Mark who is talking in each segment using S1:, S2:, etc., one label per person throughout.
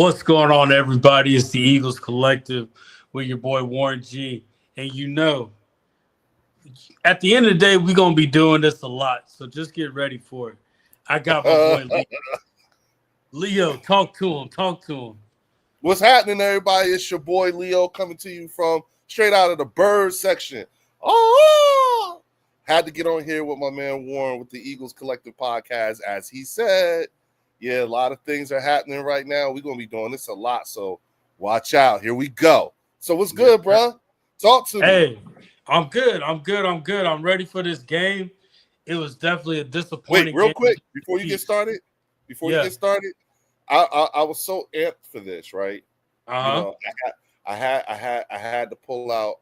S1: What's going on, everybody? It's the Eagles Collective with your boy Warren G. And at the end of the day, we're going to be doing this a lot. So just get ready for it. I got my boy Leo. Leo, talk to him. Talk to him.
S2: What's happening, everybody? It's your boy Leo coming to you from straight out of the bird section. Oh, had to get on here with my man Warren with the Eagles Collective podcast. As he said, yeah, a lot of things are happening right now. We're going to be doing this a lot, so watch out. Here we go. So what's good, bro? Talk to me.
S1: Hey, I'm good. I'm ready for this game. It was definitely a disappointing
S2: Wait, real
S1: game.
S2: quick, before you get started, I was so amped for this, right?
S1: Uh-huh.
S2: You know, I had to pull out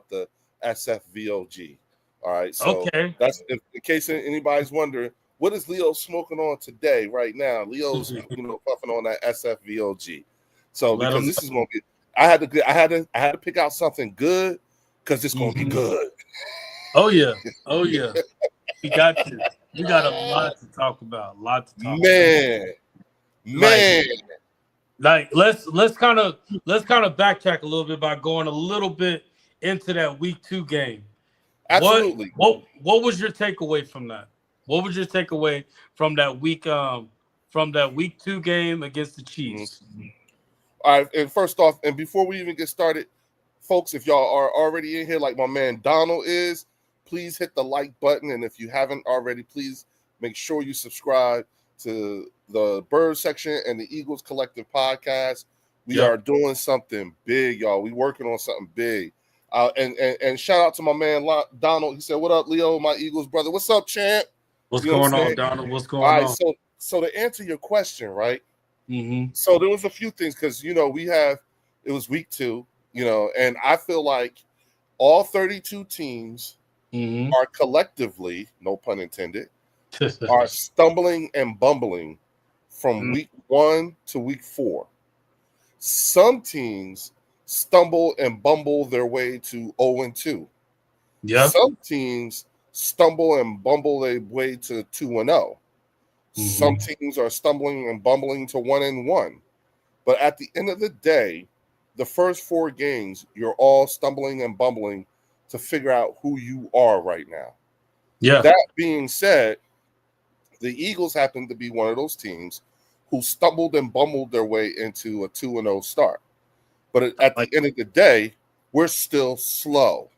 S2: the SFVOG. All right, so that's in case anybody's wondering, what is Leo smoking on today, right now? Leo's puffing on that SFVOG. So because this is gonna be, I had to pick out something good because it's gonna be good.
S1: Oh yeah. We got you. We got a lot to talk about.
S2: Man.
S1: Like let's kind of backtrack a little bit by going a little bit into that week 2 game.
S2: Absolutely.
S1: What was your takeaway from that? What was your takeaway from that week 2 game against the Chiefs?
S2: All right, and first off, and before we even get started, folks, if y'all are already in here like my man Donald is, please hit the like button, and if you haven't already, please make sure you subscribe to the Bird Section and the Eagles Collective podcast. We are doing something big, y'all. We working on something big. And shout out to my man Donald. He said, "What up, Leo, my Eagles brother? What's up, champ?
S1: What's going on, Donald? What's going
S2: on?"
S1: All
S2: right, so to answer your question, right?
S1: Mm-hmm.
S2: So there was a few things because it was week 2, and I feel like all 32 teams are collectively, no pun intended, are stumbling and bumbling from week 1 to week 4. Some teams stumble and bumble their way to 0-2.
S1: Yeah.
S2: Some teams stumble and bumble their way to 2-0. Some teams are stumbling and bumbling to 1-1. But at the end of the day, the first 4 games, you're all stumbling and bumbling to figure out who you are right now.
S1: Yeah.
S2: That being said, the Eagles happen to be one of those teams who stumbled and bumbled their way into a 2-0 start. But at the end of the day, we're still slow.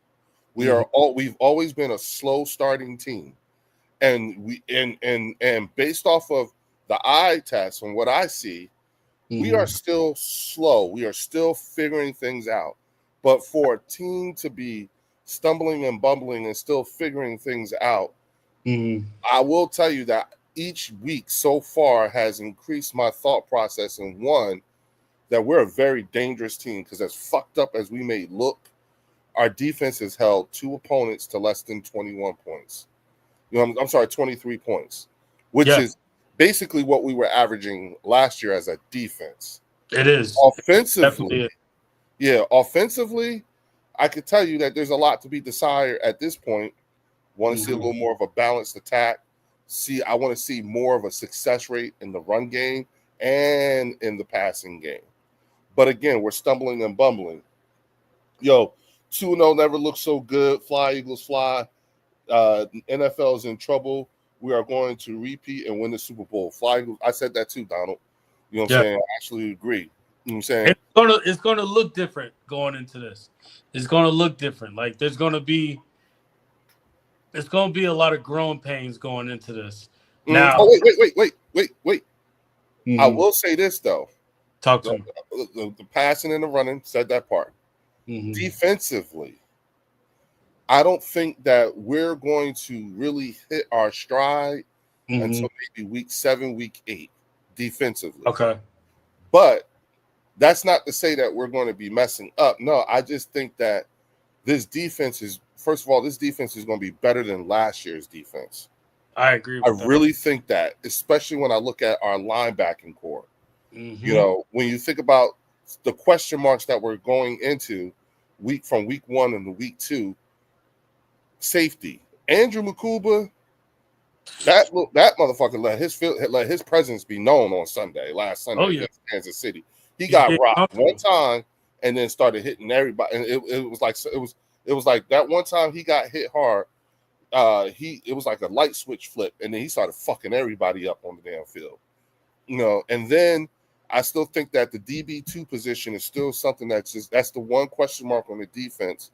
S2: We've always been a slow starting team. And and based off of the eye test and what I see, we are still slow. We are still figuring things out. But for a team to be stumbling and bumbling and still figuring things out, I will tell you that each week so far has increased my thought process in one, that we're a very dangerous team because as fucked up as we may look, our defense has held 2 opponents to less than 21 points. 23 points, which is basically what we were averaging last year as a defense.
S1: It is.
S2: Offensively, offensively, I could tell you that there's a lot to be desired at this point. Want to see a little more of a balanced attack. I want to see more of a success rate in the run game and in the passing game. But again, we're stumbling and bumbling. 2-0 never looked so good. Fly, Eagles, fly. NFL is in trouble. We are going to repeat and win the Super Bowl. Fly Eagles. I said that too, Donald. You know what I'm saying? I actually agree. You know what I'm saying?
S1: It's gonna look different going into this. It's gonna look different. Like it's gonna be a lot of growing pains going into this. Now,
S2: wait. I will say this though.
S1: Talk to me.
S2: The passing and the running, said that part. Defensively, I don't think that we're going to really hit our stride until maybe week 7, week 8, defensively.
S1: Okay.
S2: But that's not to say that we're going to be messing up. No, I just think that this defense is going to be better than last year's defense.
S1: I agree with that.
S2: I really think that, especially when I look at our linebacking core. When you think about the question marks that we're going into from week 1 into week 2, safety. Andrew Mukuba That motherfucker let his presence be known on last Sunday
S1: Oh yeah,
S2: against Kansas City. He
S1: he
S2: got
S1: did
S2: rocked one
S1: comfortable.
S2: time and then started hitting everybody. And it was like that one time he got hit hard. It was like a light switch flip, and then he started fucking everybody up on the damn field. And then I still think that the DB2 position is still something that's the one question mark on the defense,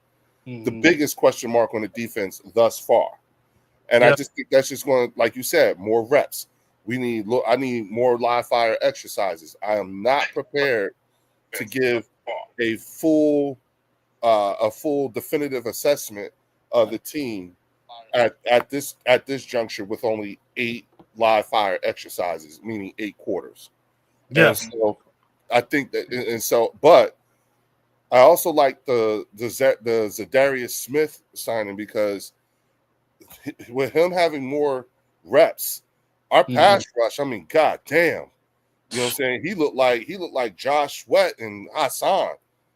S2: the biggest question mark on the defense thus far. And I just think that's just going to, like you said, more reps. I need more live fire exercises. I am not prepared to give a full definitive assessment of the team at this juncture with only 8 live fire exercises, meaning 8 quarters.
S1: Yeah.
S2: And so I think that, but I also like the Zadarius Smith signing because with him having more reps, our pass rush, I mean, god damn. You know what I'm saying? He looked like Josh Sweat and Hassan.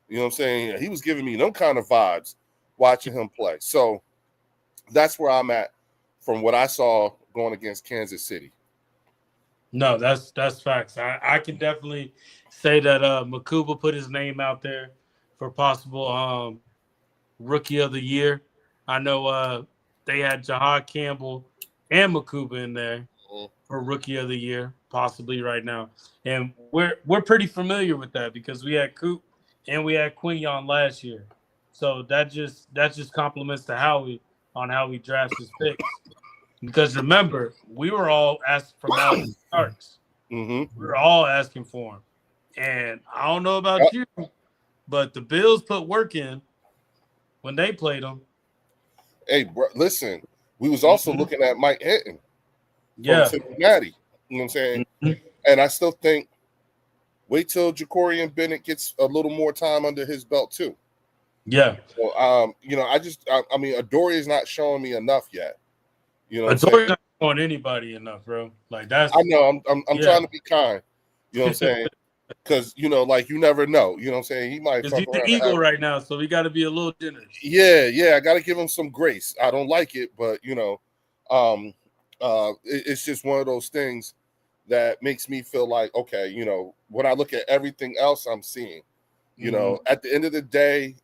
S2: You know what I'm saying? He was giving me them kind of vibes watching him play. So that's where I'm at from what I saw going against Kansas City.
S1: No, that's facts. I can definitely say that Makuba put his name out there for possible rookie of the year. I know they had Jahad Campbell and Makuba in there for rookie of the year, possibly right now. And we're pretty familiar with that because we had Coop and we had Quinion last year. So that just compliments to Howie on how he drafts his picks. Because remember, we were all asking for Malcolm Starks. We were all asking for him. And I don't know about you, but the Bills put work in when they played them.
S2: Hey, bro, listen, we was also looking at Mike Hinton from
S1: Yeah.
S2: Cincinnati. You know what I'm saying? And I still think wait till Jacorian Bennett gets a little more time under his belt too.
S1: Yeah.
S2: So, I mean, Adoree is not showing me enough yet. You know what I'm saying?
S1: Adoree's not showing anybody enough, bro. Like that's.
S2: I know. I'm trying to be kind. You know what I'm saying? Because like you never know. You know what I'm saying? He might
S1: Because
S2: fuck
S1: he's the
S2: around.
S1: Eagle right now, so we got to be a little generous.
S2: Yeah. I got to give him some grace. I don't like it, but it's just one of those things that makes me feel like, okay, when I look at everything else I'm seeing, at the end of the day,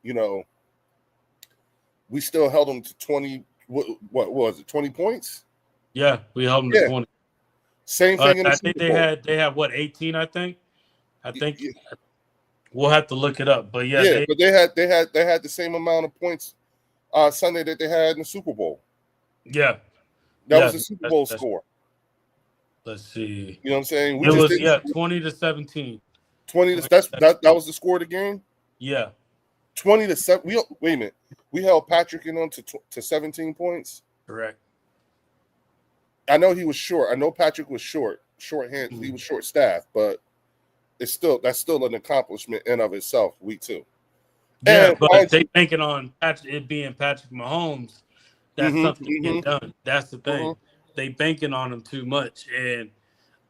S2: we still held them to 20. What was it? 20 points?
S1: Yeah, we held them to 20.
S2: Same thing in the
S1: I
S2: Super
S1: think
S2: Bowl.
S1: they had what 18. I think we'll have to look it up. But
S2: but they had the same amount of points Sunday that they had in the Super Bowl.
S1: Yeah,
S2: that was the Super Bowl score.
S1: Let's see.
S2: You know what I'm saying?
S1: It was 20-17.
S2: 20 that was the score of the game.
S1: Yeah,
S2: 20-7. Wait a minute. We held Patrick in on to 17 points.
S1: Correct.
S2: I know he was short. I know Patrick was shorthand. He was short staffed, but that's still an accomplishment in of itself. Week 2.
S1: Yeah, but they banking on it being Patrick Mahomes. That's something to get done. That's the thing. They banking on him too much, and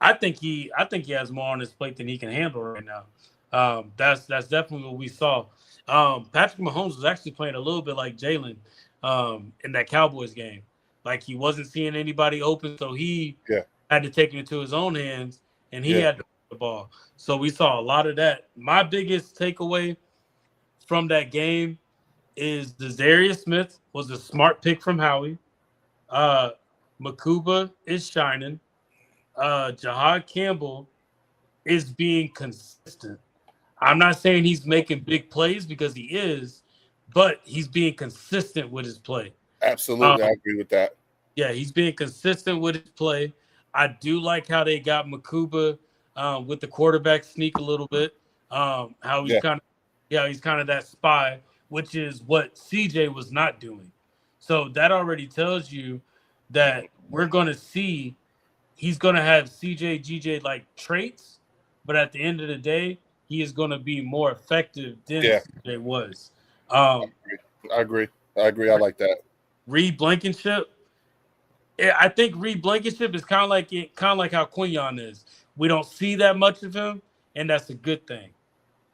S1: I think he has more on his plate than he can handle right now. That's definitely what we saw. Patrick Mahomes was actually playing a little bit like Jalen in that Cowboys game. Like he wasn't seeing anybody open, so he had to take it into his own hands, and he had to put the ball. So we saw a lot of that. My biggest takeaway from that game is Zadarius Smith was a smart pick from Howie. Makuba is shining. Jahad Campbell is being consistent. I'm not saying he's making big plays because he is, but he's being consistent with his play.
S2: Absolutely, I agree with that.
S1: Yeah, he's being consistent with his play. I do like how they got Makuba with the quarterback sneak a little bit. How he's kind of that spy, which is what CJ was not doing. So that already tells you that we're going to see he's going to have CJ, GJ like traits, but at the end of the day, he is going to be more effective than CJ was.
S2: I agree. I like that.
S1: Reed Blankenship. I think Reed Blankenship is kind of like how Quinion is. We don't see that much of him, and that's a good thing.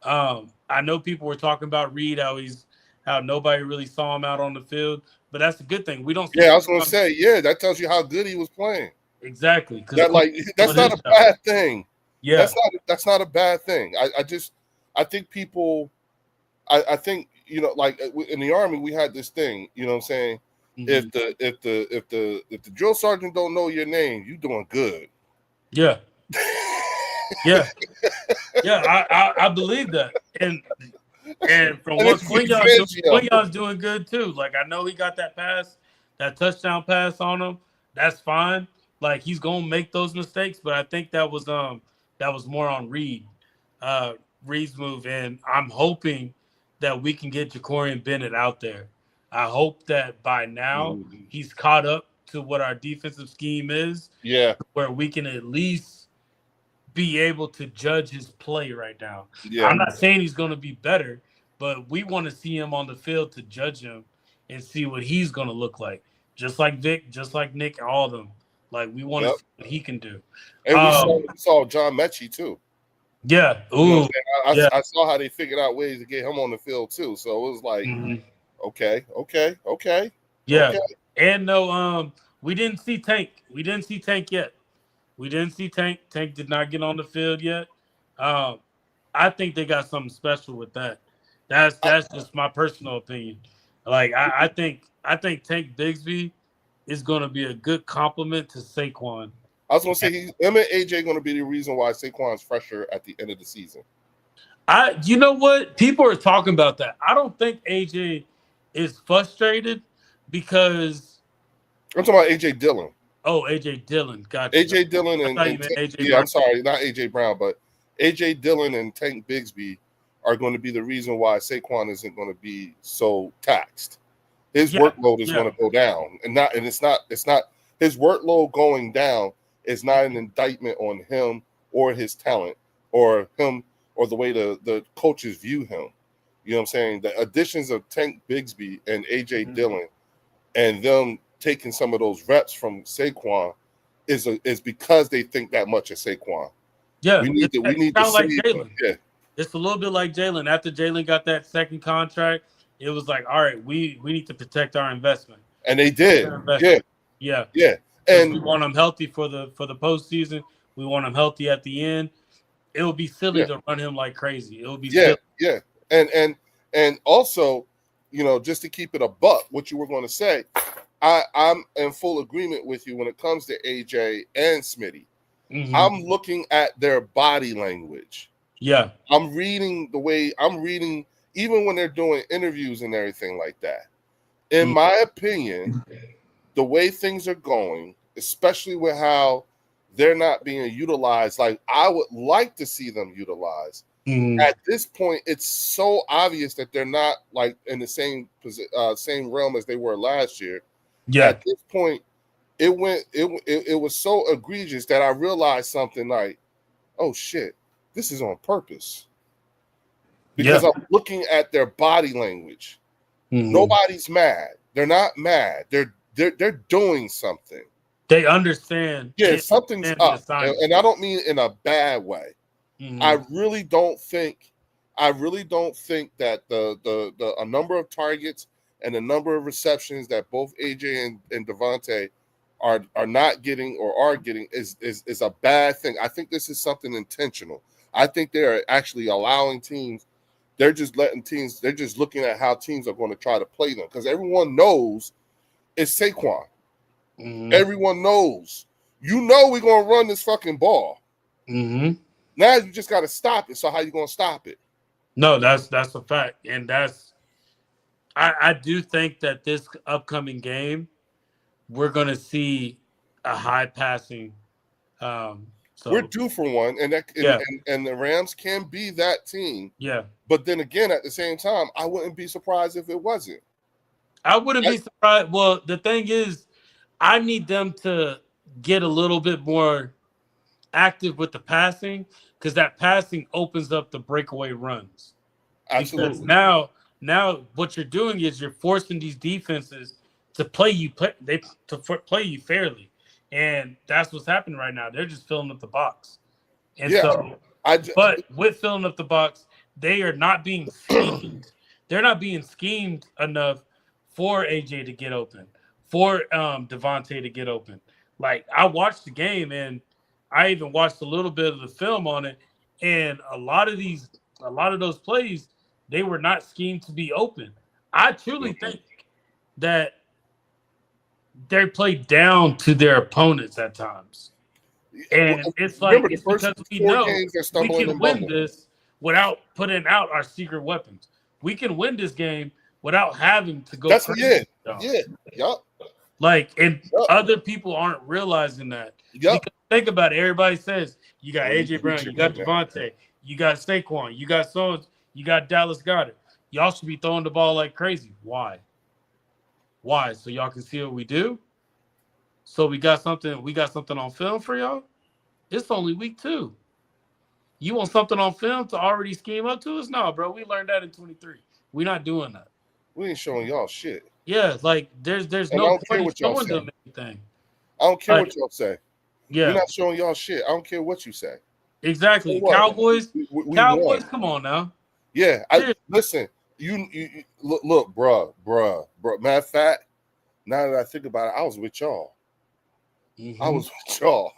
S1: I know people were talking about Reed, how nobody really saw him out on the field, but that's a good thing. We don't see.
S2: Yeah, I was gonna say, yeah, that tells you how good he was playing.
S1: Exactly, because
S2: That like that's not a bad thing.
S1: Yeah,
S2: That's not a bad thing. I think people I think like in the Army we had this thing, you know what I'm saying?
S1: mm-hmm.
S2: If the drill sergeant don't know your name, you doing good.
S1: Yeah. Yeah. Yeah, I believe that. And from what Quinion's doing good too. Like I know he got that pass, that touchdown pass on him. That's fine. Like he's gonna make those mistakes, but I think that was more on Reed. Reed's move. And I'm hoping that we can get Jacorian Bennett out there. I hope that by now he's caught up to what our defensive scheme is.
S2: Yeah.
S1: Where we can at least be able to judge his play right now.
S2: Yeah.
S1: I'm not saying he's going to be better, but we want to see him on the field to judge him and see what he's going to look like. Just like Vic, just like Nick, all of them. Like we want to see what he can do.
S2: And we saw John Mechie too.
S1: Yeah. Ooh.
S2: I saw how they figured out ways to get him on the field too. So it was like, okay.
S1: Yeah.
S2: Okay.
S1: And no, we didn't see Tank. We didn't see Tank yet. We didn't see Tank. Tank did not get on the field yet. I think they got something special with that. That's just my personal opinion. Like I think Tank Bigsby is going to be a good compliment to Saquon.
S2: I was going to say him and AJ going to be the reason why Saquon's fresher at the end of the season.
S1: You know what? People are talking about that. I don't think AJ is frustrated because
S2: I'm talking about AJ Dillon.
S1: Oh, AJ Dillon. Gotcha.
S2: AJ Dillon and AJ I'm sorry, not AJ Brown, but AJ Dillon and Tank Bigsby are going to be the reason why Saquon isn't going to be so taxed. His workload is going to go down, and it's not his workload going down is not an indictment on him or his talent or him or the way the coaches view him. You know what I'm saying? The additions of Tank Bigsby and AJ Dillon and them taking some of those reps from Saquon is because they think that much of Saquon.
S1: Yeah,
S2: we need to
S1: like
S2: see
S1: Jalen.
S2: Yeah.
S1: It's a little bit like Jalen. After Jalen got that second contract, it was like, all right, we need to protect our investment.
S2: And they did. Yeah.
S1: And we want them healthy for the postseason. We want them healthy at the end. It would be silly to run him like crazy. It would be silly.
S2: Yeah. And also, just to keep it a buck, what you were going to say, I'm in full agreement with you when it comes to AJ and Smitty. Mm-hmm. I'm looking at their body language.
S1: Yeah.
S2: I'm reading, even when they're doing interviews and everything like that. In my opinion, the way things are going, especially with how they're not being utilized like I would like to see them utilized. At this point, it's so obvious that they're not like in the same realm as they were last year.
S1: Yeah.
S2: At this point, it was so egregious that I realized something like, oh shit, this is on purpose. Because I'm looking at their body language. Nobody's mad. They're not mad. They're doing something.
S1: They understand.
S2: Yeah, something's up. And I don't mean in a bad way. I really don't think that the a number of targets and the number of receptions that both AJ and Devontae are not getting or are getting is a bad thing. I think this is something intentional. I think they're actually allowing teams. They're just looking at how teams are going to try to play them because everyone knows it's Saquon. Everyone knows. We're going to run this fucking ball. Now you just got to stop it. So how you going to stop it?
S1: No, that's a fact. And I do think that this upcoming game, we're going to see a high passing. So
S2: we're due for one, and the Rams can be that team.
S1: Yeah.
S2: But then again, at the same time, I wouldn't be surprised if it wasn't.
S1: I wouldn't be surprised. Well, the thing is, I need them to get a little bit more active with the passing because that passing opens up the breakaway runs.
S2: Absolutely.
S1: Because now what you're doing is you're forcing these defenses to play you fairly, and that's what's happening right now. They're just filling up the box, and but with filling up the box, they are not being schemed. They're not being schemed enough for AJ to get open, for Devontae to get open. Like I watched the game and I even watched a little bit of the film on it, and a lot of those plays, they were not schemed to be open. I truly
S2: Mhm.
S1: think that they play down to their opponents at times. And it's like
S2: Remember the
S1: it's
S2: first
S1: because we
S2: 4 games
S1: know
S2: they're
S1: we
S2: stumbling
S1: can
S2: and
S1: win
S2: bumbling.
S1: this without putting out our secret weapons. We can win this game without having to go
S2: That's
S1: crazy.
S2: yeah, yup,
S1: Like, and
S2: yup,
S1: other people aren't realizing that.
S2: yup.
S1: Because think about it, everybody says you got
S2: We
S1: AJ Brown, you got
S2: Jimmy, man.
S1: Devontae, you got Saquon, you got so you got Dallas Goddard. Y'all should be throwing the ball like crazy. Why? Why? So y'all can see what we do. So we got something on film for y'all. It's only week 2. You want something on film to already scheme up to us? No, bro. We learned that in 23. We're not doing that.
S2: We ain't showing y'all shit,
S1: Yeah, like there's
S2: and I
S1: no
S2: don't care
S1: point in
S2: what y'all
S1: showing
S2: say.
S1: them anything.
S2: I don't care
S1: Like,
S2: what y'all say. We're
S1: yeah,
S2: not showing y'all shit. I don't care what you say. So
S1: exactly.
S2: what?
S1: Cowboys,
S2: We won.
S1: Cowboys, come on now.
S2: Yeah, I
S1: Seriously.
S2: listen. You look, bruh. Matter of fact, now that I think about it, I was with y'all. I
S1: Hmm.
S2: was with y'all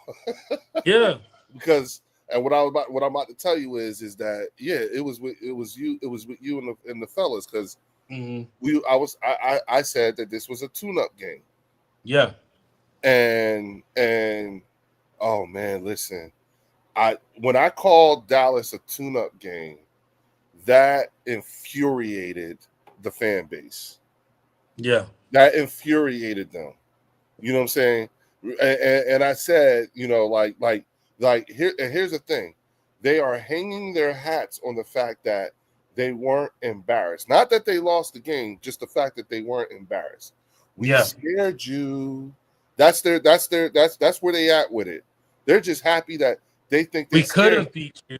S1: Yeah.
S2: because, and what I'm about to tell you is that yeah, it was with you and the fellas because
S1: Hmm.
S2: I said that this was a tune-up game
S1: Yeah.
S2: and oh man, listen, when I called Dallas a tune-up game, that infuriated the fan base.
S1: Yeah.
S2: That infuriated them. You know what I'm saying? And I said, here's the thing. They are hanging their hats on the fact that they weren't embarrassed. Not that they lost the game, just the fact that they weren't embarrassed. We
S1: Yeah.
S2: scared you. That's where they at with it. They're just happy that they think they
S1: We could
S2: scared
S1: have beat you.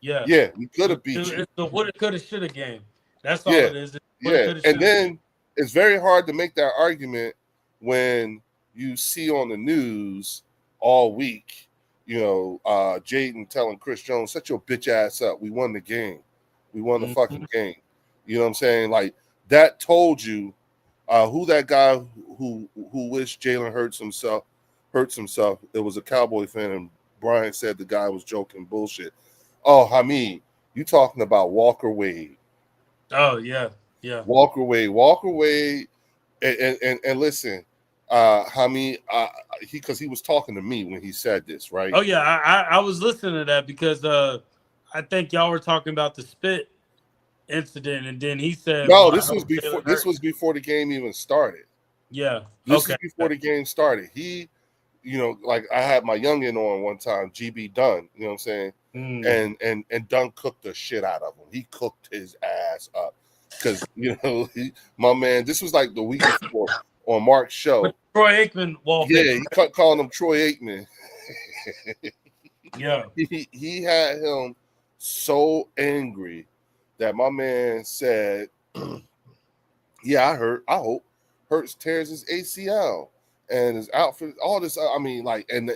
S1: Yeah.
S2: you. Yeah, we could have beat you.
S1: It's the woulda, coulda, shoulda game. That's all
S2: Yeah,
S1: it is. It's woulda,
S2: yeah.
S1: coulda,
S2: And
S1: shoulda game.
S2: then it's very hard to make that argument when you see on the news all week, Jaden telling Chris Jones, "Set your bitch ass up. We won the game. We won the
S1: Hmm.
S2: fucking game." You know what I'm saying? Like that told you who that guy who wished Jalen hurts himself. It was a Cowboy fan, and Brian said the guy was joking bullshit. Oh, Hamid, you talking about Walker Wade?
S1: Oh yeah. Yeah.
S2: Walker Wade, and listen, Hamid, because he was talking to me when he said this, right?
S1: Oh yeah. I was listening to that because I think y'all were talking about the spit incident, and then he said,
S2: No,
S1: "Well, I hope Jalen
S2: this
S1: Hurts."
S2: was before the game even started.
S1: Yeah.
S2: This is
S1: Okay.
S2: before the game started. He, like I had my youngin on one time, GB Dunn, you know what I'm saying?
S1: Mm.
S2: And Dunn cooked the shit out of him. He cooked his ass up. Because, my man, this was like the week before on Mark's
S1: With
S2: show.
S1: Troy Aikman
S2: Yeah,
S1: wallpaper.
S2: he kept calling him Troy Aikman.
S1: Yeah.
S2: He had him so angry that my man said, "Yeah, I hope Hurts tears his ACL and his outfit, all this. I mean, like, and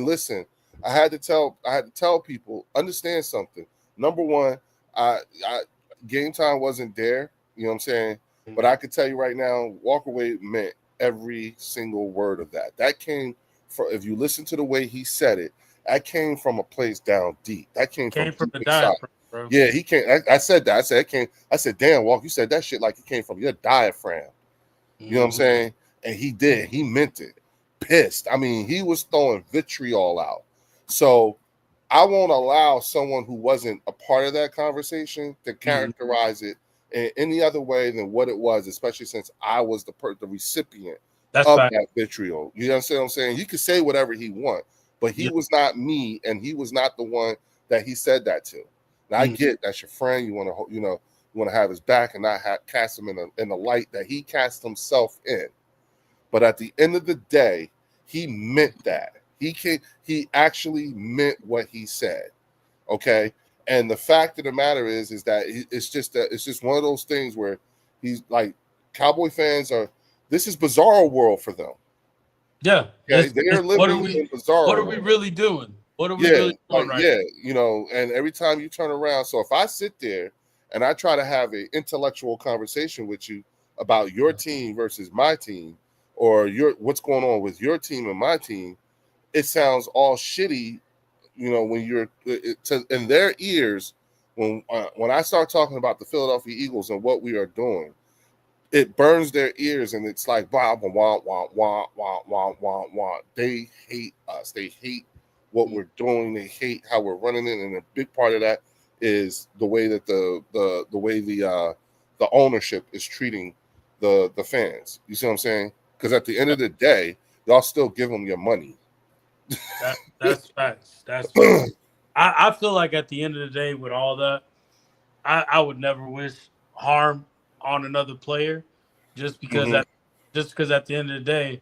S2: listen, I had to tell people, understand something. Number one, I game time wasn't there. You know what I'm saying? But I could tell you right now, walk away meant every single word of that. That came from, if you listen to the way he said it, that came from a place down deep. That came from
S1: Came from
S2: deep
S1: the
S2: inside.
S1: diaphragm, bro.
S2: Yeah, he can't. I said that. I said, I said, damn, Walk, you said that shit like it came from your diaphragm. You know what I'm
S1: Hmm.
S2: saying? And he did. He meant it. Pissed. I mean, he was throwing vitriol out. So I won't allow someone who wasn't a part of that conversation to
S1: Hmm.
S2: characterize it in any other way than what it was, especially since I was the recipient
S1: That's
S2: of
S1: fact.
S2: that vitriol. You understand what I'm saying? He could say whatever he want, but he
S1: Yeah.
S2: was not me, and he was not the one that he said that to. Now I
S1: Mm.
S2: get that's your friend. You want to, you want to have his back and not cast him in the light that he cast himself in. But at the end of the day, he meant that. He actually meant what he said. Okay. And the fact of the matter is that it's just one of those things where he's like, Cowboy fans are, this is bizarre world for them.
S1: Yeah.
S2: Okay.
S1: It's,
S2: They are
S1: it's
S2: living in bizarre
S1: what are we
S2: world.
S1: really doing? What are we
S2: Yeah,
S1: really doing
S2: like
S1: right
S2: yeah, and every time you turn around, so if I sit there and I try to have an intellectual conversation with you about your team versus my team, or what's going on with your team and my team, it sounds all shitty, when you're in their ears. When I start talking about the Philadelphia Eagles and what we are doing, it burns their ears, and it's like wah wah wah wah wah wah wah wah wah. They hate us. They hate what we're doing. They hate how we're running it, and a big part of that is the way that the ownership is treating the fans. You see what I'm saying? Because at the end of the day, y'all still give them your money.
S1: That's facts. That's facts. I feel like at the end of the day, with all that, I would never wish harm on another player, just because at the end of the day,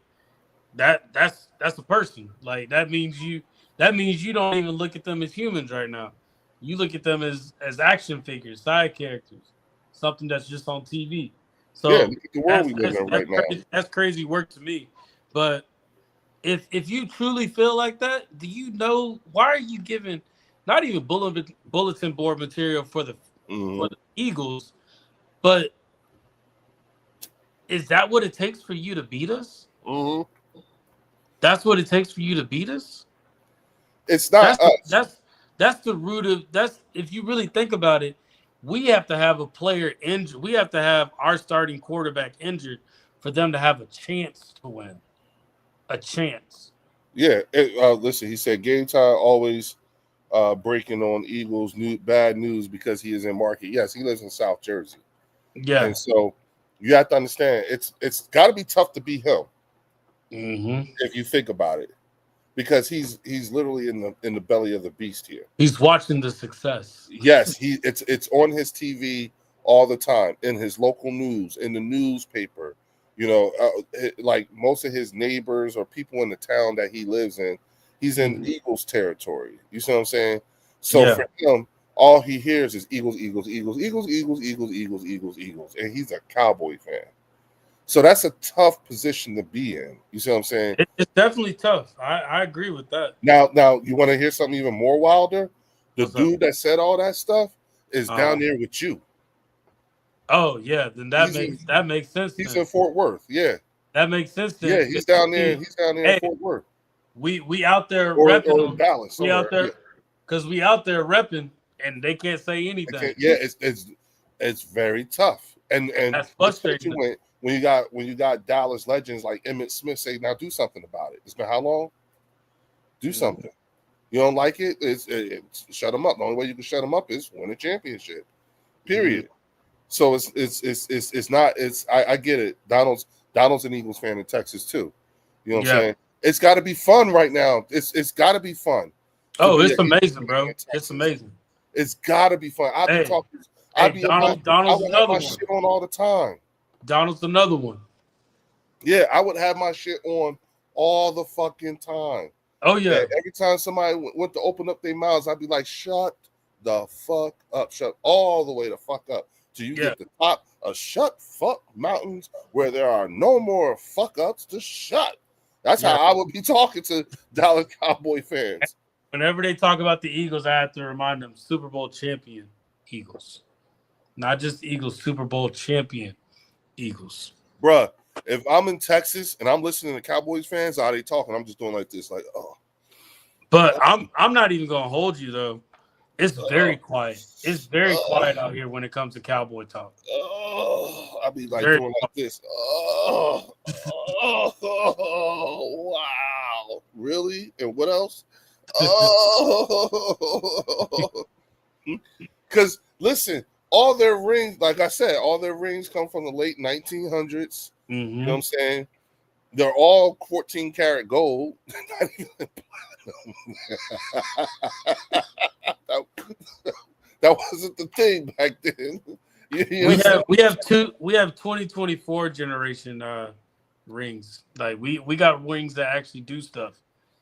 S1: that's a person. Like that means you don't even look at them as humans right now. You look at them as action figures, side characters, something that's just on TV.
S2: Yeah,
S1: So
S2: look at the world we live in right now.
S1: that's crazy work to me. But if you truly feel like that, do you know why are you giving not even bulletin board material for the Eagles, but is that what it takes for you to beat us? That's what it takes for you to beat us?
S2: It's not us.
S1: That's the root of that's if you really think about it, we have to have a player injured. We have to have our starting quarterback injured for them to have a chance to win. A chance.
S2: Yeah. Listen, he said Game Time always breaking on Eagles bad news because he is in market. Yes, he lives in South Jersey.
S1: Yeah.
S2: And so you have to understand it's got to be tough to beat him if you think about it, because he's literally in the belly of the beast here.
S1: He's watching the success.
S2: Yes, it's on his TV all the time, in his local news, in the newspaper. Like most of his neighbors or people in the town that he lives in, he's in Eagles territory. You see what I'm saying? So for him, all he hears is Eagles, Eagles, Eagles, Eagles, Eagles, Eagles, Eagles, Eagles, Eagles, and he's a Cowboy fan. So that's a tough position to be in. You see what I'm saying?
S1: It's definitely tough. I agree with that.
S2: Now, you want to hear something even more wilder?
S1: What's
S2: dude
S1: up?
S2: that said all that stuff is down there with you.
S1: Oh yeah, then that makes sense.
S2: He's in Fort Worth. Yeah,
S1: that makes sense. Then.
S2: Yeah, he's down there. He's down there in Fort Worth.
S1: We out there
S2: or
S1: repping
S2: in Dallas.
S1: We out there because we out there repping, and they can't say anything.
S2: It's very tough, and
S1: that's frustrating.
S2: When you got Dallas legends like Emmitt Smith say, now do something about it. It's been how long? Do something. You don't like it? It's shut them up. The only way you can shut them up is win a championship. Period. So it's not. I get it. Donald's an Eagles fan in Texas too. You know what I'm saying? It's got to be fun right now. It's got to be fun.
S1: Oh, it's amazing, bro. It's amazing.
S2: It's got to be fun. I be talking.
S1: Donald's
S2: another one. Shit on all the time.
S1: Donald's another one.
S2: Yeah, I would have my shit on all the fucking time.
S1: Oh yeah.
S2: And every time somebody went to open up their mouths, I'd be like, "Shut the fuck up! Shut all the way the fuck up!" So you get the top of shut fuck mountains where there are no more fuck ups to shut. That's how I would be talking to Dallas Cowboy fans.
S1: Whenever they talk about the Eagles, I have to remind them Super Bowl champion Eagles, not just Eagles, Super Bowl champion Eagles.
S2: Bruh, if I'm in Texas and I'm listening to Cowboys fans, how they talking? I'm just doing like this, like, oh.
S1: But I'm not even gonna hold you though. It's very quiet. It's very quiet out here when it comes to Cowboy talk.
S2: I'll be like doing like this. Wow. Really? And what else? Because listen, all their rings, like I said, all their rings come from the late 1900s. You know what I'm saying? They're all 14 karat gold. That wasn't the thing back then.
S1: We have 2024 generation rings. Like we got rings that actually do stuff.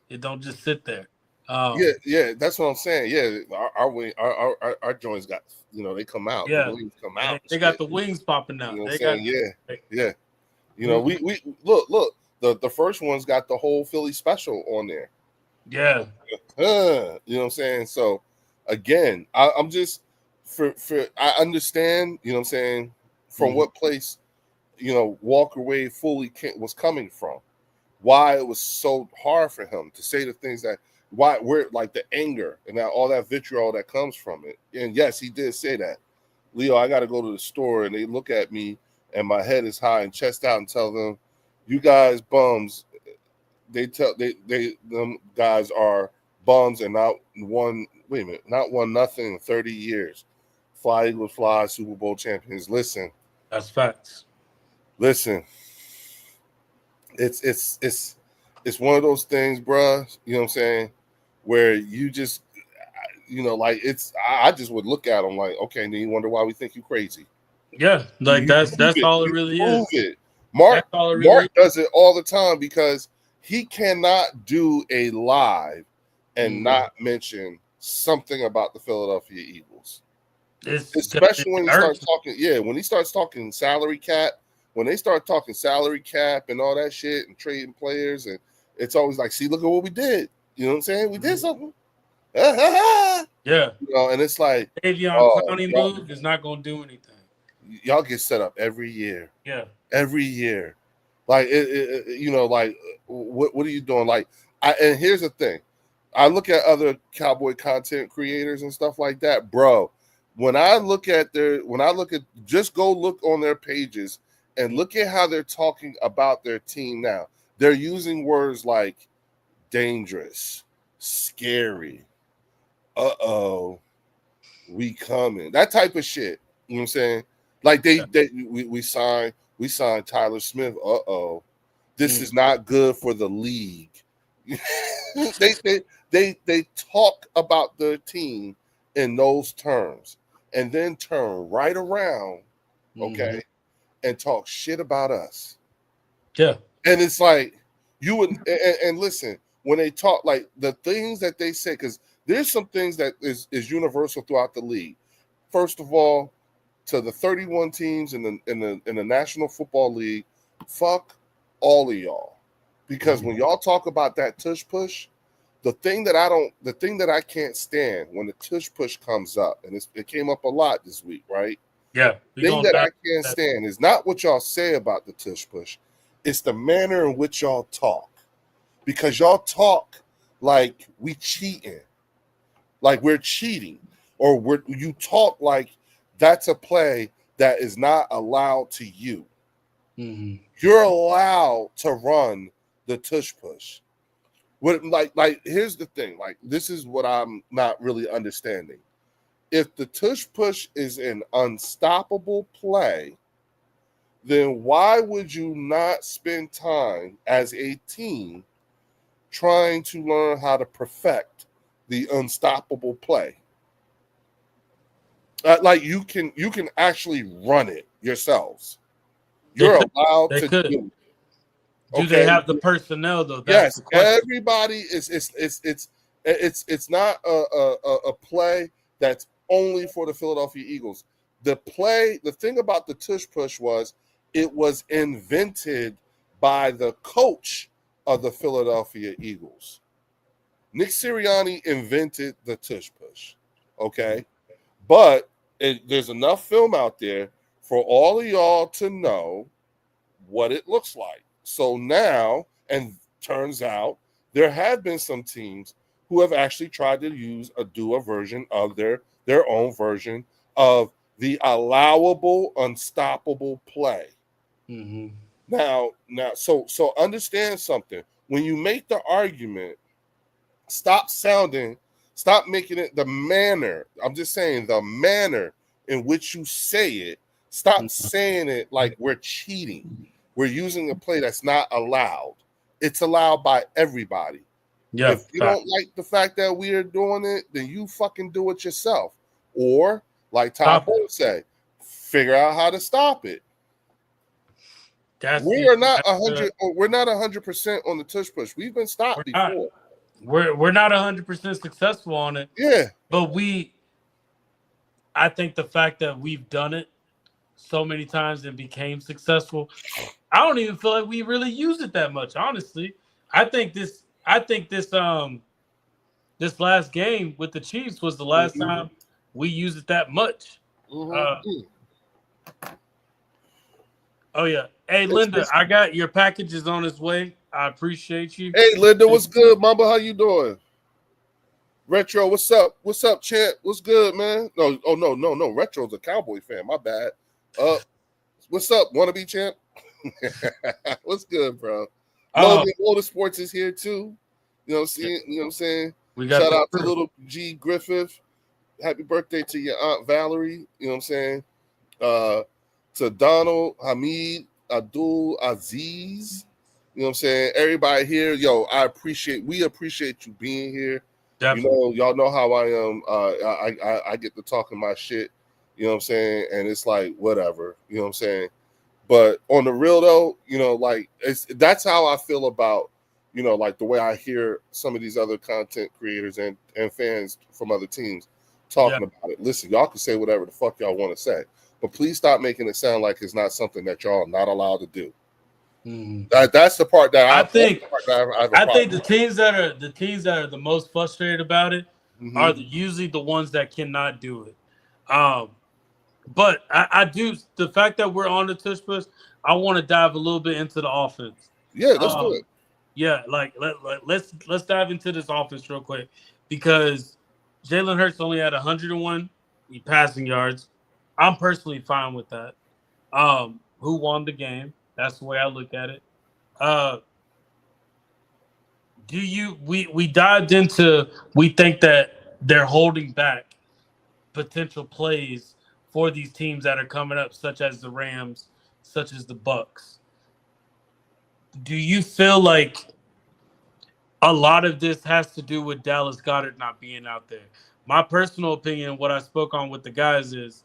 S1: It don't just sit there.
S2: Yeah, that's what I'm saying. Yeah, our joints got, they come out.
S1: Yeah,
S2: the wings come out.
S1: They got the wings popping out.
S2: You know what I'm saying? Yeah. We look. The first one's got the whole Philly special on there.
S1: Yeah.
S2: You know what I'm saying? So again, I'm just for I understand, you know what I'm saying, from what place Walker Wade fully was coming from. Why it was so hard for him to say the things that where like the anger and all that vitriol that comes from it. And yes, he did say that. Leo, I got to go to the store, and they look at me, and my head is high and chest out, and tell them, "You guys bums." Them guys are bums and not one. Wait a minute, not one nothing in 30 years. Fly Eagles fly, Super Bowl champions. Listen,
S1: That's facts.
S2: listen. It's one of those things, bruh. You know what I'm saying? Where you just, like I just would look at them like, okay, then you wonder why we think you crazy.
S1: Yeah, like that's all it really
S2: Prove
S1: is.
S2: it. Mark
S1: That's all it really is.
S2: does it all the time because he cannot do a live and not mention something about the Philadelphia Eagles. Especially when he starts talking, when he starts talking salary cap, when they start talking salary cap and all that shit and trading players, and it's always like, see, look at what we did. You know what I'm saying? We did something.
S1: Yeah.
S2: And it's like
S1: Davion Clowney move is not gonna do anything.
S2: Y'all get set up every year.
S1: Yeah.
S2: Every year. Like like what are you doing? Like and here's the thing. I look at other cowboy content creators and stuff like that, bro. When I look at just go look on their pages and look at how they're talking about their team now. They're using words like dangerous, scary, we coming, that type of shit. You know what I'm saying? Like we signed Tyler Smith. This is not good for the league. they talk about their team in those terms and then turn right around, okay, and talk shit about us.
S1: Yeah.
S2: And it's like you would and listen, when they talk, like the things that they say, because there's some things that is universal throughout the league. First of all, to the 31 teams in the National Football League, fuck all of y'all. Because when y'all talk about that tush push, the thing that I can't stand when the tush push comes up, and it came up a lot this week, right?
S1: Yeah.
S2: The thing that I can't stand is not what y'all say about the tush push. It's the manner in which y'all talk. Because y'all talk like we cheating. Like we're cheating. Or you talk like that's a play that is not allowed to you. You're allowed to run the tush push. Like here's the thing. Like this is what I'm not really understanding. If the tush push is an unstoppable play, then why would you not spend time as a team trying to learn how to perfect the unstoppable play? Like you can actually run it yourselves. You're allowed to do it.
S1: Do they have the personnel though?
S2: That's everybody is. It's not a play that's only for the Philadelphia Eagles. The thing about the tush push was it was invented by the coach of the Philadelphia Eagles. Nick Sirianni invented the tush push. Okay. But there's enough film out there for all of y'all to know what it looks like. So now, and turns out, there have been some teams who have actually tried to do a version of their own version of the allowable, unstoppable play. Now, so understand something. When you make the argument, stop making it the manner. I'm just saying the manner in which you say it. Stop saying it like we're cheating. We're using a play that's not allowed. It's allowed by everybody. Yeah. If you don't like the fact that we are doing it, then you fucking do it yourself. Or, like Tom Bull said, figure out how to stop it. We're not 100% on the tush push. We've been stopped before.
S1: We're not 100% successful on it.
S2: Yeah.
S1: But I think the fact that we've done it so many times and became successful, I don't even feel like we really used it that much, honestly. I think this last game with the Chiefs was the last time we used it that much. Oh yeah. Hey Linda, I got your package is on its way. I appreciate you.
S2: Hey, Linda, what's good, Mama? How you doing? Retro, what's up? What's up, champ? What's good, man? No, oh no. Retro's a Cowboy fan. My bad. What's up, wannabe champ? What's good, bro? Logan Motorsports is here too. You know what I'm saying? You know what I'm saying?
S1: We got
S2: Shout out to little G Griffith. Happy birthday to your Aunt Valerie. You know what I'm saying? To Donald, Hamid, Abdul Aziz. You know what I'm saying? Everybody here, yo, we appreciate you being here.
S1: Definitely.
S2: You know, y'all know how I am. I get to talking my shit, you know what I'm saying? And it's like, whatever, you know what I'm saying? But on the real though, you know, like that's how I feel about, you know, like the way I hear some of these other content creators and fans from other teams talking about it. Listen, y'all can say whatever the fuck y'all want to say, but please stop making it sound like it's not something that y'all are not allowed to do. That's the part that
S1: I think
S2: think
S1: the teams that are the most frustrated about it are usually the ones that cannot do it. But I do, the fact that we're on the tush push, I want to dive a little bit into the offense.
S2: Yeah, let's do it.
S1: Yeah, like let's dive into this offense real quick, because Jalen Hurts only had 101 passing yards. I'm personally fine with that. Who won the game? That's the way I look at it. We dived into, we think that they're holding back potential plays for these teams that are coming up, such as the Rams, such as the Bucks. Do you feel like a lot of this has to do with Dallas Goedert not being out there? My personal opinion, what I spoke on with the guys, is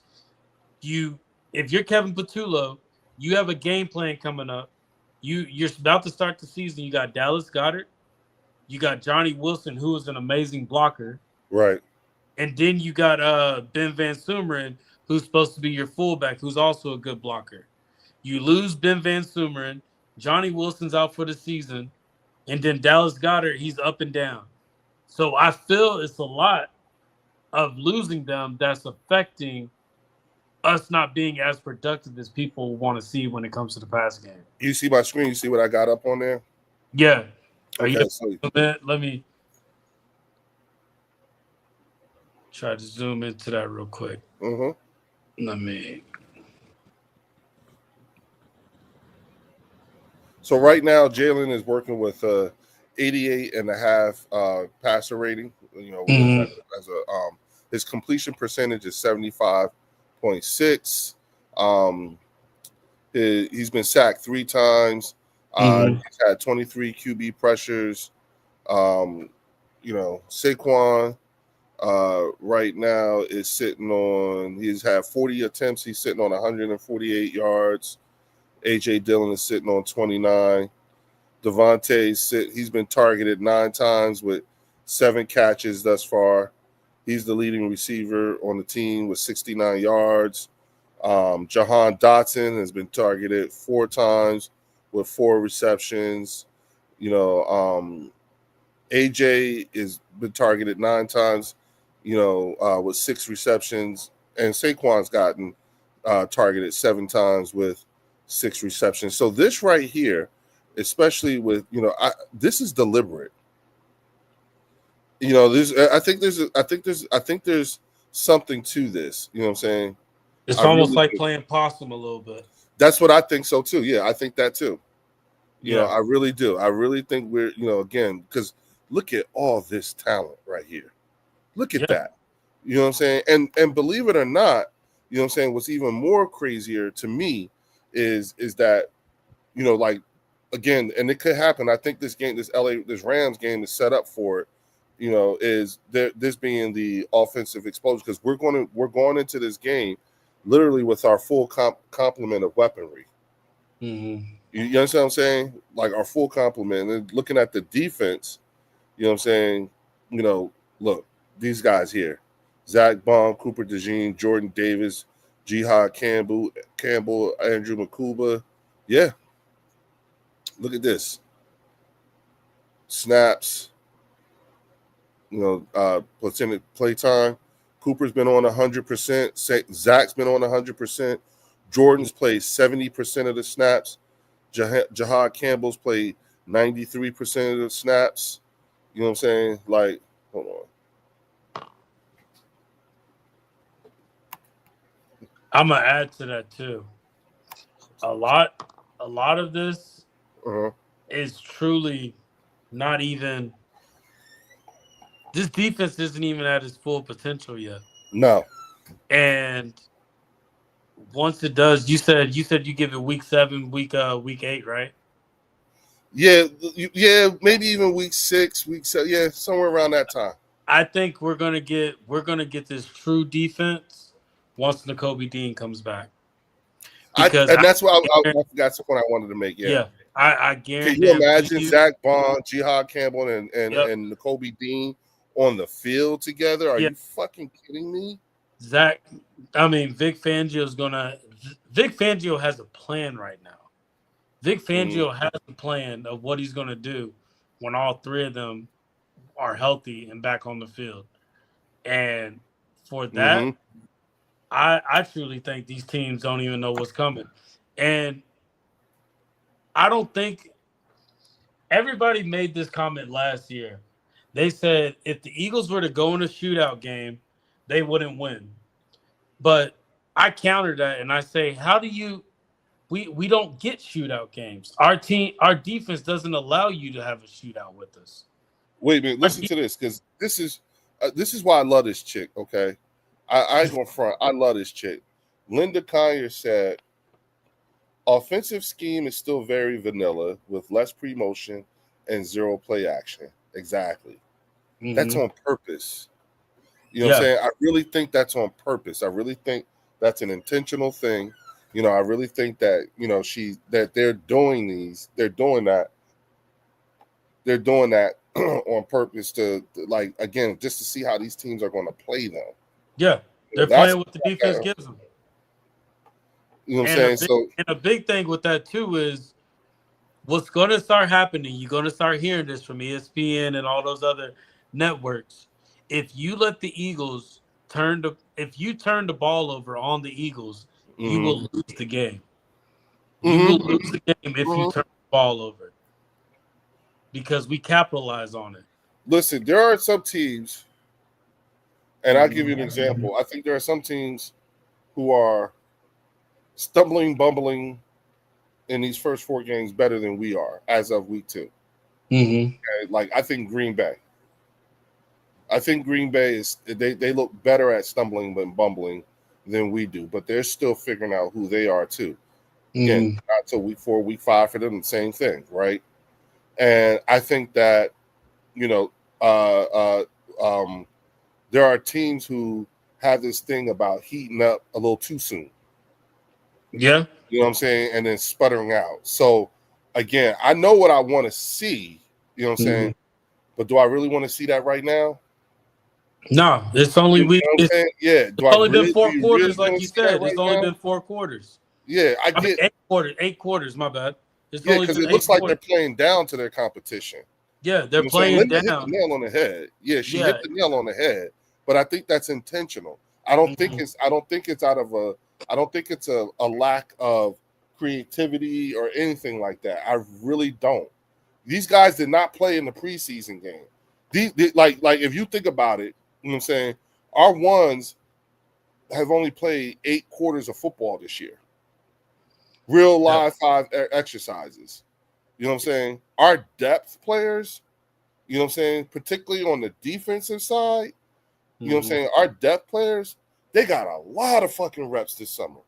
S1: if you're Kevin Patullo, you have a game plan coming up. You're about to start the season. You got Dallas Goedert, you got Johnny Wilson, who is an amazing blocker,
S2: right?
S1: And then you got Ben Van Sumeren, who's supposed to be your fullback, who's also a good blocker. You lose Ben Van Sumeren, Johnny Wilson's out for the season, and then Dallas Goedert, he's up and down. So I feel it's a lot of losing them that's affecting us not being as productive as people want to see when it comes to the pass game.
S2: You see my screen? You see what I got up on there?
S1: Yeah.
S2: Okay,
S1: Let me try to zoom into that real quick. Let me.
S2: So right now, Jalen is working with 88.5 passer rating. You know, as a his completion percentage is 75.6. He's been sacked 3 times. He's had 23 QB pressures. You know, Saquon right now is sitting on, he's had 40 attempts. He's sitting on 148 yards. AJ Dillon is sitting on 29. He's been targeted 9 times with 7 catches thus far. He's the leading receiver on the team with 69 yards. Jahan Dotson has been targeted 4 times with 4 receptions. You know, AJ has been targeted 9 times, you know, with 6 receptions. And Saquon's gotten targeted 7 times with 6 receptions. So this right here, especially with, you know, this is deliberate. You know, I think there's something to this. You know what I'm saying?
S1: It's almost like playing possum a little bit.
S2: That's what I think so too. Yeah, I think that too. You know, I really do. I really think we're, you know, again, because look at all this talent right here. Look at that. You know what I'm saying? And believe it or not, you know what I'm saying, what's even more crazier to me is that, you know, like, again, and it could happen. I think this Rams game is set up for it. You know, is this being the offensive explosion, because we're going into this game literally with our full complement of weaponry. You understand what I'm saying? Like our full complement. And looking at the defense, you know what I'm saying? You know, look, these guys here: Zach Baum, Cooper DeJean, Jordan Davis, Jihad Campbell, Andrew Makuba. Yeah. Look at this. Snaps. You know, percentage play time. Cooper's been on 100%. Zach's been on 100%. Jordan's played 70% of the snaps. Jahad Campbell's played 93% of the snaps. You know what I'm saying? Like, hold on.
S1: I'm gonna add to that too. A lot of this is truly not even. This defense isn't even at its full potential yet.
S2: No.
S1: And once it does, you said you give it week 7, week 8, right?
S2: Yeah, maybe even week 6, week 7, yeah, somewhere around that time.
S1: I think we're gonna get this true defense once Nakobe Dean comes back. Because
S2: that's what that's the point I wanted to make. Yeah,
S1: I
S2: can
S1: guarantee.
S2: you imagine Zach Bond, Jihad Campbell, and Nakobe Dean on the field together? Are you fucking kidding me?
S1: Vic Fangio has a plan right now. Vic Fangio has a plan of what he's gonna do when all three of them are healthy and back on the field. And for that, I truly think these teams don't even know what's coming. And I don't think everybody made this comment last year. They said if the Eagles were to go in a shootout game, they wouldn't win. But I counter that and I say, how do you we don't get shootout games. Our defense doesn't allow you to have a shootout with us.
S2: Wait a minute, listen to this, because this is why I love this chick. Okay, I ain't gonna front. I love this chick. Linda Conyer said, offensive scheme is still very vanilla with less pre-motion and zero play action. Exactly. That's on purpose. You know what I'm saying? I really think that's on purpose. I really think that's an intentional thing. You know, I really think that, that they're doing that on purpose to, like, again, just to see how these teams are going to play them.
S1: Yeah, they're playing what the defense gives them.
S2: You know what I'm saying?
S1: And a big thing with that too is what's going to start happening. You're going to start hearing this from ESPN and all those other networks. If you let the Eagles turn the ball over on the Eagles, you will lose the game. You will lose the game if you turn the ball over, because we capitalize on it.
S2: Listen, there are some teams, and I'll give you an example. I think there are some teams who are stumbling, bumbling in these first 4 games better than we are as of week 2. Okay? Like, I think Green Bay. Is they look better at stumbling and bumbling than we do, but they're still figuring out who they are too. Again, not till week 4, week 5 for them, the same thing, right? And I think that, there are teams who have this thing about heating up a little too soon.
S1: Yeah.
S2: You know what I'm saying? And then sputtering out. So, again, I know what I want to see, you know what I'm saying? But do I really want to see that right now?
S1: No, it's only
S2: it's
S1: only been 4 quarters, like you said. It's only been 4 quarters.
S2: Yeah, I get
S1: 8 quarters. My bad.
S2: Because it looks like they're playing down to their competition.
S1: Yeah, they're playing down.
S2: Hit the nail on the head. Yeah, she hit the nail on the head. But I think that's intentional. I don't think it's a lack of creativity or anything like that. I really don't. These guys did not play in the preseason game. Like if you think about it, you know what I'm saying? Our ones have only played 8 quarters of football this year. Real live 5 exercises. You know what I'm saying? Our depth players, you know what I'm saying, particularly on the defensive side, you know what I'm saying? Our depth players, they got a lot of fucking reps this summer.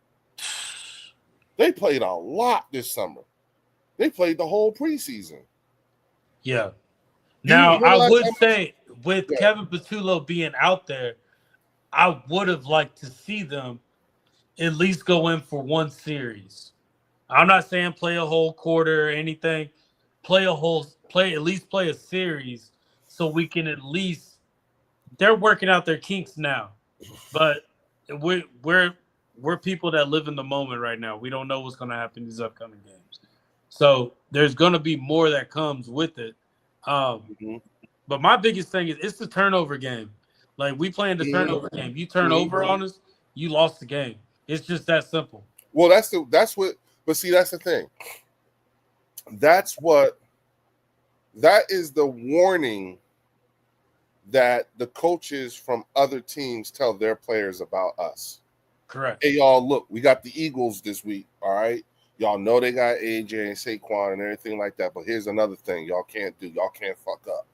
S2: They played a lot this summer. They played the whole preseason.
S1: Yeah. Now, I would say with Kevin Patullo being out there, I would have liked to see them at least go in for 1 series. I'm not saying play a whole quarter or anything. Play at least play a series so we can at least. They're working out their kinks now, but we're people that live in the moment right now. We don't know what's going to happen in these upcoming games, so there's going to be more that comes with it. But my biggest thing is it's the turnover game. Like, we playing the turnover game. You turn over on us, you lost the game. It's just that simple.
S2: Well, that's what. But see, that's the thing. That's what. That is the warning that the coaches from other teams tell their players about us.
S1: Correct.
S2: Hey, y'all, look, we got the Eagles this week. All right. Y'all know they got AJ and Saquon and everything like that. But here's another thing y'all can't do. Y'all can't fuck up.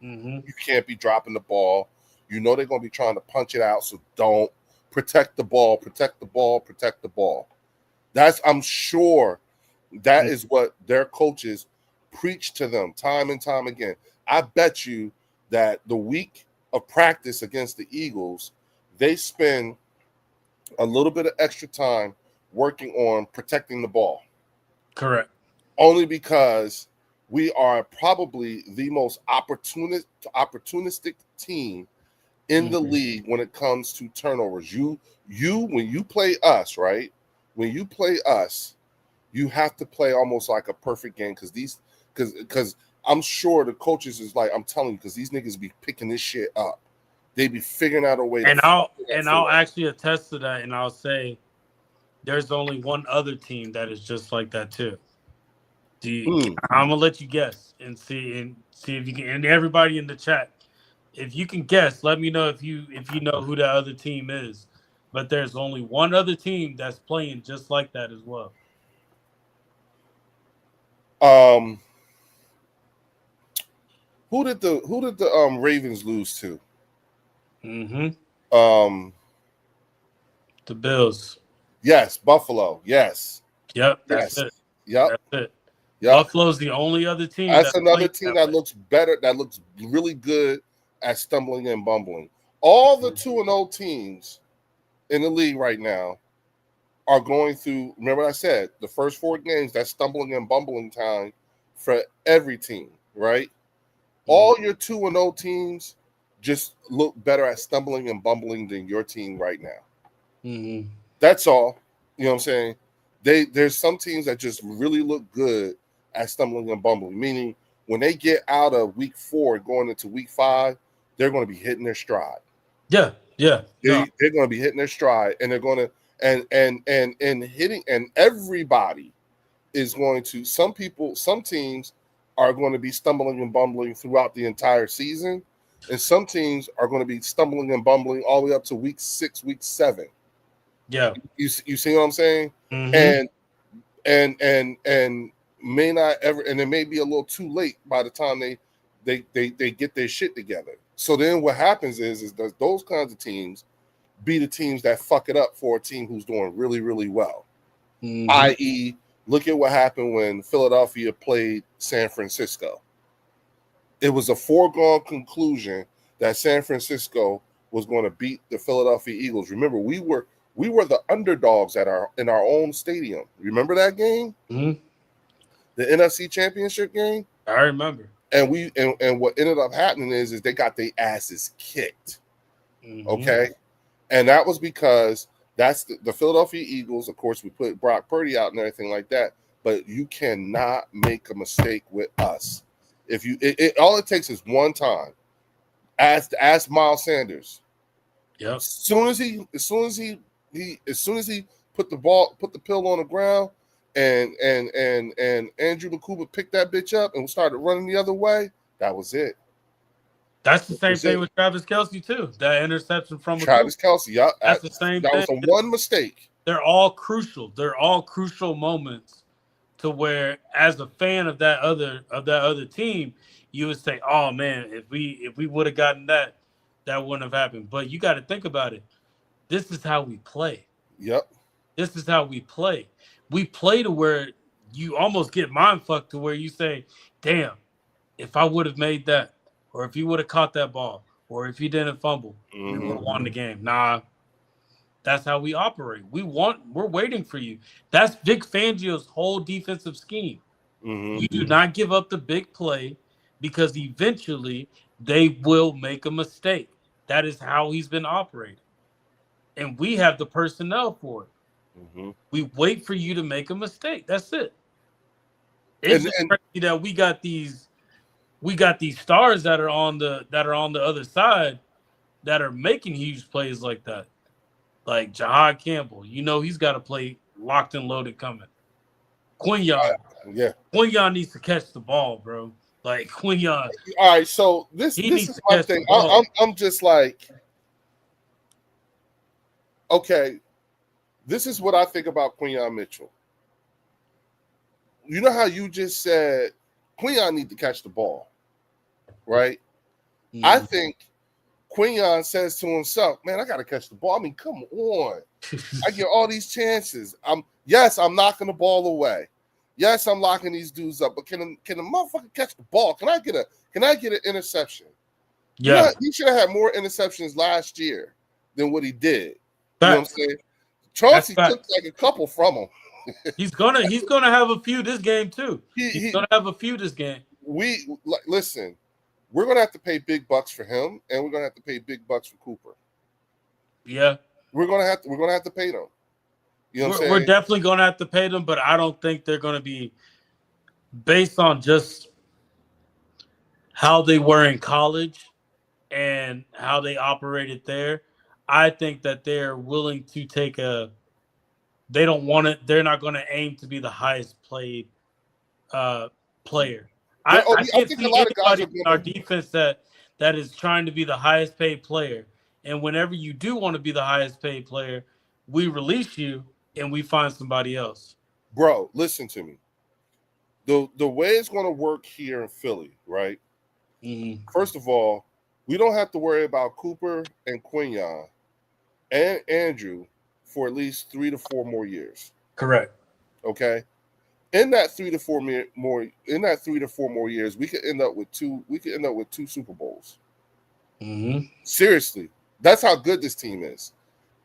S1: Mm-hmm.
S2: You can't be dropping the ball. You know they're going to be trying to punch it out. So don't protect the ball, protect the ball, protect the ball. I'm sure that is what their coaches preach to them time and time again. I bet you that the week of practice against the Eagles, they spend a little bit of extra time working on protecting the ball.
S1: Correct.
S2: Only because we are probably the most opportunistic team in the league when it comes to turnovers. You when you play us, right? When you play us, you have to play almost like a perfect game because I'm sure the coaches is like, I'm telling you, because these niggas be picking this shit up. They be figuring out a way
S1: And
S2: to
S1: I'll actually attest to that, and I'll say there's only one other team that is just like that too. I'm gonna let you guess and see if you can, and everybody in the chat, if you can guess, let me know if you know who that other team is. But there's only one other team that's playing just like that as well.
S2: Who did the Ravens lose to?
S1: Mm-hmm. The Bills.
S2: Yes, Buffalo. Yes.
S1: Yep,
S2: Yes.
S1: that's it.
S2: Yep.
S1: That's it.
S2: Yep.
S1: Buffalo's the only other team.
S2: That's another team that looks better, that looks really good at stumbling and bumbling. All the 2-0 teams in the league right now are going through, remember I said, the first 4 games, that's stumbling and bumbling time for every team, right? All your 2-0 teams just look better at stumbling and bumbling than your team right now.
S1: Mm-hmm.
S2: That's all. You know what I'm saying? There's some teams that just really look good at stumbling and bumbling, meaning when they get out of week 4 going into week 5, they're going to be hitting their stride.
S1: Yeah.
S2: They're going to be hitting their stride, and they're going to and hitting, and everybody is going to. Some teams are going to be stumbling and bumbling throughout the entire season, and some teams are going to be stumbling and bumbling all the way up to week 6, week 7.
S1: Yeah.
S2: You see what I'm saying?
S1: Mm-hmm.
S2: And may not ever, and it may be a little too late by the time they get their shit together. So then what happens is that those kinds of teams be the teams that fuck it up for a team who's doing really, really well.
S1: Mm-hmm.
S2: I.e., look at what happened when Philadelphia played San Francisco. It was a foregone conclusion that San Francisco was going to beat the Philadelphia Eagles. Remember, we were the underdogs in our own stadium. Remember that game?
S1: Mm-hmm.
S2: The NFC Championship game?
S1: I remember.
S2: And and what ended up happening is they got their asses kicked.
S1: Mm-hmm.
S2: Okay? And that was because that's the Philadelphia Eagles. Of course, we put Brock Purdy out and everything like that. But you cannot make a mistake with us. If you, all it takes is one time. Ask Miles Sanders.
S1: Yep.
S2: As soon as he put the pill on the ground, and Andrew Lukuba picked that bitch up and started running the other way, that was it.
S1: That's the same thing with Travis Kelce too. That interception from
S2: Travis Kelce. Yep,
S1: that's the same.
S2: That
S1: thing.
S2: was the one mistake.
S1: They're all crucial. They're all crucial moments to where, as a fan of that other team, you would say, "Oh man, if we would have gotten that wouldn't have happened." But you got to think about it. This is how we play.
S2: Yep.
S1: This is how we play. We play to where you almost get mind fucked to where you say, "Damn, if I would have made that, or if he would have caught that ball, or if he didn't fumble, we would have won the game." Nah, that's how we operate. We're waiting for you. That's Vic Fangio's whole defensive scheme.
S2: Mm-hmm.
S1: You do not give up the big play because eventually they will make a mistake. That is how he's been operating. And we have the personnel for it.
S2: Mm-hmm.
S1: We wait for you to make a mistake. That's it. It's just crazy that we got these stars that are on the other side that are making huge plays like that. Like Jahad Campbell, he's got to play locked and loaded coming. Quinyon.
S2: Yeah.
S1: Quinyon needs to catch the ball, bro. Like Quinyon,
S2: All right. So this
S1: he
S2: this
S1: needs
S2: is
S1: to
S2: my
S1: catch the
S2: thing.
S1: ball.
S2: I'm just like, okay, this is what I think about Quinyon Mitchell. You know how you just said Quinyon need to catch the ball, right? I think Quinyon says to himself, "Man, I got to catch the ball. I mean, come on. I get all these chances. I'm knocking the ball away. Yes, I'm locking these dudes up. But can the motherfucker catch the ball? Can I get an interception? You know,
S1: Yeah,
S2: he should have had more interceptions last year than what he did. You know what I'm
S1: facts.
S2: saying?
S1: That's
S2: Chauncey took
S1: facts.
S2: like a couple from him.
S1: He's gonna have a few this game too. He's
S2: He
S1: gonna have a few this game.
S2: listen. We're gonna have to pay big bucks for him, and we're gonna have to pay big bucks for Cooper.
S1: Yeah,
S2: We're gonna have to pay them. You know what I'm
S1: we're
S2: saying?
S1: definitely gonna have to pay them, but I don't think they're gonna be based on just how they were in college and how they operated there. I think that they're willing to take a. They don't want it. They're not going to aim to be the highest played uh, player. I
S2: I
S1: can't
S2: think a
S1: see
S2: lot of guys
S1: anybody
S2: are
S1: in our
S2: gonna,
S1: defense that is trying to be the highest paid player. And whenever you do want to be the highest paid player, we release you and we find somebody else.
S2: bro. Listen to me. The way it's gonna work here in Philly, right?
S1: Mm-hmm.
S2: First of all, we don't have to worry about Cooper and Quinyon and Andrew for at least 3 to 4 more years.
S1: Correct.
S2: Okay. In that 3 to 4 more years, we could end up with two. We could end up with 2 Super Bowls.
S1: Mm-hmm.
S2: Seriously, that's how good this team is.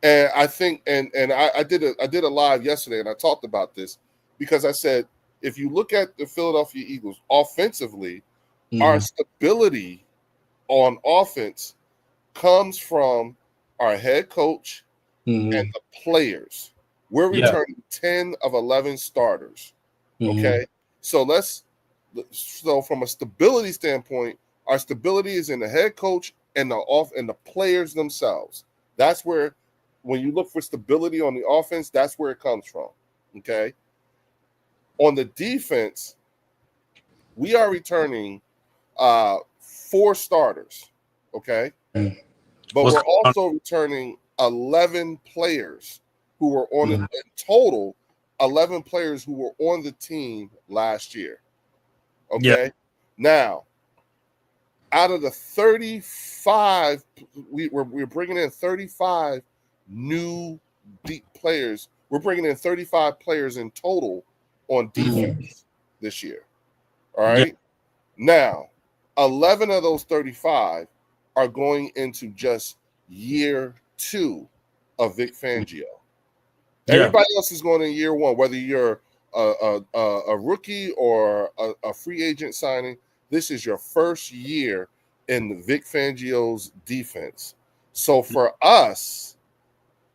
S2: And I think, and I did a live yesterday, and I talked about this because I said, if you look at the Philadelphia Eagles offensively, our stability on offense comes from our head coach and
S1: Mm-hmm.
S2: the players. We're
S1: Yeah.
S2: returning 10 of 11 starters.
S1: Mm-hmm.
S2: Okay. So from a stability standpoint, our stability is in the head coach and the players themselves. That's where, when you look for stability on the offense, that's where it comes from. Okay. On the defense, we are returning 4 starters. Okay. But
S1: What's
S2: we're
S1: going on?
S2: also returning 11 players who were on
S1: Mhm.
S2: in total, 11 players who were on the team last year.
S1: Yeah.
S2: Okay. Now, out of the 35, we're bringing in 35 new deep players. We're bringing in 35 players in total on defense this year. All
S1: Yeah.
S2: right. Now, 11 of those 35 are going into just year 2 of Vic Fangio.
S1: Yeah.
S2: Everybody else is going in year 1, whether you're a rookie or a free agent signing. This is your first year in Vic Fangio's defense. So for us,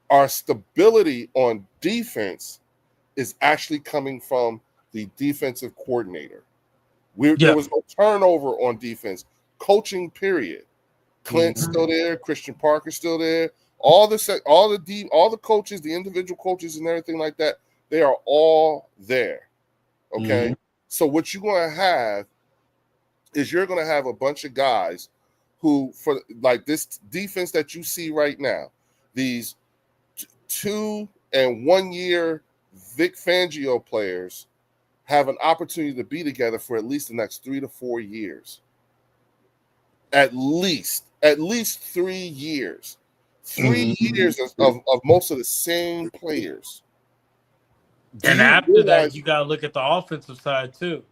S2: our stability on defense is actually coming from the defensive coordinator. There
S1: Yeah.
S2: was no turnover on defense. Coaching, period. Clint's still there. Christian Parker's still there. All the coaches, the individual coaches, and everything like that, they are all there. Okay.
S1: Mm-hmm.
S2: So what you're going to have is you're going to have a bunch of guys who, for like this defense that you see right now, these 2 and 1 year Vic Fangio players have an opportunity to be together for at least the next 3 to 4 years. At least 3 years. 3 years of most of the same players. Do
S1: And
S2: you
S1: after that,
S2: realize?
S1: you got to look at the offensive side too.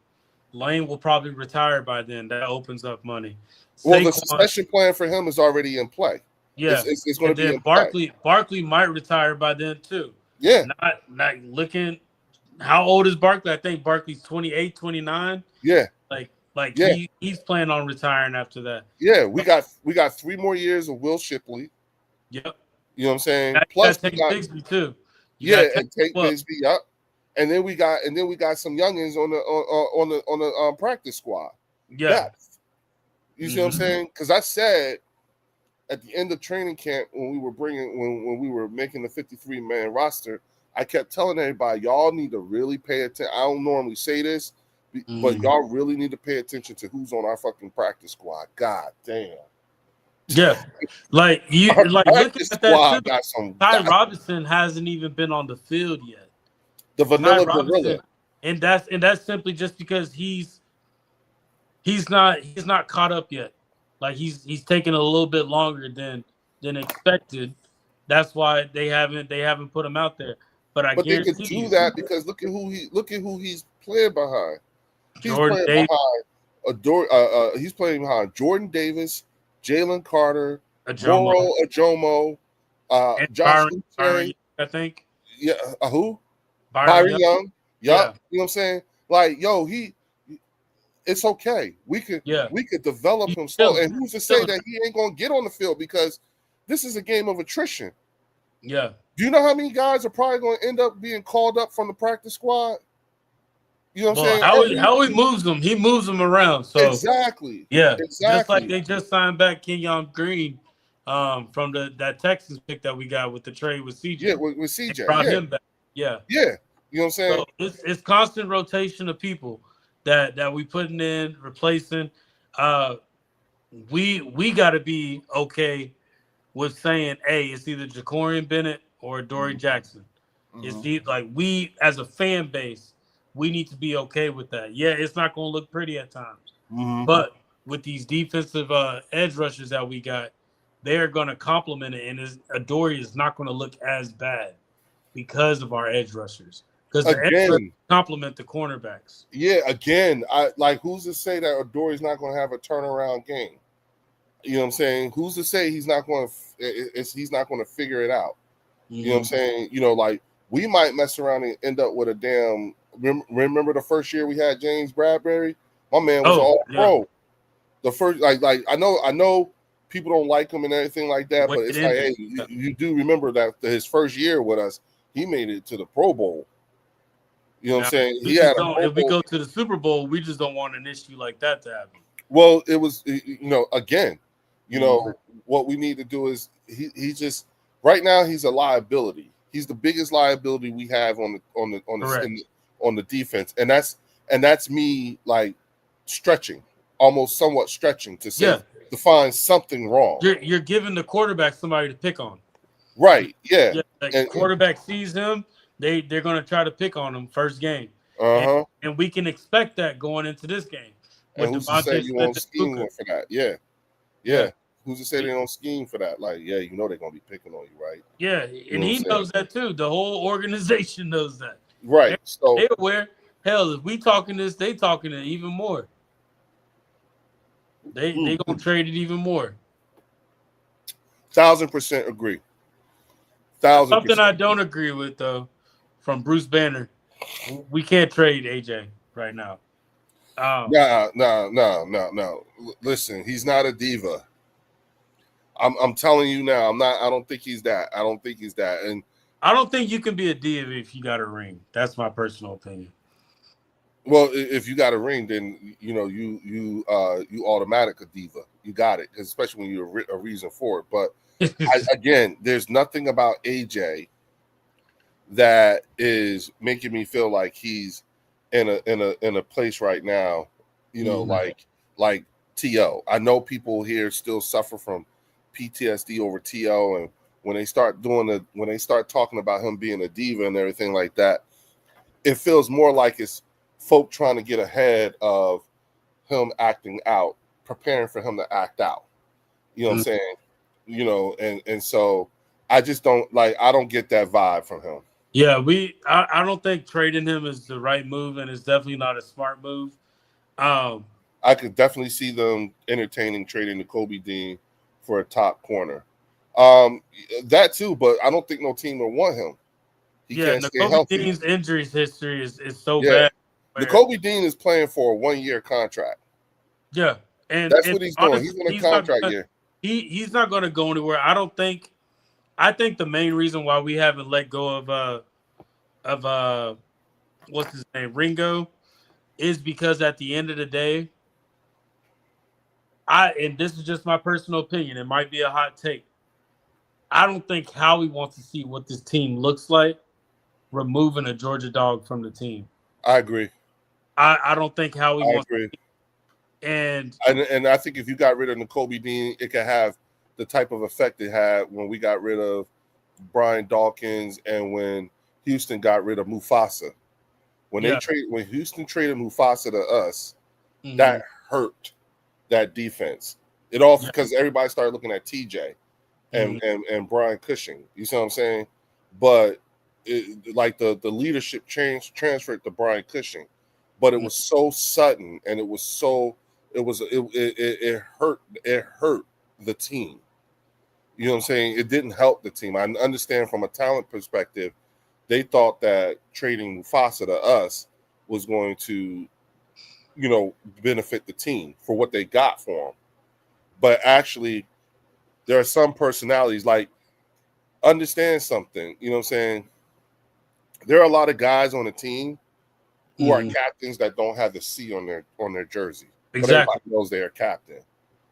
S1: Lane will probably retire by then. That opens up money.
S2: Well, the
S1: Saquon,
S2: succession plan for him is already in play.
S1: yeah,
S2: It's going
S1: and
S2: to be
S1: then
S2: in play.
S1: Barkley might retire by then too.
S2: Yeah,
S1: Not looking. How old is Barkley? I think Barkley's 28, 29.
S2: yeah,
S1: Like
S2: yeah,
S1: he's planning on retiring after that.
S2: yeah. We got 3 more years of Will Shipley.
S1: Yep.
S2: You know what I'm saying?
S1: Now you
S2: Plus
S1: got
S2: we
S1: Tank
S2: got,
S1: Bigsby too. You
S2: yeah,
S1: got
S2: and Tate
S1: well,
S2: Bisbee. Yep. And then we got some youngins on the practice squad.
S1: yeah.
S2: Depth. You see what I'm saying? Because I said at the end of training camp when we were making the 53-man roster, I kept telling everybody, y'all need to really pay attention. I don't normally say this, but y'all really need to pay attention to who's on our fucking practice squad. God damn.
S1: Yeah, like you,
S2: Our
S1: like looking
S2: practice
S1: at that too.
S2: squad got some
S1: Ty Robinson hasn't even been on the field yet.
S2: the
S1: Ty
S2: vanilla
S1: Robinson,
S2: gorilla.
S1: and that's simply just because he's not caught up yet. Like he's taking a little bit longer than expected. That's why they haven't put him out there. But I
S2: But they could
S1: guarantee
S2: do
S1: you,
S2: that because look at who he's playing behind. He's
S1: Jordan
S2: playing
S1: Davis,
S2: behind he's playing behind Jordan Davis, Jalen Carter,
S1: Ajomo,
S2: Moro Ajomo,
S1: and
S2: Josh
S1: Byron,
S2: Uche,
S1: I think
S2: yeah, who?
S1: Byron
S2: Byron
S1: Young.
S2: Young.
S1: Yeah,
S2: Yup. You know what I'm saying? Like, yo, it's okay.
S1: yeah,
S2: We could develop
S1: he's
S2: him slow.
S1: chilling,
S2: And who's to say
S1: chilling.
S2: that he ain't gonna get on the field because this is a game of attrition.
S1: Yeah.
S2: Do you know how many guys are probably gonna end up being called up from the practice squad? You know what I'm
S1: Well,
S2: saying?
S1: how he moves them, he moves them around. So
S2: Exactly.
S1: yeah, just like
S2: Exactly.
S1: they just signed back Kenyon Green, from that Texans pick that we got with the trade with
S2: Yeah,
S1: CJ.
S2: with
S1: They
S2: CJ.
S1: brought
S2: Yeah.
S1: him back. Yeah.
S2: Yeah. You know what I'm saying?
S1: So it's constant rotation of people that we putting in, replacing. Uh, we got to be okay with saying, hey, it's either Jacorian Bennett or Dory Jackson. It's like we as a fan base, we need to be okay with that. Yeah, it's not going to look pretty at times, but with these defensive edge rushers that we got, they're going to complement it, and Adoree is not going to look as bad because of our edge rushers. Because the edge rushers
S2: Again,
S1: complement the cornerbacks.
S2: yeah, again, I like who's to say that Adori's not gonna have a turnaround game? You know what I'm saying? Who's to say he's not going to he's not going to figure it out? You know what I'm saying? You know, like we might mess around and end up with a damn. Remember the first year we had James Bradbury? My man was all pro. The first, like I know people don't like him and everything like that, but it's like, hey, you do remember that his first year with us, he made it to the Pro Bowl. You know what I'm saying? He had a Pro
S1: if we
S2: Bowl.
S1: go to the Super Bowl, we just don't want an issue like that to happen.
S2: Well, it was, again, what we need to do is he just right now he's a liability. He's the biggest liability we have on the defense, and that's me like stretching, almost somewhat stretching to say to find something wrong.
S1: You're giving the quarterback somebody to pick on.
S2: Right. Yeah.
S1: Like quarterback sees him, they're gonna try to pick on him first game. And we can expect that going into this game.
S2: And who's to say you won't scheme for that? Yeah. Who's to say they don't scheme for that? Like, yeah, they're gonna be picking on you, right?
S1: Yeah, and he knows that too. The whole organization knows that.
S2: Right. So
S1: they're aware. Hell, if we talking this, they talking it even more. They gonna trade it even more.
S2: 1000% agree.
S1: 1000%. Something I don't agree with though, from Bruce Banner, we can't trade AJ right now.
S2: No. Listen, he's not a diva. I'm telling you now. I don't think he's that. I don't think he's that. And
S1: I don't think you can be a diva if you got a ring. That's my personal opinion.
S2: Well, if you got a ring, then you automatic a diva. You got it, especially when you're a reason for it. But again, there's nothing about AJ that is making me feel like he's in a place right now. Like T.O. I know people here still suffer from PTSD over T.O. and when they start talking about him being a diva and everything like that, it feels more like it's folk trying to get ahead of him acting out, preparing for him to act out. You know what I'm saying? And so I just don't I don't get that vibe from him.
S1: Yeah, I don't think trading him is the right move, and it's definitely not a smart move.
S2: I could definitely see them entertaining trading the Kobe Dean for a top corner. That too, but I don't think no team will want him. He can't stay healthy.
S1: Dean's injuries history is so bad.
S2: The Kobe Dean is playing for a 1-year contract.
S1: Yeah, and
S2: that's what he's doing. He's in a contract year.
S1: He's not going to go anywhere. I think the main reason why we haven't let go of what's his name, Ringo, is because at the end of the day, and this is just my personal opinion, it might be a hot take. I don't think Howie wants to see what this team looks like removing a Georgia dog from the team.
S2: I agree.
S1: I don't think Howie
S2: I
S1: wants,
S2: agree.
S1: and
S2: And I think if you got rid of N'Kobe Dean, it could have the type of effect it had when we got rid of Brian Dawkins and when Houston got rid of Mufasa.
S1: yeah,
S2: When Houston traded Mufasa to us,
S1: hmm
S2: that hurt that defense. It all
S1: yeah,
S2: because everybody started looking at TJ
S1: hmm
S2: and Brian Cushing. You see what I'm saying? But like the leadership transferred to Brian Cushing, but it was so sudden and it hurt the team. You know what I'm saying? It didn't help the team. I understand from a talent perspective, they thought that trading Mufasa to us was going to, benefit the team for what they got for him. But actually, there are some personalities like understand something. You know what I'm saying? There are a lot of guys on the team who are
S1: hmm
S2: captains that don't have the C on their jersey, but everybody
S1: exactly.
S2: knows they're a captain.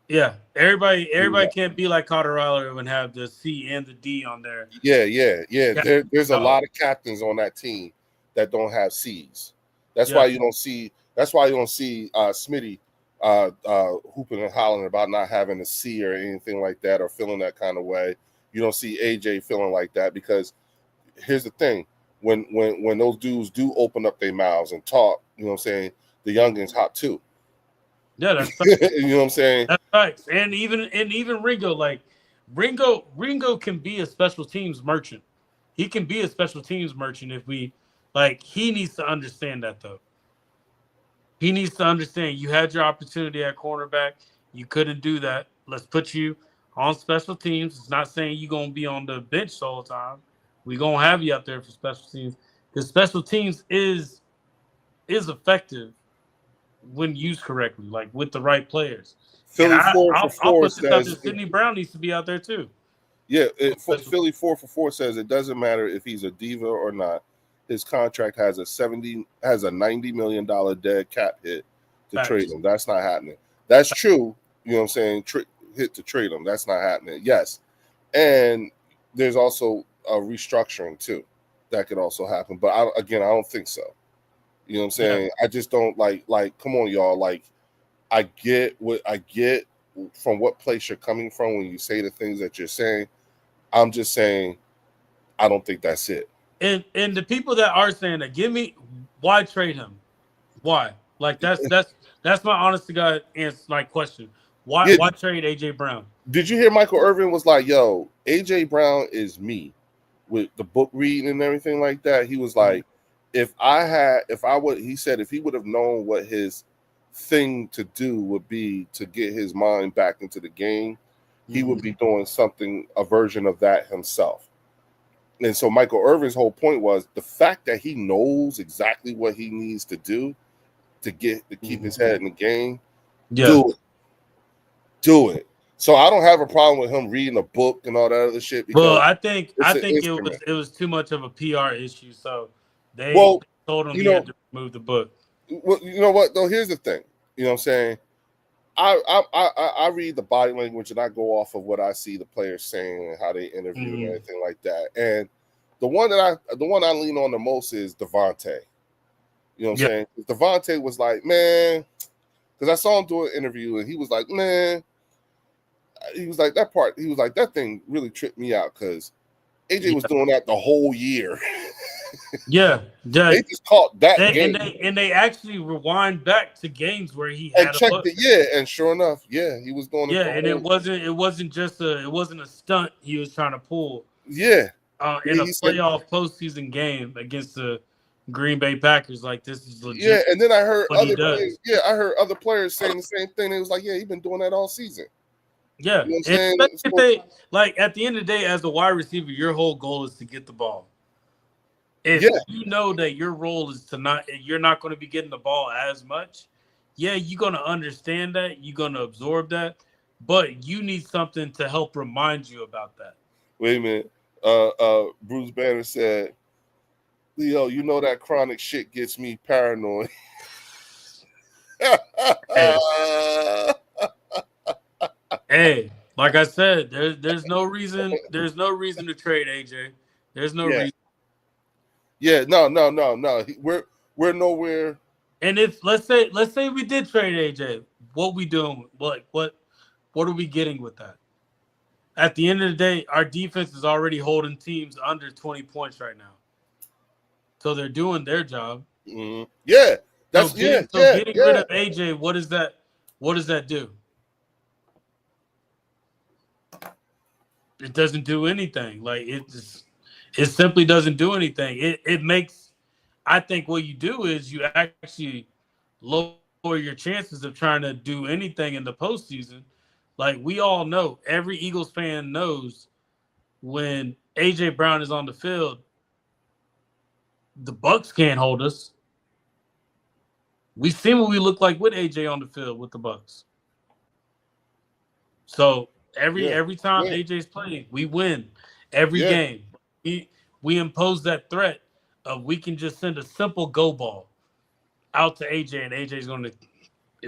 S1: Yeah, everybody
S2: Yeah,
S1: can't be like Colorado and have the C and the D on there.
S2: yeah.
S1: Yeah,
S2: There's a
S1: no,
S2: lot of captains on that team that don't have C's. That's
S1: yeah,
S2: why you don't see. That's why you don't see Smitty hooping and hollering about not having a C or anything like that, or feeling that kind of way. You don't see AJ feeling like that because here's the thing: when those dudes do open up their mouths and talk, you know what I'm saying, the youngins hot too.
S1: yeah. That's
S2: You know what I'm saying?
S1: That's facts. And even Ringo, like Ringo can be a special teams merchant. He can be a special teams merchant if we like he needs to understand that though. He needs to understand you had your opportunity at cornerback. You couldn't do that. Let's put you on special teams. It's not saying you're gonna be on the bench the whole time. We're gonna have you out there for special teams. Because special teams is effective when used correctly, like with the right players. And
S2: Philly four for
S1: I'll
S2: four
S1: put this out there.
S2: says
S1: Sidney Brown needs to be out there too.
S2: yeah,
S1: On special
S2: Philly 4 for 4 says it doesn't matter if he's a diva or not. His contract has a $90 million dead cap hit to trade
S1: facts.
S2: him. That's not happening. That's true. You know what I'm saying? Hit to trade him. That's not happening. Yes, and there's also a restructuring too that could also happen. But I don't think so. You know what I'm
S1: Yeah.
S2: saying? I just don't like. Come on, y'all. Like I get from what place you're coming from when you say the things that you're saying. I'm just saying, I don't think that's it.
S1: And the people that are saying that, give me why trade him? Why? Like that's my honest to God answer like question. Why
S2: Yeah.
S1: why trade AJ Brown?
S2: Did you hear Michael Irvin was like, yo, AJ Brown is me with the book reading and everything like that? He was like, he said, if he would have known what his thing to do would be to get his mind back into the game, he would be doing something, a version of that himself. And so Michael Irvin's whole point was the fact that he knows exactly what he needs to do to keep his head in the game.
S1: Yeah.
S2: Do it. So I don't have a problem with him reading a book and all that other shit
S1: Well,
S2: because
S1: I
S2: it's an
S1: think
S2: instrument.
S1: it was too much of a PR issue, so they
S2: Well,
S1: told him
S2: you
S1: he had
S2: know,
S1: to remove the book.
S2: you know what though? Here's the thing. You know what I'm saying? I read the body language and I go off of what I see the players saying and how they interview and everything like that. And the one I lean on the most is Devontae. You know what I'm
S1: Yeah.
S2: saying? Devontae was like, man, because I saw him do an interview and he was like, man, he was like that part. He was like that thing really tripped me out because AJ was doing that the whole year.
S1: Yeah.
S2: They just caught that
S1: They,
S2: game
S1: and they actually rewind back to games where he
S2: and
S1: had a
S2: checked
S1: book.
S2: it. Yeah, and sure enough, yeah, he was doing it
S1: Yeah,
S2: the
S1: and
S2: whole.
S1: it wasn't just it wasn't a stunt he was trying to pull
S2: Yeah,
S1: in a
S2: he said.
S1: playoff postseason game against the Green Bay Packers. Like this is
S2: Yeah,
S1: legit
S2: and then I heard
S1: what he
S2: other players.
S1: does.
S2: Yeah, I heard other players saying the same thing. They was like, "Yeah, he's been doing that all season."
S1: Yeah,
S2: You know what I'm
S1: and
S2: saying?
S1: especially if
S2: So,
S1: they like at the end of the day, as a wide receiver, your whole goal is to get the ball. If
S2: yeah,
S1: you know that your role is to not, you're not going to be getting the ball as much. Yeah, you're going to understand that. You're going to absorb that, but you need something to help remind you about that.
S2: wait a minute. Bruce Banner said, "Leo, you know that chronic shit gets me paranoid."
S1: Hey, hey, like I said, there's no reason to trade AJ. There's no
S2: Yeah,
S1: reason.
S2: Yeah, no. We're nowhere.
S1: And if let's say we did trade AJ, what we doing? What are we getting with that? At the end of the day, our defense is already holding teams under 20 points right now. So they're doing their job.
S2: Yeah,
S1: So
S2: that's
S1: getting rid
S2: yeah.
S1: of AJ, what does that do? It doesn't do anything. Like it simply doesn't do anything. It makes I think what you do is you actually lower your chances of trying to do anything in the postseason. Like we all know, every Eagles fan knows when AJ Brown is on the field, the Bucks can't hold us. We seen what we look like with AJ on the field with the Bucks. So
S2: Yeah,
S1: every time
S2: yeah,
S1: AJ's playing, we win every
S2: yeah,
S1: game. We we impose that threat of we can just send a simple go ball out to AJ and AJ's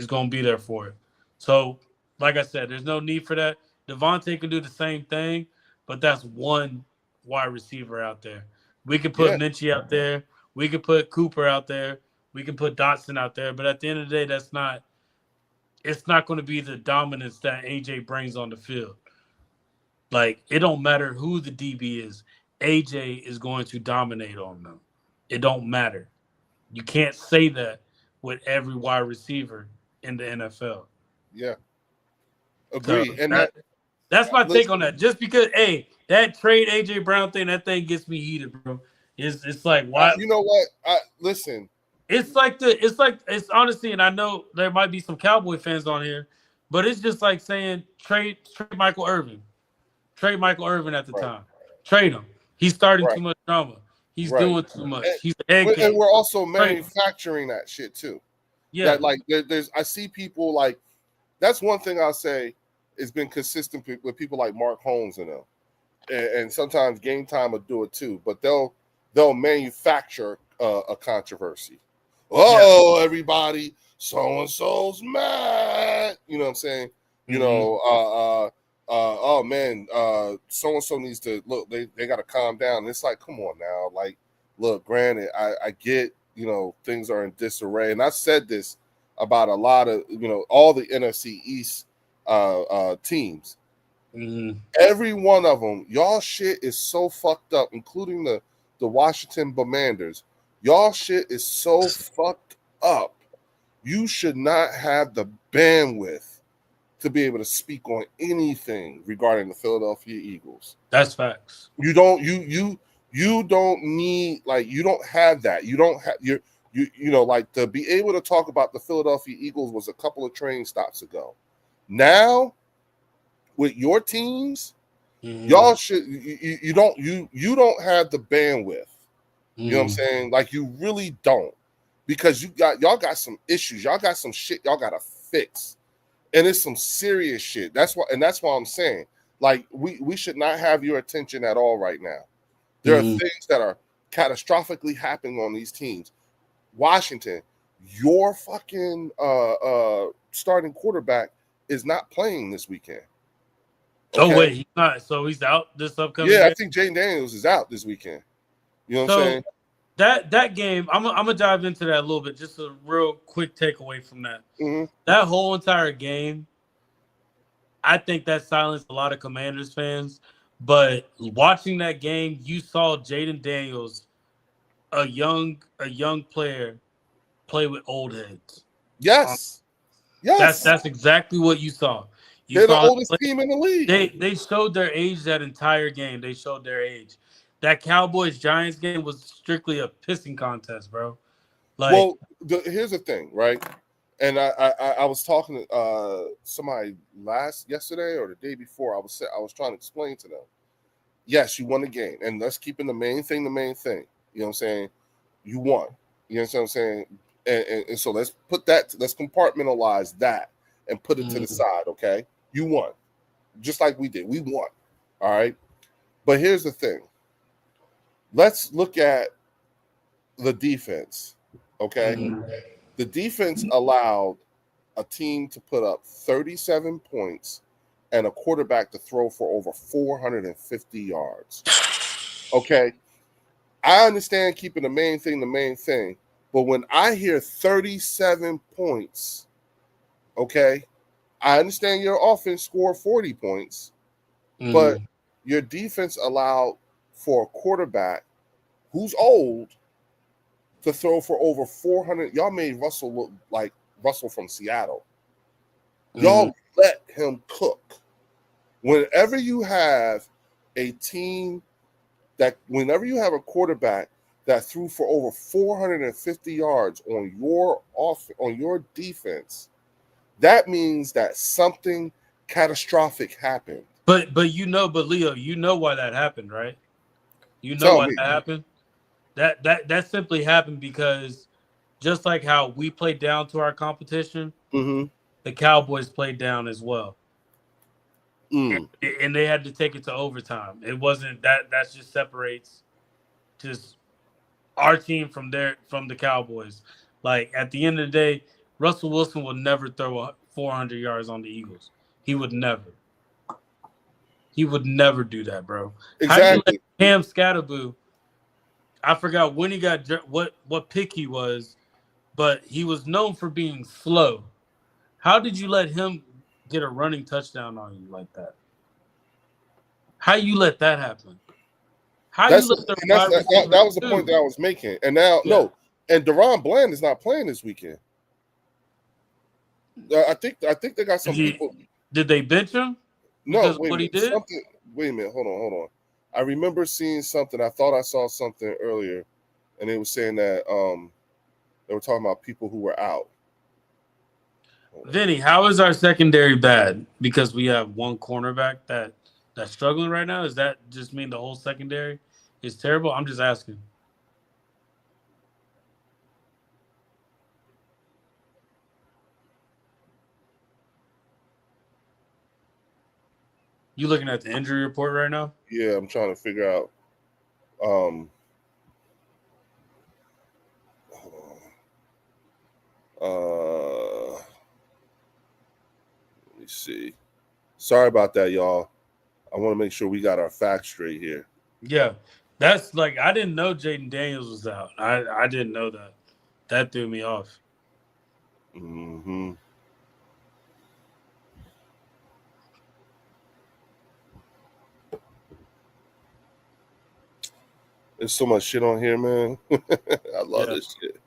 S1: gonna be there for it. So like I said, there's no need for that. Devontae can do the same thing, but that's one wide receiver out there. We could put
S2: yeah,
S1: Minchie out there. We could put Cooper out there. We can put Dotson out there. But at the end of the day, it's not going to be the dominance that AJ brings on the field. Like it don't matter who the DB is, AJ is going to dominate on them. It don't matter. You can't say that with every wide receiver in the NFL.
S2: yeah.
S1: So
S2: Agree. And
S1: that's my take on
S2: listen,
S1: that. Just because, hey, that trade AJ Brown thing, that thing gets me heated, bro. It's like why
S2: you know what? Listen.
S1: it's honestly, and I know there might be some Cowboy fans on here, but it's just like saying trade Michael Irvin. Trade Michael Irvin at the
S2: Right,
S1: time. Trade him. He's starting
S2: right,
S1: too much drama. He's
S2: right.
S1: doing too much.
S2: And,
S1: He's a head
S2: and
S1: case.
S2: we're also
S1: Trade him.
S2: manufacturing that shit too.
S1: Yeah.
S2: That like there's I see people like that's one thing I'll say has been consistent with people like Mark Holmes and them. And sometimes Game Time will do it too, but they'll manufacture a controversy. Oh, yeah. Everybody, so and so's mad. You know what I'm saying? You know, oh man, so and so needs to look. They got to calm down. And it's like, come on now. Like, look, granted, I get things are in disarray, and I said this about a lot of all the NFC East teams. Every one of them, y'all shit is so fucked up, including the Washington Commanders. Y'all shit is so fucked up. You should not have the bandwidth to be able to speak on anything regarding the Philadelphia Eagles.
S1: That's facts.
S2: You don't need, like, you don't have that. You don't have like, to be able to talk about the Philadelphia Eagles was a couple of train stops ago. Now, with your teams, y'all should you don't have the bandwidth. You know what I'm saying? Like, you really don't, because y'all got some issues. Y'all got some shit y'all gotta fix, and it's some serious shit. That's why I'm saying, like, we should not have your attention at all right now. There are things that are catastrophically happening on these teams. Washington, your fucking starting quarterback is not playing this weekend.
S1: Okay? Oh wait, he's not. So he's out this upcoming game?
S2: I think Jaden Daniels is out this weekend. You know what I'm saying?
S1: That game, I'm gonna dive into that a little bit. Just a real quick takeaway from that. That whole entire game, I think that silenced a lot of Commanders fans. But watching that game, you saw Jaden Daniels, a young player, play with old heads.
S2: Yes.
S1: That's exactly what you saw.
S2: They're the oldest team in the league.
S1: They showed their age that entire game. They showed their age. That Cowboys-Giants game was strictly a pissing contest, bro. Like,
S2: well, here's the thing, right? And I was talking to somebody yesterday or the day before. I was trying to explain to them. Yes, you won the game, and let's keep in the main thing. You know what I'm saying? You won. You know what I'm saying? And so let's compartmentalize that and put it to the side, okay? You won. Just like we did. We won. All right? But here's the thing. Let's look at the defense, okay? The defense allowed a team to put up 37 points and a quarterback to throw for over 450 yards. Okay? I understand keeping the main thing, but when I hear 37 points, okay, I understand your offense scored 40 points, but your defense allowed for a quarterback who's old to throw for over 400. Y'all made Russell look like Russell from Seattle. Y'all let him cook. Whenever you have a team whenever you have a quarterback that threw for over 450 yards on your defense, that means that something catastrophic happened.
S1: But Leo, you know why that happened, right? You know
S2: Tell
S1: why
S2: me.
S1: that happened? That simply happened because just like how we played down to our competition, the Cowboys played down as well. And they had to take it to overtime. It wasn't that just separates just our team from the Cowboys. Like at the end of the day, Russell Wilson will never throw 400 yards on the Eagles. He would never. He would never do that, bro. How do you let
S2: Exactly.
S1: Cam Scatterboo? I forgot when he got what pick he was, but he was known for being slow. How did you let him get a running touchdown on you like that? How you let that happen? How you
S2: That's
S1: let the
S2: and
S1: wide receiver
S2: that was the point
S1: too?
S2: that I was making. And now,
S1: Yeah.
S2: no, and Deron Bland is not playing this weekend. I think they got some people.
S1: Did they bench him
S2: No,
S1: because of
S2: wait a
S1: what he
S2: minute.
S1: did?
S2: Something. Wait a minute. Hold on. I remember seeing something. I thought I saw something earlier, and they were saying that they were talking about people who were out.
S1: Vinny, how is our secondary bad? Because we have one cornerback that's struggling right now. Does that just mean the whole secondary is terrible? I'm just asking. You looking at the injury report right now?
S2: Yeah, I'm trying to figure out. Um, let me see. Sorry about that, y'all. I want to make sure we got our facts straight here.
S1: Yeah, that's like I didn't know Jaden Daniels was out. I didn't know that. That threw me off.
S2: Mm-hmm. There's so much shit on here, man. I love this shit.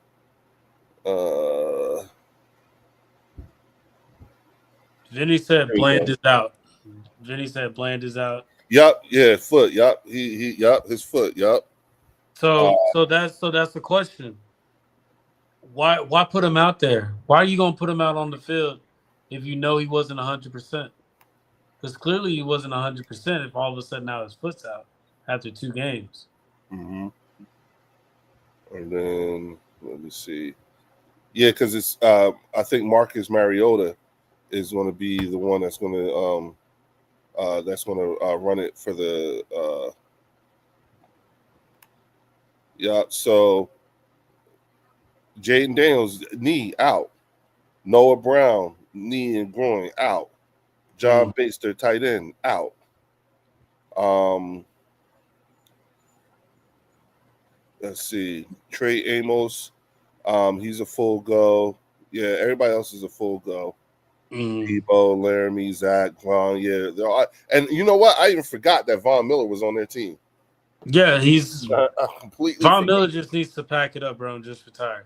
S1: Vinny said Bland is out. Vinny said Bland is out.
S2: Yup, yeah, foot. Yup, yup, his foot. Yup.
S1: So that's the question. Why put him out there? Why are you gonna put him out on the field if you know he wasn't 100%? Because clearly he wasn't 100%. If all of a sudden now his foot's out after 2 games.
S2: Mm-hmm. And then let me see. Yeah, because it's I think Marcus Mariota is going to be the one that's going to run it for the yeah. So Jaden Daniels knee out, Noah Brown knee and groin out, John Baster tight end out. Let's see, Trey Amos, he's a full go. Yeah, everybody else is a full go. Debo, Laramie, Zach, Vaughn. Yeah, and you know what? I even forgot that Von Miller was on their team.
S1: Yeah, he's
S2: I completely
S1: Von
S2: forgot.
S1: Miller just needs to pack it up, bro, and just retire.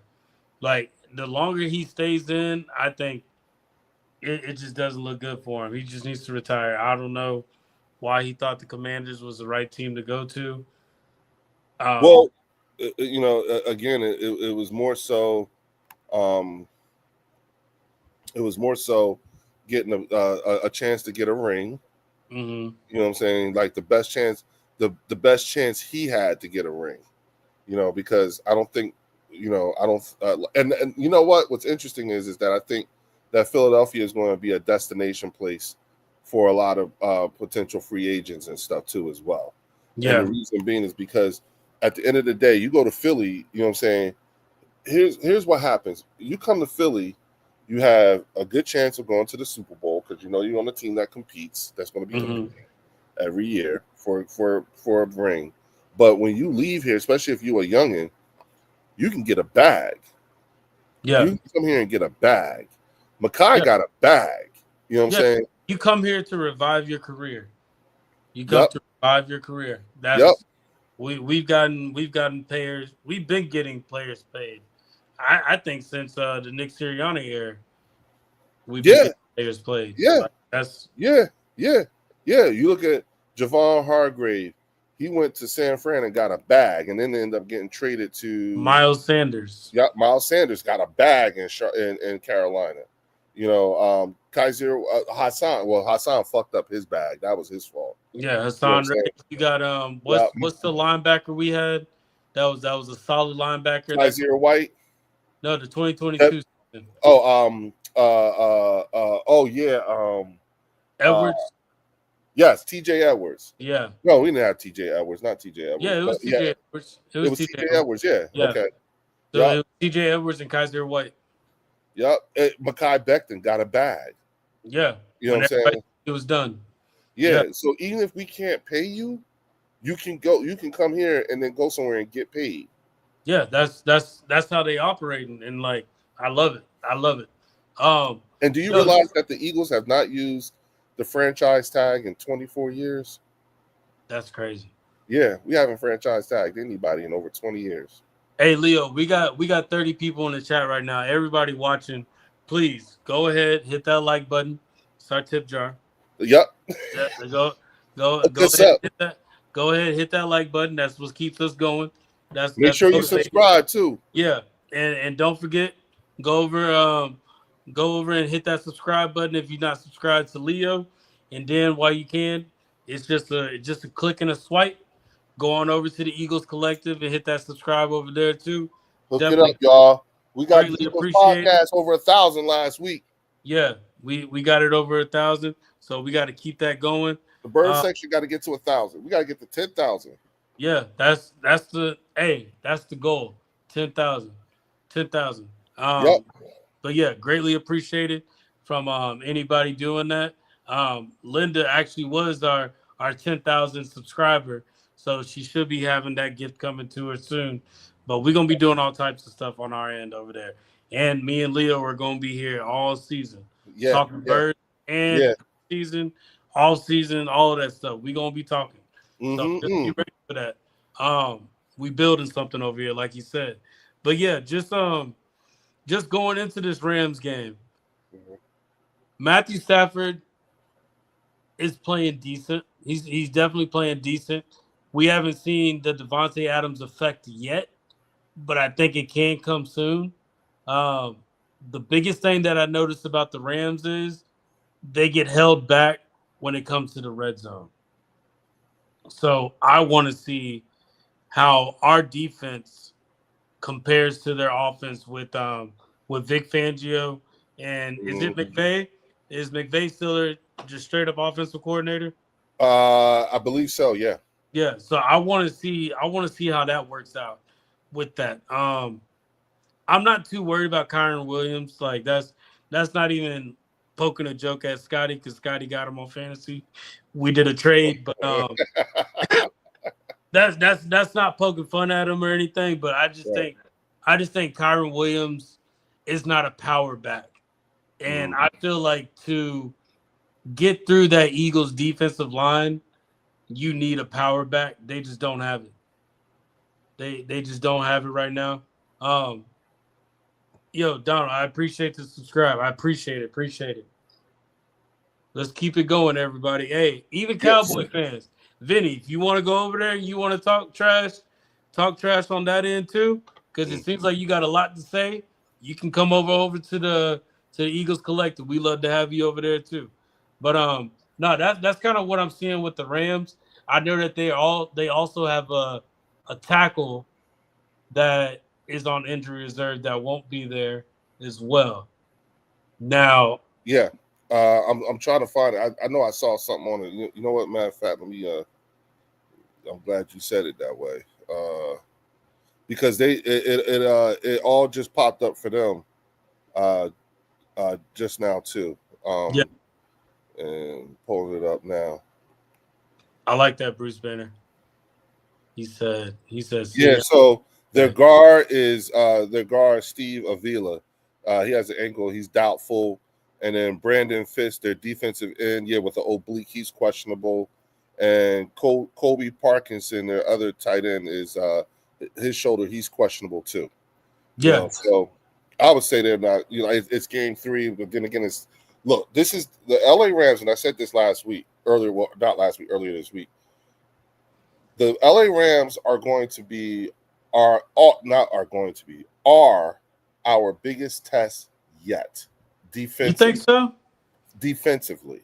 S1: Like the longer he stays in, I think it just doesn't look good for him. He just needs to retire. I don't know why he thought the Commanders was the right team to go to.
S2: Well, again, it was more so. It was more so getting a chance to get a ring.
S1: Mm-hmm.
S2: You know what I'm saying? Like the best chance, the best chance he had to get a ring. Because I don't think, I don't. And you know what? What's interesting is that I think that Philadelphia is going to be a destination place for a lot of potential free agents and stuff too as well.
S1: Yeah.
S2: And the reason being is because at the end of the day, you go to Philly. You know what I'm saying? Here's what happens. You come to Philly, you have a good chance of going to the Super Bowl because you're on a team that competes. That's going to be competing every year for a ring. But when you leave here, especially if you're a youngin, you can get a bag.
S1: Yeah.
S2: You can come here and get a bag. Makai
S1: Yeah.
S2: got a bag. You know what I'm
S1: Yeah.
S2: saying?
S1: You come here to revive your career. You come
S2: Yep.
S1: to revive your career.
S2: Yep.
S1: That's we've gotten players. We've been getting players paid. I think since the Nick Sirianni era, we've been
S2: Yeah.
S1: getting players played.
S2: Yeah.
S1: Like, that's
S2: Yeah. Yeah. Yeah. You look at Javon Hargrave. He went to San Fran and got a bag, and then ended up getting traded to
S1: Miles Sanders.
S2: Yeah, Miles Sanders got a bag in Carolina. You know, Kaiser Hassan. Well, Hassan fucked up his bag. That was his fault.
S1: Yeah,
S2: You know what I'm
S1: Hassan
S2: saying?
S1: Reddick. You got
S2: Yeah,
S1: what's the linebacker we had? That was a solid linebacker.
S2: Kaiser White.
S1: No, the 2022 season.
S2: Oh, oh yeah. Uh,
S1: Edwards.
S2: yes, T.J. Edwards.
S1: Yeah.
S2: No, we didn't have T.J. Edwards, not T.J.
S1: Yeah,
S2: Edwards,
S1: it
S2: but
S1: was
S2: yeah,
S1: TJ Edwards. It
S2: it
S1: was
S2: was
S1: TJ
S2: T.J.
S1: Edwards.
S2: Edwards. Yeah.
S1: Yeah.
S2: Okay.
S1: So
S2: Yep.
S1: it was TJ Edwards and Kaiser White.
S2: Yep. Mekhi Becton got a bag.
S1: Yeah.
S2: You know
S1: When
S2: what I'm
S1: everybody
S2: saying?
S1: it was done.
S2: Yeah. So even if we can't pay you, you can go. You can come here and then go somewhere and get paid.
S1: Yeah, that's how they operate, and like I love it. I love it.
S2: And do you
S1: Yo,
S2: realize that the Eagles have not used the franchise tag in 24 years?
S1: that's crazy.
S2: Yeah, we haven't franchise tagged anybody in over 20 years.
S1: Hey Leo, we got 30 people in the chat right now. Everybody watching, please go ahead, hit that like button. It's our tip jar.
S2: Yep.
S1: Yeah, go
S2: Look this
S1: ahead,
S2: up.
S1: hit that. Go ahead, hit that like button. That's what keeps us going.
S2: Make
S1: That's
S2: sure you
S1: motivating.
S2: subscribe too.
S1: Yeah, and don't forget, go over go over and hit that subscribe button if you're not subscribed to Leo. And then while you can, it's just a click and a swipe. Go on over to the Eagles Collective and hit that subscribe over there too.
S2: Hook it up,
S1: Definitely
S2: y'all. We got the
S1: greatly
S2: Eagles
S1: appreciate it.
S2: podcast over 1,000 last week.
S1: Yeah, we got it over 1,000, so we got to keep that going.
S2: The bird section got to get to 1,000. We got to get to 10,000.
S1: Yeah, that's the goal. 10,000. 10,000.
S2: Yep.
S1: But yeah, greatly appreciated from anybody doing that. Linda actually was our 10,000 subscriber, so she should be having that gift coming to her soon. But we're gonna be doing all types of stuff on our end over there, and me and Leo are gonna be here all season, talking birds and season, all season, all of that stuff. We're gonna be talking. So just be ready for that. We building something over here, like you said. But yeah, just going into this Rams game, Matthew Stafford is playing decent. He's definitely playing decent. We haven't seen the Devontae Adams effect yet, but I think it can come soon. The biggest thing that I noticed about the Rams is they get held back when it comes to the red zone. So I want to see how our defense compares to their offense with Vic Fangio and is it McVay? Is McVay still just straight up offensive coordinator?
S2: I believe so. Yeah.
S1: Yeah. So I want to see how that works out with that. I'm not too worried about Kyron Williams. Like that's not even poking a joke at Scotty because Scotty got him on fantasy. We did a trade, but that's not poking fun at him or anything. But I just think Kyron Williams is not a power back, and I feel like to get through that Eagles defensive line, you need a power back. They just don't have it. They just don't have it right now. Yo, Donald, I appreciate the subscribe. I appreciate it. Let's keep it going, everybody. Hey, even Cowboy fans, Vinny, if you want to go over there and you want to talk trash on that end too, because it seems like you got a lot to say. You can come over to the Eagles Collective. We love to have you over there too. But no, that's kind of what I'm seeing with the Rams. I know that they also have a tackle that is on injury reserve that won't be there as well. Now,
S2: yeah, I'm trying to find it. I know I saw something on it. You know what? Matter of fact, let me. I'm glad you said it that way. Because it all just popped up for them, just now too.
S1: yeah,
S2: And pulling it up now.
S1: I like that, Bruce Banner. He said.
S2: Yeah, so their guard is Steve Avila. He has an ankle, he's doubtful. And then Brandon Fisk, their defensive end, with the oblique, he's questionable. And Kobe Parkinson, their other tight end, is his shoulder, he's questionable too.
S1: Yeah.
S2: So I would say they're not, it's game 3, but then again, this is the LA Rams, and I said this earlier this week. The LA Rams are our biggest test yet.
S1: You think so?
S2: Defensively.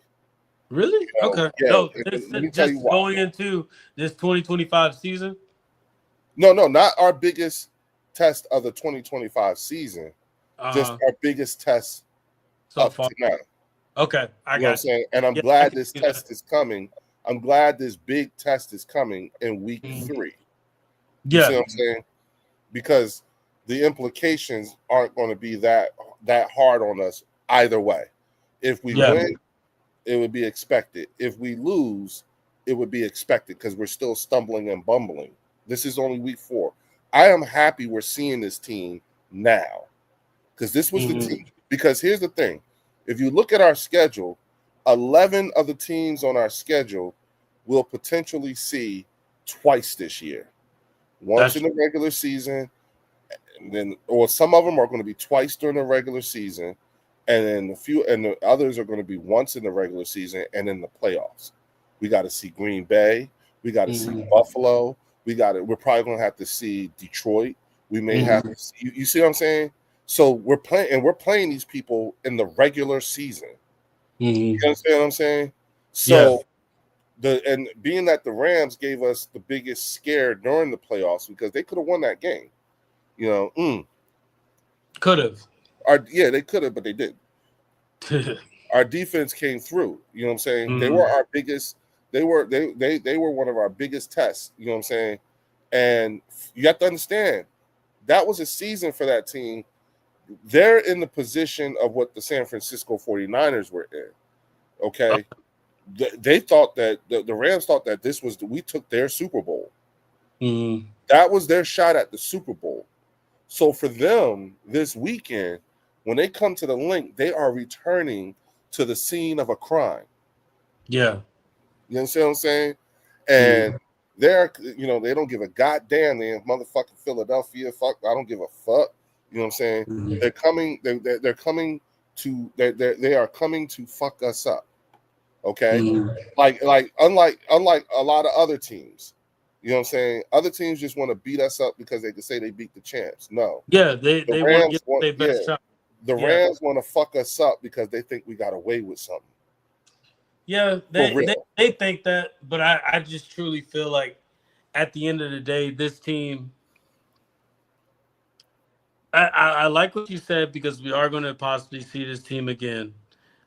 S1: Really? Okay.
S2: Yeah,
S1: No,
S2: let me tell
S1: just
S2: you why.
S1: going into this 2025 season?
S2: No, not our biggest test of the 2025 season. Just our biggest test
S1: so far.
S2: To now.
S1: Okay, I got
S2: what I'm saying? And I'm glad this test is coming. I'm glad this big test is coming in week 3. You see what I'm saying? Because the implications aren't going to be that hard on us either way. If we win, it would be expected. If we lose, it would be expected because we're still stumbling and bumbling. This is only week 4. I am happy we're seeing this team now because this was the team. Because here's the thing. If you look at our schedule, 11 of the teams on our schedule will potentially see twice this year. Once in the regular season, or some of them are going to be twice during the regular season, and then the others are going to be once in the regular season and in the playoffs. We got to see Green Bay. We got to see Buffalo. We're probably going to have to see Detroit. We may have to see, you see what I'm saying? So we're playing these people in the regular season. You understand what I'm saying? So and being that the Rams gave us the biggest scare during the playoffs because they could have won that game.
S1: Could have.
S2: They could have, but they didn't. Our defense came through. You know what I'm saying? They were our biggest. They were one of our biggest tests. You know what I'm saying? And you have to understand that was a season for that team. They're in the position of what the San Francisco 49ers were in. Okay. They thought that the Rams thought that we took their Super Bowl. That was their shot at the Super Bowl. So for them this weekend, when they come to the link, they are returning to the scene of a crime.
S1: Yeah.
S2: You understand what I'm saying? And they don't give a goddamn. They motherfucking Philadelphia. Fuck, I don't give a fuck. You know what I'm saying? They're coming. They're coming to. They are coming to fuck us up. Okay, like unlike a lot of other teams. You know what I'm saying? Other teams just want to beat us up because they can say they beat the champs. No.
S1: Yeah, they want to get their best shot.
S2: The Rams want to fuck us up because they think we got away with something.
S1: Yeah, they think that, but I just truly feel like at the end of the day, this team. I like what you said because we are going to possibly see this team again.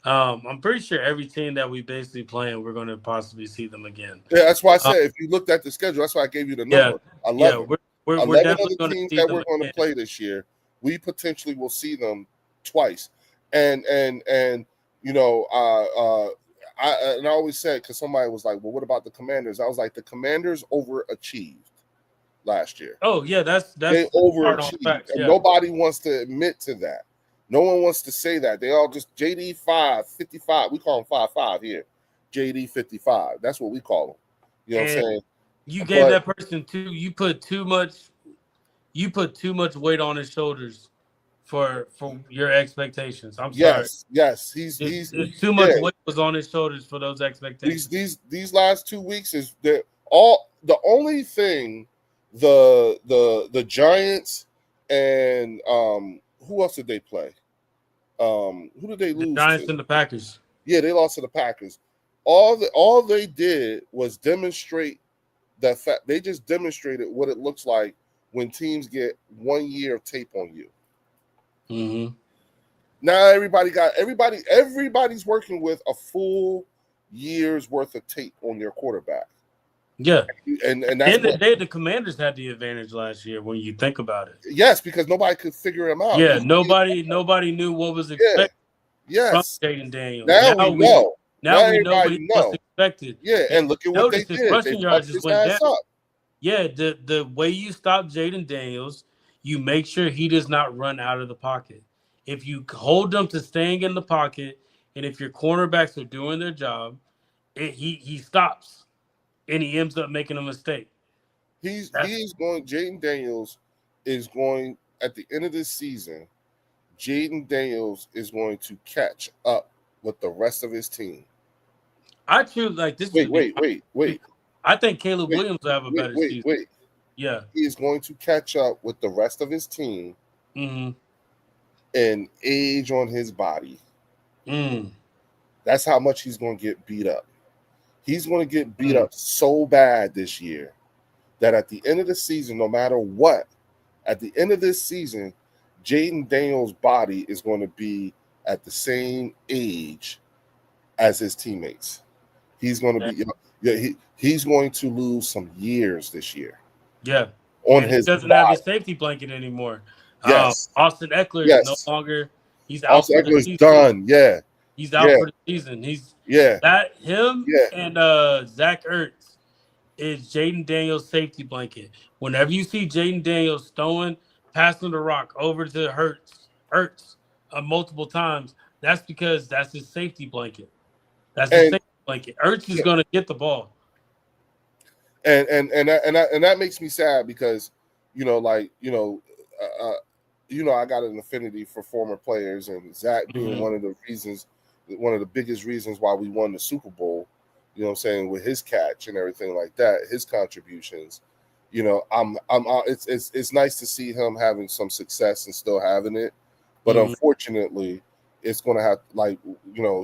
S1: I'm pretty sure every team that we basically playing, we're going to possibly see them again.
S2: Yeah, that's why I said if you looked at the schedule, that's why I gave you the number. 11.
S1: Yeah, we're
S2: 11
S1: definitely
S2: of the teams that we're going to play this year, we potentially will see them twice. And I always said, because somebody was like, well, what about the Commanders? I was like, the Commanders overachieved last year.
S1: Oh, yeah,
S2: they overachieved.
S1: Facts,
S2: and nobody wants to admit to that. No one wants to say that. They all just JD 55. We call him 5'5" here. JD 55. That's what we call him. You know what I'm saying?
S1: You gave that person you put too much weight on his shoulders for your expectations. I'm sorry.
S2: Yes. He's
S1: too much weight was on his shoulders for those expectations.
S2: These last 2 weeks is the only thing the Giants and who else did they play? Who did they lose?
S1: The Giants
S2: to?
S1: And the Packers.
S2: Yeah, they lost to the Packers. All they did was demonstrate that fact. They just demonstrated what it looks like when teams get 1 year of tape on you. Now everybody's working with a full year's worth of tape on your quarterback.
S1: Yeah,
S2: and that's
S1: at the end of the day, the Commanders had the advantage last year when you think about it.
S2: Yes, because nobody could figure him out.
S1: Yeah, nobody knew what was expected.
S2: Yes,
S1: from Jaden Daniels.
S2: Now we know.
S1: Now we know what was expected.
S2: Yeah, and look at what they did.
S1: Rushing yards just went down. Yeah, the way you stop Jaden Daniels, you make sure he does not run out of the pocket. If you hold them to staying in the pocket, and if your cornerbacks are doing their job, he stops and he ends up making a mistake. That's
S2: He's going. Jaden Daniels is going at the end of this season. Jaden Daniels is going to catch up with the rest of his team.
S1: I choose like this is
S2: Wait,
S1: to be
S2: wait,
S1: honest
S2: wait,
S1: with you.
S2: wait,
S1: I think Caleb
S2: wait,
S1: Williams will have a
S2: wait,
S1: better
S2: wait,
S1: season.
S2: wait.
S1: Yeah.
S2: He is going to catch up with the rest of his team
S1: Mm-hmm.
S2: and age on his body.
S1: Mm.
S2: That's how much he's going to get beat up. He's going to get beat
S1: Mm.
S2: up so bad this year that at the end of the season, no matter what, at the end of this season, Jaden Daniels' body is going to be at the same age as his teammates. He's going to
S1: Yeah.
S2: be, he's going to lose some years this year
S1: Yeah.
S2: on
S1: And he
S2: his
S1: doesn't have his
S2: body.
S1: safety blanket anymore.
S2: Yes,
S1: Austin Eckler is no
S2: yes.
S1: longer. He's out
S2: Also,
S1: for the
S2: Eckler's
S1: season.
S2: done. Yeah,
S1: He's
S2: yeah,
S1: out for the season. He's
S2: yeah,
S1: that him
S2: yeah.
S1: and Zach Ertz is Jaden Daniels' safety blanket. Whenever you see Jaden Daniels throwing, passing the rock over to Ertz multiple times, that's because that's his safety blanket. That's his
S2: And
S1: safety blanket. Ertz is
S2: yeah,
S1: going to get the ball.
S2: and that makes me sad because like I got an affinity for former players, and Zach being
S1: Mm-hmm.
S2: one of the biggest reasons why we won the Super Bowl. What I'm saying, with his catch and everything like that, his contributions. It's nice to see him having some success and still having it, but
S1: Mm-hmm.
S2: unfortunately, it's going to have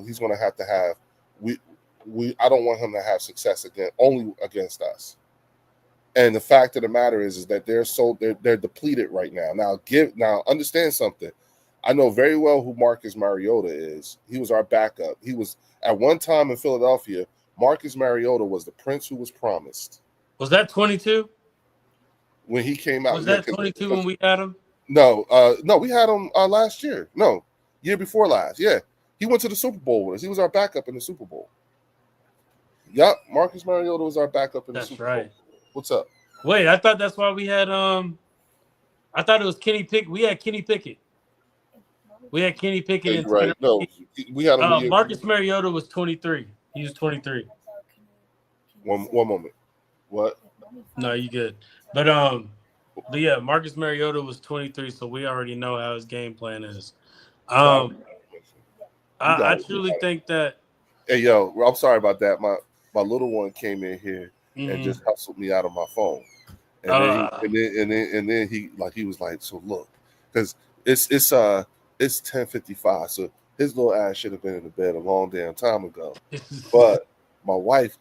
S2: he's going to have we I don't want him to have success again only against us. And the fact of the matter is that they're depleted right now. Now understand something. I know very well who Marcus Mariota is. He was our backup. He was at one time in Philadelphia. Marcus Mariota was the prince who was promised
S1: Was that 22?
S2: when he came out.
S1: Was
S2: Yeah,
S1: that 22 when we had him?
S2: no, we had him last year. No, year before last. Yeah, he went to the Super Bowl with us. He was our backup in the Super Bowl. Yep, Marcus Mariota was our backup in the
S1: That's
S2: Super Bowl.
S1: right.
S2: What's up?
S1: Wait, I thought that's why we had I thought it was Kenny Pick. We had Kenny Pickett. We had Kenny
S2: Yeah,
S1: Pickett and
S2: you're right.
S1: Tanner.
S2: No, we had him.
S1: Marcus Mariota was 23. He was 23.
S2: One moment. What?
S1: No, you good. But yeah, Marcus Mariota was 23, so we already know how his game plan is.
S2: Sorry. You got
S1: I
S2: it. You
S1: truly
S2: got it.
S1: think that.
S2: Hey, yo, I'm sorry about that. My little one came in here and
S1: Mm,
S2: just hustled me out of my phone, and
S1: uh,
S2: then he was like, so look, because it's 10:55, so his little ass should have been in the bed a long damn time ago. But my wife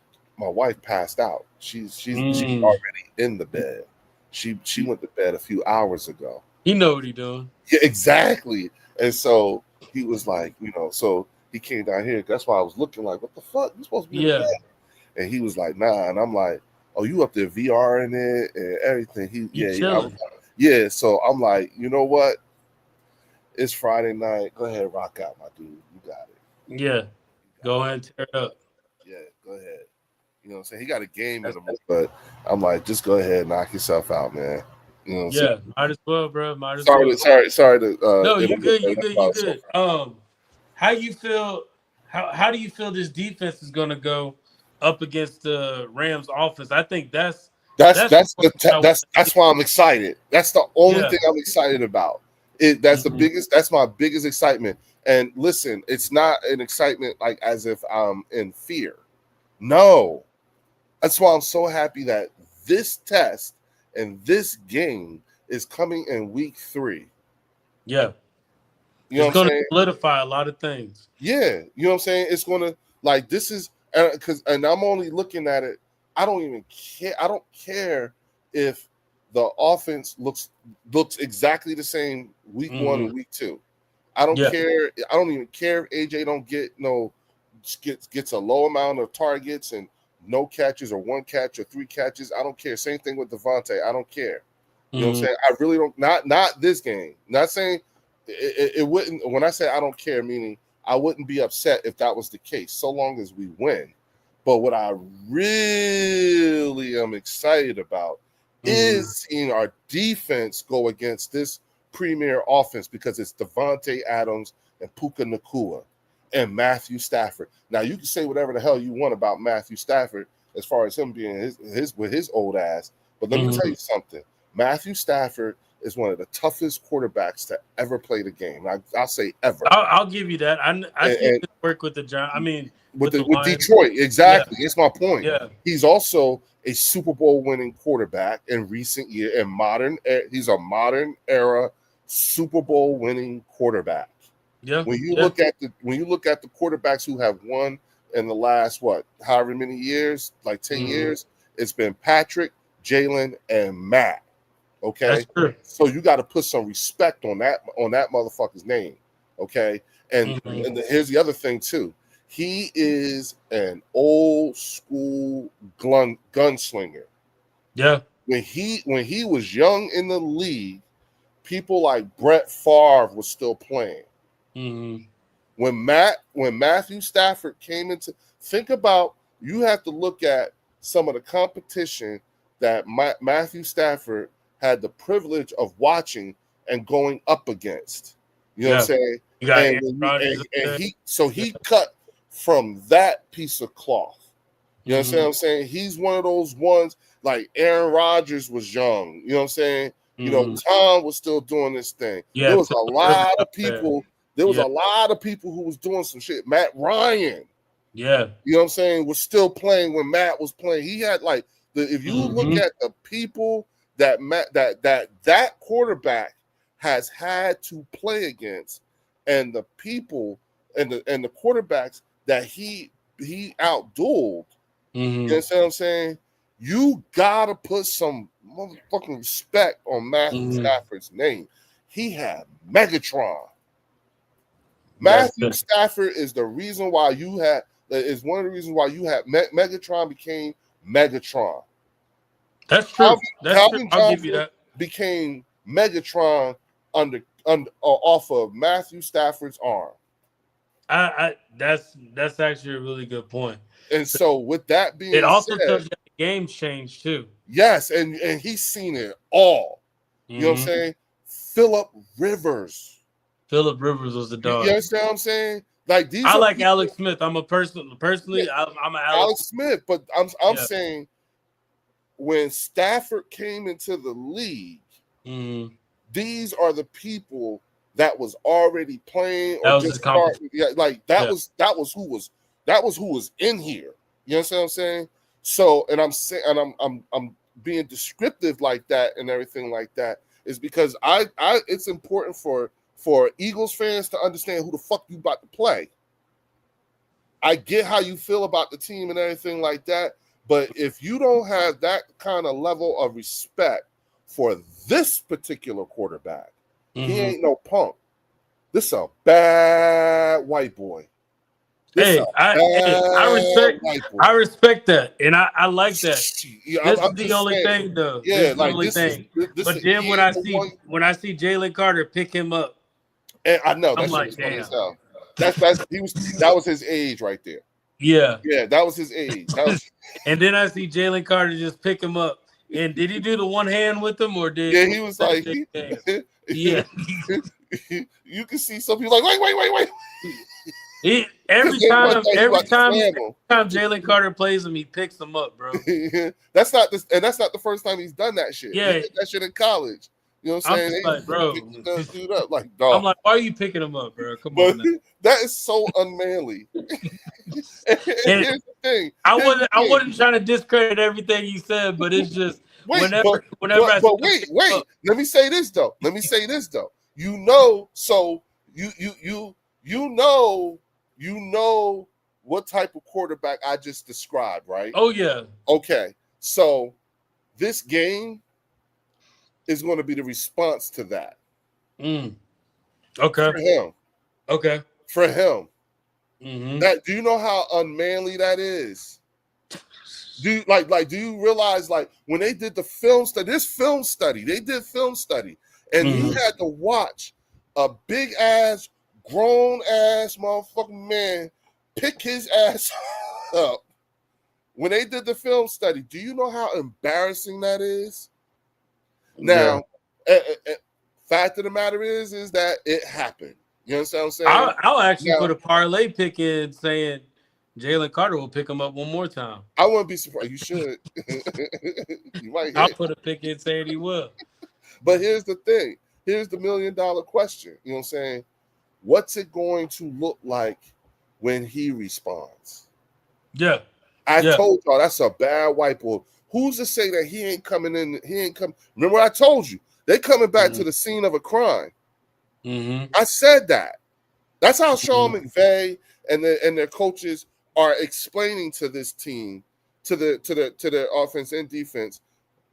S2: passed out. She's
S1: mm,
S2: already in the bed. She went to bed a few hours ago.
S1: he know what he doing.
S2: Yeah, exactly. And so he was like, so he came down here. That's why I was looking like, what the fuck? You supposed to be in the
S1: Yeah,
S2: bed? And he was like, nah. And I'm like, oh, you up there VR in it and everything?
S1: you chilling.
S2: Yeah. So I'm like, you know what? It's Friday night. Go ahead, rock out, my dude. You got it.
S1: Yeah, go ahead and tear it up.
S2: Yeah, go ahead. You know what I'm saying? He got a game in
S1: That's,
S2: him, but I'm like, just go ahead, knock yourself out, man. You know what I'm saying?
S1: yeah, might as well, bro. Might as well.
S2: Sorry to
S1: No, you good. You
S2: interrupt.
S1: good. You good. How you feel? How do you feel this defense is gonna go up against the Rams offense? I think
S2: That's
S1: that's
S2: that's the
S1: I wanna
S2: that's
S1: see.
S2: why I'm excited. That's the only
S1: Yeah.
S2: thing I'm excited about. That's the
S1: Mhm.
S2: biggest. That's my biggest excitement. And listen, it's not an excitement like as if I'm in fear. No, that's why I'm so happy that this test and this game is coming in week 3.
S1: Yeah.
S2: You know
S1: It's
S2: what I'm
S1: gonna
S2: saying?
S1: solidify a lot of things.
S2: Yeah, you know what I'm saying? It's gonna like this is and I'm only looking at it. I don't even care. I don't care if the offense looks exactly the same week 1
S1: Hmm.
S2: and week 2. I don't
S1: Yeah.
S2: care. I don't even care if AJ don't gets a low amount of targets and no catches or 1 catch or 3 catches. I don't care. Same thing with Devontae. I don't care. You know what I'm
S1: Hmm.
S2: saying? I really don't. Not this game. Not saying it wouldn't. When I say I don't care, meaning I wouldn't be upset if that was the case, so long as we win. But what I really am excited about is seeing our defense go against this premier offense, because it's Devontae Adams and Puka Nacua and Matthew Stafford. Now, you can say whatever the hell you want about Matthew Stafford as far as him being with his old ass, but let me tell you something. Matthew Stafford is one of the toughest quarterbacks to ever play the game. I'll say ever.
S1: I'll give you that. I see him work with the Giants. I mean, with
S2: Detroit, exactly.
S1: Yeah.
S2: It's my point.
S1: Yeah.
S2: He's also a Super Bowl winning quarterback in recent years. He's a modern era Super Bowl winning quarterback.
S1: Yeah.
S2: When you look at the quarterbacks who have won in the last however many years, like 10 years, it's been Patrick, Jalen, and Matt. Okay,
S1: that's true.
S2: So you got to put some respect on that motherfucker's name. Okay, and here's the other thing too. He is an old school gunslinger.
S1: Yeah.
S2: When he was young in the league, people like Brett Favre was still playing. When Matthew Stafford came into, think about, you have to look at some of the competition that Matthew Stafford had the privilege of watching and going up against. You know what I'm saying? He cut from that piece of cloth. You know what I'm saying? He's one of those ones, like Aaron Rodgers was young. You know what I'm saying? You know, Tom was still doing this thing.
S1: Yeah,
S2: there was a lot of people. There was a lot of people who was doing some shit. Matt Ryan.
S1: Yeah.
S2: You know what I'm saying? Was still playing when Matt was playing. He had if you look at the people that that quarterback has had to play against, and the people and the quarterbacks that he outdueled, you know what I'm saying? You gotta put some motherfucking respect on Matthew Stafford's name. He had Megatron. Matthew Stafford is the reason why is one of the reasons why you had Megatron became Megatron.
S1: That's true.
S2: Calvin
S1: I'll give you that.
S2: Became Megatron off of Matthew Stafford's arm.
S1: That's actually a really good point.
S2: And so with that being
S1: it also
S2: said,
S1: tells you that the game's changed too.
S2: Yes, and he's seen it all. You know what I'm saying? Philip Rivers was the dog. You understand what I'm saying? Like these.
S1: I like Alex Smith. I'm a personally.
S2: Yeah,
S1: I'm an
S2: Alex Smith, but I'm saying when Stafford came into the league, these are the people that was already playing or just starting. Yeah, like that was who was in here. You know what I'm saying? So, and I'm saying, and I'm being descriptive like that and everything like that is because it's important for Eagles fans to understand who the fuck you about to play. I get how you feel about the team and everything like that, but if you don't have that kind of level of respect for this particular quarterback, he ain't no punk. This is a bad white boy.
S1: I respect that, and I like that.
S2: Yeah,
S1: this is the only thing, though.
S2: Yeah,
S1: But then when I see Jalen Carter pick him up,
S2: and I know
S1: I'm like, damn.
S2: That was his age right there.
S1: Yeah,
S2: that was his age.
S1: And then I see Jalen Carter just pick him up. And did he do the one hand with him, or did?
S2: Yeah, he was like,
S1: yeah.
S2: You can see some people like, wait.
S1: Every time Jalen Carter plays him, he picks him up, bro.
S2: That's not the first time he's done that shit.
S1: Yeah,
S2: he did that shit in college. You know what I'm saying?
S1: I'm like, bro,
S2: dude up. Like, dog.
S1: I'm like, why are you picking him up, bro? Come on. Now.
S2: That is so unmanly. Here's the thing.
S1: I wasn't trying to discredit everything you said, but it's just whenever.
S2: Wait. Let me say this though. You know, so you know what type of quarterback I just described, right?
S1: Oh yeah.
S2: Okay, so this game is going to be the response to that.
S1: Okay.
S2: For him.
S1: Okay.
S2: For him. That, do you know how unmanly that is? Do you realize, like, when they did the film study, they did film study, and you had to watch a big ass, grown ass motherfucking man pick his ass up when they did the film study, do you know how embarrassing that is? Now, fact of the matter is that it happened. You understand what I'm saying?
S1: I'll actually
S2: Now,
S1: put a parlay pick in saying Jalen Carter will pick him up one more time.
S2: I wouldn't be surprised. You should. You might
S1: I'll
S2: hit.
S1: put a pick in saying he will.
S2: But here's the thing. Here's the $1 million question. You know what I'm saying? What's it going to look like when he responds?
S1: Yeah.
S2: I told y'all that's a bad white boy. Who's to say that he ain't coming in? He ain't come. Remember, I told you they coming back to the scene of a crime. I said that. That's how Sean McVay and their coaches are explaining to this team, to the offense and defense,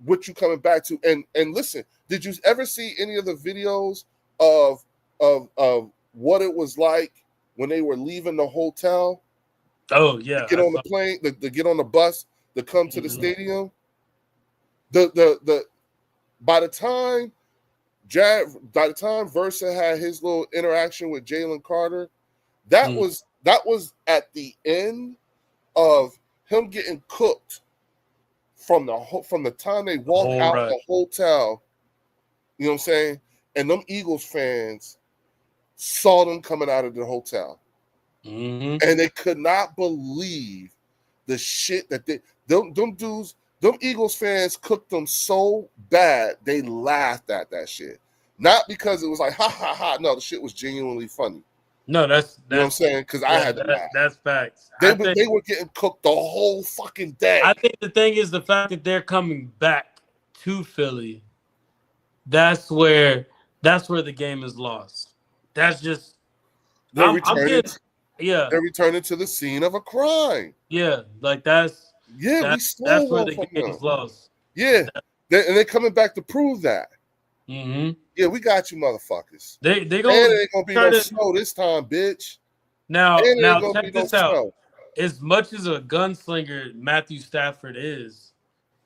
S2: what you coming back to. And listen, did you ever see any of the videos of what it was like when they were leaving the hotel?
S1: Oh yeah,
S2: to get on the plane, to get on the bus, to come to the stadium. The by the time Versa had his little interaction with Jalen Carter, that was at the end of him getting cooked from the time they walked out the hotel. You know what I'm saying? And them Eagles fans saw them coming out of the hotel. And they could not believe the shit that them dudes, them Eagles fans cooked them so bad they laughed at that shit. Not because it was like ha ha ha. No, the shit was genuinely funny.
S1: No, that's
S2: you know what I'm saying? Because I had to laugh.
S1: That's facts.
S2: They were getting cooked the whole fucking day.
S1: I think the thing is the fact that they're coming back to Philly. That's where the game is lost. That's just
S2: they're returning.
S1: They're
S2: returning to the scene of a crime.
S1: Yeah, like that's
S2: where
S1: the game is lost.
S2: Yeah, they're coming back to prove that.
S1: Yeah,
S2: we got you, motherfuckers.
S1: They
S2: ain't gonna be no snow this time, bitch.
S1: Now check this out. As much as a gunslinger Matthew Stafford is,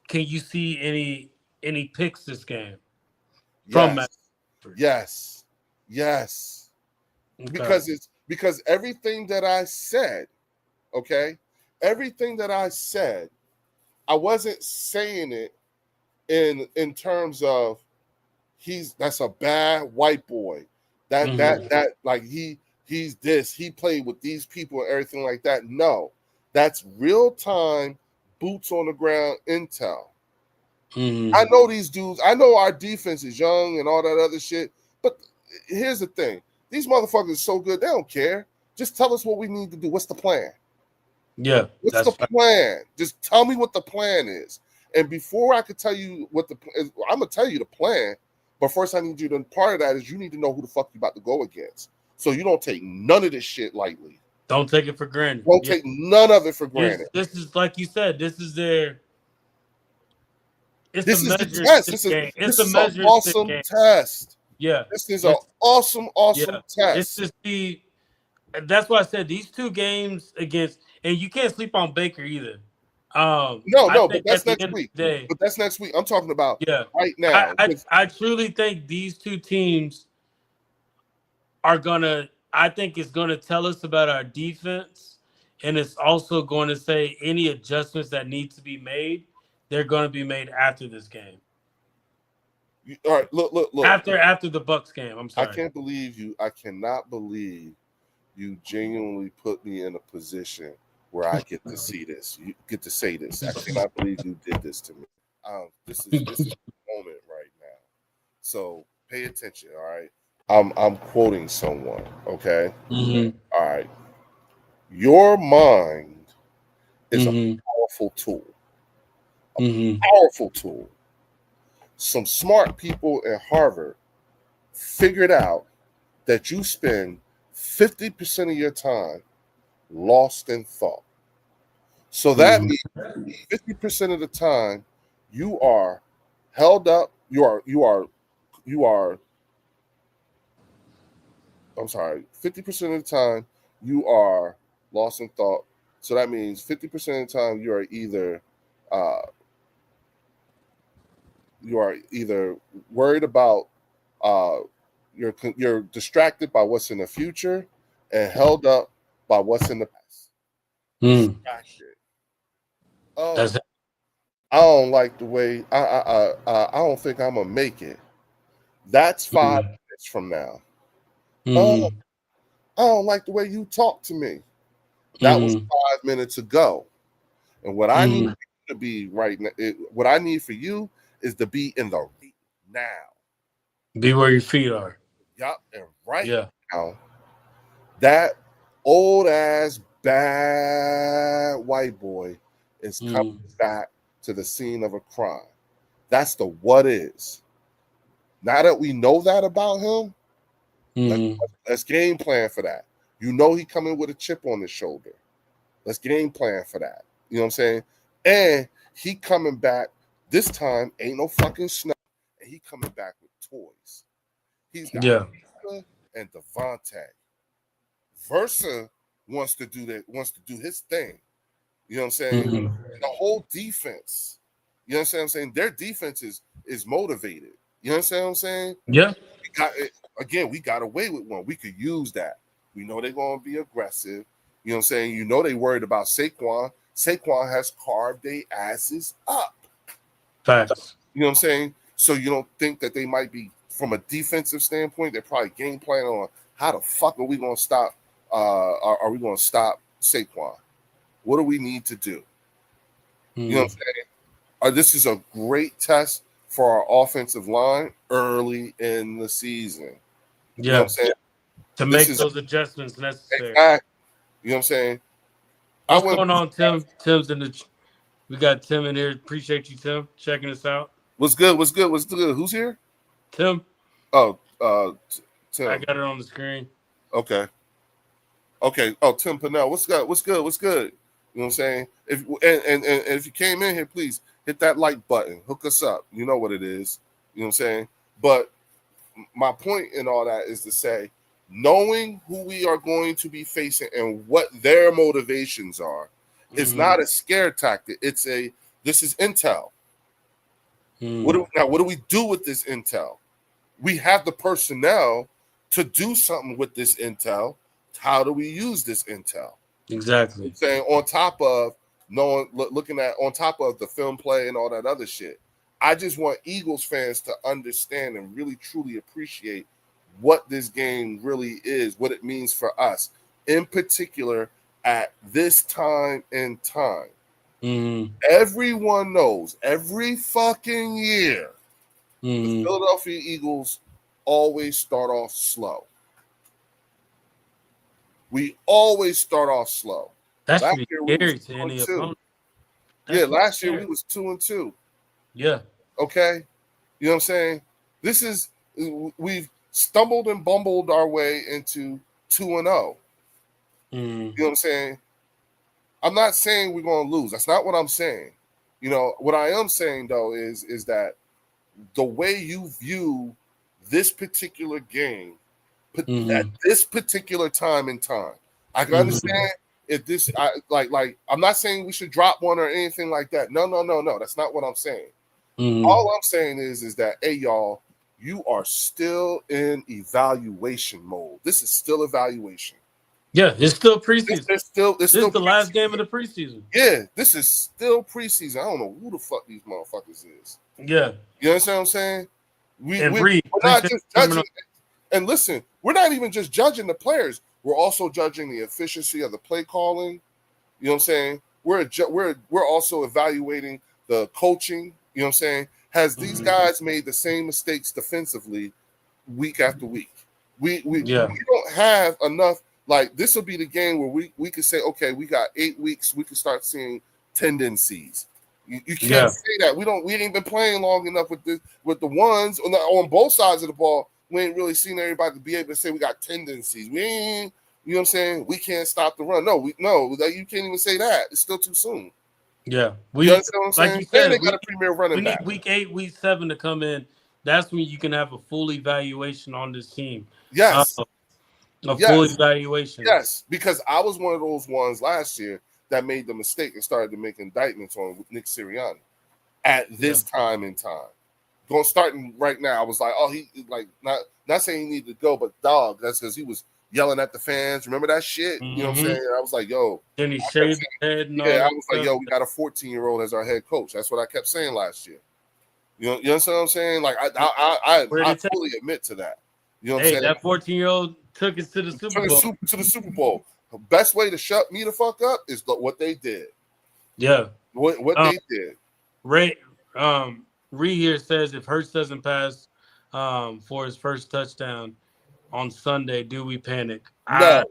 S1: can you see any picks this game? From Matthew
S2: Stafford? Yes. Okay. Because everything that I said, okay, everything that I said, I wasn't saying it in terms of that's a bad white boy. That like he's this, he played with these people and everything like that. No, that's real time, boots on the ground intel. I know these dudes, I know our defense is young and all that other shit, but here's the thing. These motherfuckers are so good, they don't care. Just tell us what we need to do. What's the plan?
S1: Yeah.
S2: What's the plan? Just tell me what the plan is. And before I could tell you what I'm going to tell you the plan. But first I need you to, part of that is you need to know who the fuck you about to go against. So you don't take none of this shit lightly.
S1: Don't take it for granted.
S2: Don't take none of it for granted.
S1: This is like you said, this is their
S2: this is the test. This is an awesome test.
S1: Yeah.
S2: This is an awesome test.
S1: That's why I said these two games against, and you can't sleep on Baker either.
S2: No, but that's next week. But that's next week. I'm talking about right now.
S1: I truly think these two teams are gonna. I think it's gonna tell us about our defense, and it's also going to say any adjustments that need to be made. They're going to be made after this game.
S2: All right, look.
S1: After the Bucs game, I'm sorry.
S2: I can't believe you. I cannot believe you genuinely put me in a position where I get to see this. You get to say this. I cannot believe you did this to me. This is the moment right now. So pay attention. All right. I'm quoting someone. Okay. All right. Your mind is a powerful tool. A powerful tool. Some smart people at Harvard figured out that you spend 50% of your time lost in thought. So that means 50% of the time you are held up. I'm sorry, 50% of the time you are lost in thought. So that means 50% of the time you are either worried about you're distracted by what's in the future and held up by what's in the past. Distracted. Oh,
S1: That's
S2: I don't like the way I don't think I'm gonna make it. That's 5 minutes from now. Oh,
S1: mm,
S2: I don't like the way you talk to me. That was
S1: mm,
S2: 5 minutes ago. And what I need
S1: mm.
S2: you to be right now, what I need for you is to be in the right now.
S1: Be where your feet are.
S2: Yup, and right
S1: Yeah.
S2: now, that old ass bad white boy is coming
S1: Mm,
S2: back to the scene of a crime. That's the what is. Now that we know that about him, let's
S1: mm.
S2: let's game plan for that. You know he coming with a chip on his shoulder. Let's game plan for that. You know what I'm saying? And he coming back this time ain't no fucking snow, and he coming back with toys. He's got
S1: Yeah.
S2: Luka and Devontae. Versa wants to do his thing. You know what I'm saying?
S1: Mm.
S2: The whole defense. You know what I'm saying? Their defense is motivated. You understand what I'm saying?
S1: Yeah.
S2: We got it again. We got away with one. We could use that. We know they're going to be aggressive. You know what I'm saying? You know they worried about Saquon. Saquon has carved their asses up.
S1: Facts.
S2: You know what I'm saying? So you don't think that they might be from a defensive standpoint? They're probably game planning on how the fuck are we going to stop? Are we going to stop Saquon? What do we need to do? You know what I'm
S1: Mm.
S2: saying? This is a great test for our offensive line early in the season. You know what I'm
S1: Yeah.
S2: saying?
S1: To
S2: This
S1: make
S2: is
S1: those adjustments necessary.
S2: exact. You know what I'm saying? I
S1: What's
S2: went.
S1: going on, Tim? Tim's in the. We got Tim in here. Appreciate you, Tim, checking us out.
S2: What's good? What's good? What's good? Who's here?
S1: Tim,
S2: Oh,
S1: I
S2: Tim.
S1: got it on the screen.
S2: Okay. Okay. Oh, Tim Pinnell. What's good? What's good? What's good? You know what I'm saying? And if you came in here, please hit that like button. Hook us up. You know what it is. You know what I'm saying? But my point in all that is to say, knowing who we are going to be facing and what their motivations are is
S1: Mm-hmm.
S2: not a scare tactic. It's a this is intel.
S1: Mm.
S2: What do we do with this intel? We have the personnel to do something with this intel. How do we use this intel?
S1: Exactly.
S2: Saying on top of knowing, looking at on top of the film play and all that other shit. I just want Eagles fans to understand and really truly appreciate what this game really is, what it means for us, in particular at this time in time.
S1: Mm-hmm.
S2: Everyone knows every fucking year the
S1: Mm-hmm.
S2: Philadelphia Eagles always start off slow. We always start off slow.
S1: That should
S2: Last
S1: be
S2: year we was
S1: scary to
S2: two and
S1: any
S2: two.
S1: opponent. That
S2: Yeah,
S1: should be
S2: last year we
S1: scary.
S2: was 2-2.
S1: Yeah.
S2: Okay, you know what I'm saying? This is we've stumbled and bumbled our way into 2-0.
S1: Mm-hmm.
S2: You know what I'm saying? I'm not saying we're going to lose. That's not what I'm saying. You know what I am saying though is that the way you view this particular game at
S1: Mm-hmm.
S2: this particular time in time, I can
S1: Mm-hmm.
S2: understand if this like I'm not saying we should drop one or anything like that. No. That's not what I'm saying.
S1: Mm-hmm.
S2: All I'm saying is that, hey, y'all, you are still in evaluation mode. This is still evaluation.
S1: Yeah, it's still
S2: This
S1: preseason.
S2: is still it's
S1: This is
S2: still
S1: the last game
S2: preseason.
S1: of the preseason.
S2: Yeah, this is still preseason. I don't know who the fuck these motherfuckers is.
S1: Yeah.
S2: You understand what I'm saying?
S1: And Reed,
S2: We're not
S1: appreciate
S2: just
S1: you coming
S2: judging.
S1: on.
S2: And listen, we're not even just judging the players. We're also judging the efficiency of the play calling. You know what I'm saying? We're also evaluating the coaching. You know what I'm saying? Has these
S1: Mm-hmm.
S2: guys made the same mistakes defensively week after week? We
S1: Yeah.
S2: don't have enough. Like this will be the game where we could say, okay, we got 8 weeks. We can start seeing tendencies. You can't
S1: Yeah.
S2: say that. We ain't been playing long enough with the ones on both sides of the ball. We ain't really seen everybody be able to say we got tendencies. We ain't, you know what I'm saying? We can't stop the run. No, that you can't even say that. It's still too soon.
S1: Yeah.
S2: You
S1: We
S2: understand what I'm
S1: like
S2: saying?
S1: you
S2: And
S1: said,
S2: they got a premier
S1: we
S2: running
S1: need
S2: back.
S1: week 8, week 7 to come in. That's when you can have a full evaluation on this team.
S2: Yes,
S1: A full
S2: yes,
S1: evaluation.
S2: yes. Because I was one of those ones last year that made the mistake and started to make indictments on Nick Sirianni at
S1: Yeah.
S2: this time in time. Going starting right now, I was like, oh, he like not saying he needed to go, but dog, that's because he was yelling at the fans. Remember that shit?
S1: Mm-hmm.
S2: You know what I'm saying? I was like, yo.
S1: Then he shaved his head and all
S2: I
S1: that
S2: was
S1: stuff.
S2: like, yo, we got a 14-year-old as our head coach. That's what I kept saying last year. You know what I'm saying? Like I fully admit to that. You know what I'm saying?
S1: That 14-year-old took us to the Super Bowl.
S2: To the Super Bowl. The best way to shut me the fuck up is what they did.
S1: Yeah.
S2: What they did.
S1: Ray here says if Hurts doesn't pass for his first touchdown on Sunday, do we panic?
S2: No.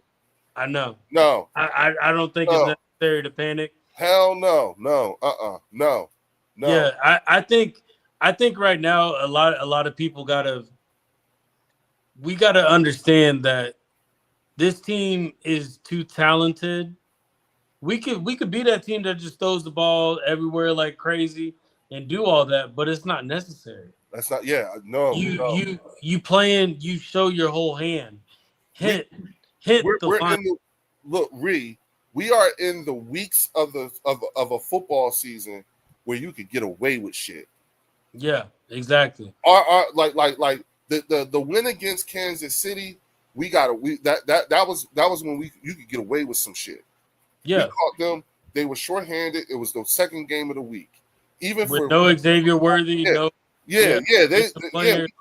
S1: I know.
S2: No.
S1: I don't think it's necessary to panic.
S2: Hell no. No. No.
S1: Yeah, I think right now a lot of people we gotta understand that this team is too talented. We could be that team that just throws the ball everywhere like crazy and do all that, but it's not necessary.
S2: That's not. Yeah, no.
S1: You playing. You show your whole hand. Hit
S2: we're
S1: the line.
S2: in the look. We are in the weeks of a football season where you could get away with shit.
S1: Yeah, exactly.
S2: Like the win against Kansas City, that was when you could get away with some shit.
S1: Yeah,
S2: we caught them. They were shorthanded. It was the second game of the week. Even
S1: with no Xavier Worthy,
S2: They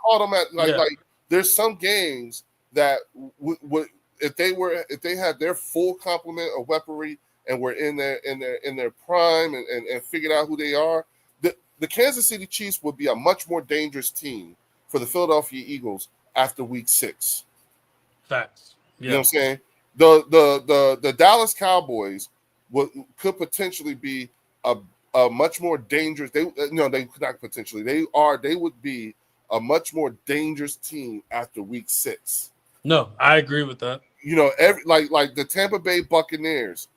S2: caught them at like there's some games that would if they had their full complement of weaponry and were in their prime and figured out who they are, the Kansas City Chiefs would be a much more dangerous team for the Philadelphia Eagles after week 6.
S1: Facts. Yeah.
S2: You know what I'm saying? The Dallas Cowboys could potentially be a much more dangerous. They could not potentially. They would be a much more dangerous team after week 6.
S1: No, I agree with that.
S2: You know, like the Tampa Bay Buccaneers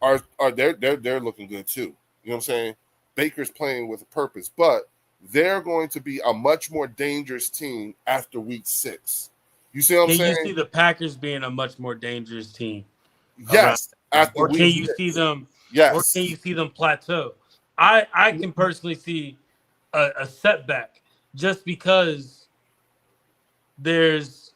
S2: are they're looking good too. You know what I'm saying? Baker's playing with a purpose, but they're going to be a much more dangerous team after week 6. You see what I'm saying?
S1: Can you see the Packers being a much more dangerous team?
S2: Yes.
S1: Or can you see them? Yes. Or can you see them plateau? I can personally see a setback just because there's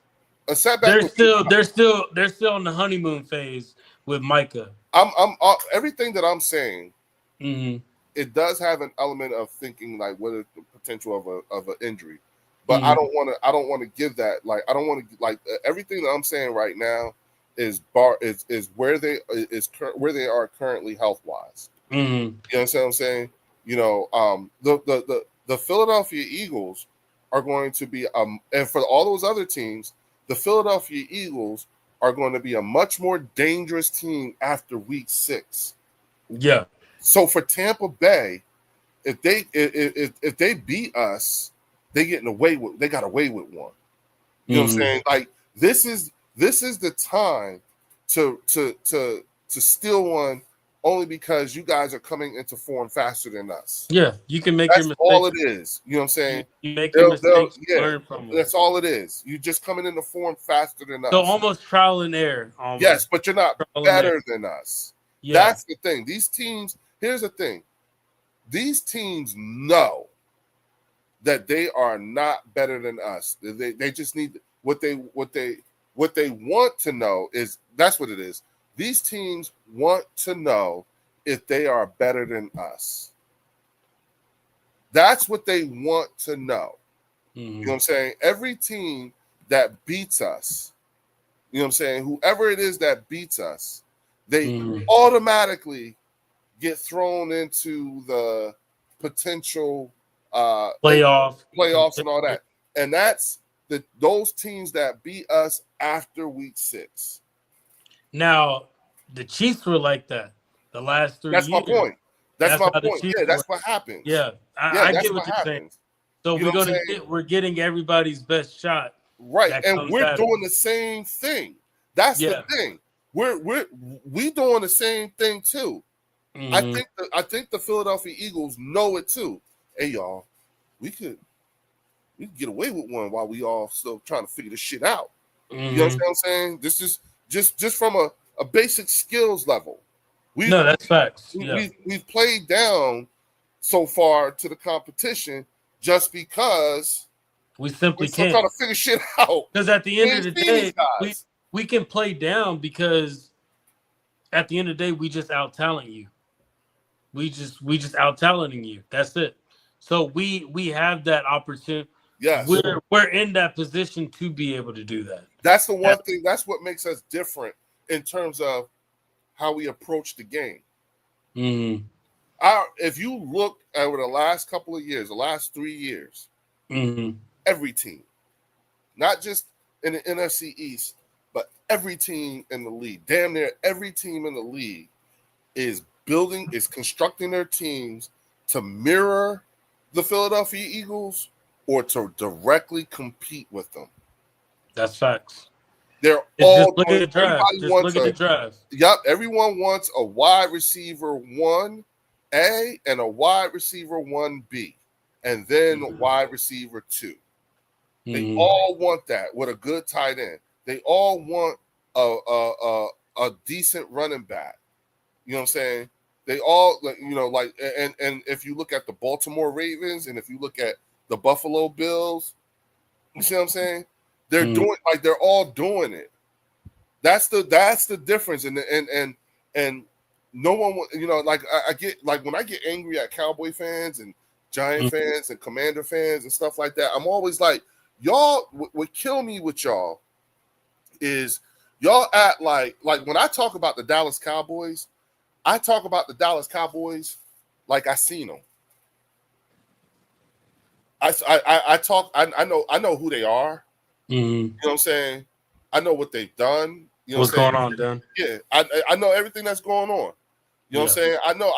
S1: a setback. They're still in the honeymoon phase with Micah.
S2: I'm everything that I'm saying.
S1: Mm-hmm.
S2: It does have an element of thinking like what is the potential of an injury, but I don't want to give that I don't want to everything that I'm saying right now is where they are currently health wise.
S1: Mm-hmm.
S2: You understand what I'm saying? You know, the Philadelphia Eagles are going to be and for all those other teams, the Philadelphia Eagles are going to be a much more dangerous team after week 6.
S1: Yeah.
S2: So for Tampa Bay, if they beat us, they got away with one. You know what I'm saying? Like this is the time to steal one only because you guys are coming into form faster than us.
S1: Yeah, you can make your mistakes.
S2: All it is. You know what I'm saying?
S1: You make your mistakes. Learn from them.
S2: That's all it is. You're just coming into form faster than us.
S1: So almost trial and error. Almost.
S2: Yes, but you're not better than us. Yeah. That's the thing. These teams. Here's the thing. These teams know that they are not better than us. They just need what they want to know is that's what it is. These teams want to know if they are better than us. That's what they want to know. Mm-hmm. You know what I'm saying? Every team that beats us, you know what I'm saying? Whoever it is that beats us, they automatically get thrown into the potential
S1: playoffs
S2: and all that. And that's those teams that beat us after week 6.
S1: Now, the Chiefs were like that the last 3 years.
S2: That's my point. That's my point. Yeah, that's what happens.
S1: Yeah, I get what you're saying. So we're getting everybody's best shot.
S2: Right, and we're doing the same thing. That's the thing. We're doing the same thing too. Mm-hmm. I think the Philadelphia Eagles know it too. Hey y'all, we could get away with one while we all still trying to figure this shit out. Mm-hmm. You understand what I'm saying? This is just from a basic skills level.
S1: No, that's facts.
S2: We've played down so far to the competition just because
S1: we simply
S2: can't trying to figure shit out.
S1: Because at the end of the day, we can play down because at the end of the day, we just out talent you. We just out talenting you. That's it. So we have that opportunity.
S2: Yes.
S1: We're in that position to be able to do that.
S2: That's the one thing. That's what makes us different in terms of how we approach the game.
S1: Mm-hmm.
S2: If you look over the last couple of years, the last 3 years,
S1: Mm-hmm.
S2: every team, not just in the NFC East, but every team in the league, damn near every team in the league is constructing their teams to mirror the Philadelphia Eagles or to directly compete with them.
S1: That's facts.
S2: They're
S1: Just
S2: all
S1: look at the draft.
S2: everybody
S1: Just
S2: wants
S1: look at the draft.
S2: everyone wants a wide receiver 1A and a wide receiver 1B, and then wide receiver 2. They all want that with a good tight end. They all want a decent running back. You know what I'm saying? They all, and if you look at the Baltimore Ravens and if you look at the Buffalo Bills, you see what I'm saying? They're doing they're all doing it. That's the difference. And no one, I get when I get angry at Cowboy fans and Giant fans and Commander fans and stuff like that, I'm always like, y'all, what kill me with y'all is y'all act like when I talk about the Dallas Cowboys, I talk about the Dallas Cowboys like I seen them. I know who they are. You know what I'm saying? I know what they've done. You know
S1: What's going on, Dan?
S2: Yeah, I know everything that's going on. You know what I'm saying? I know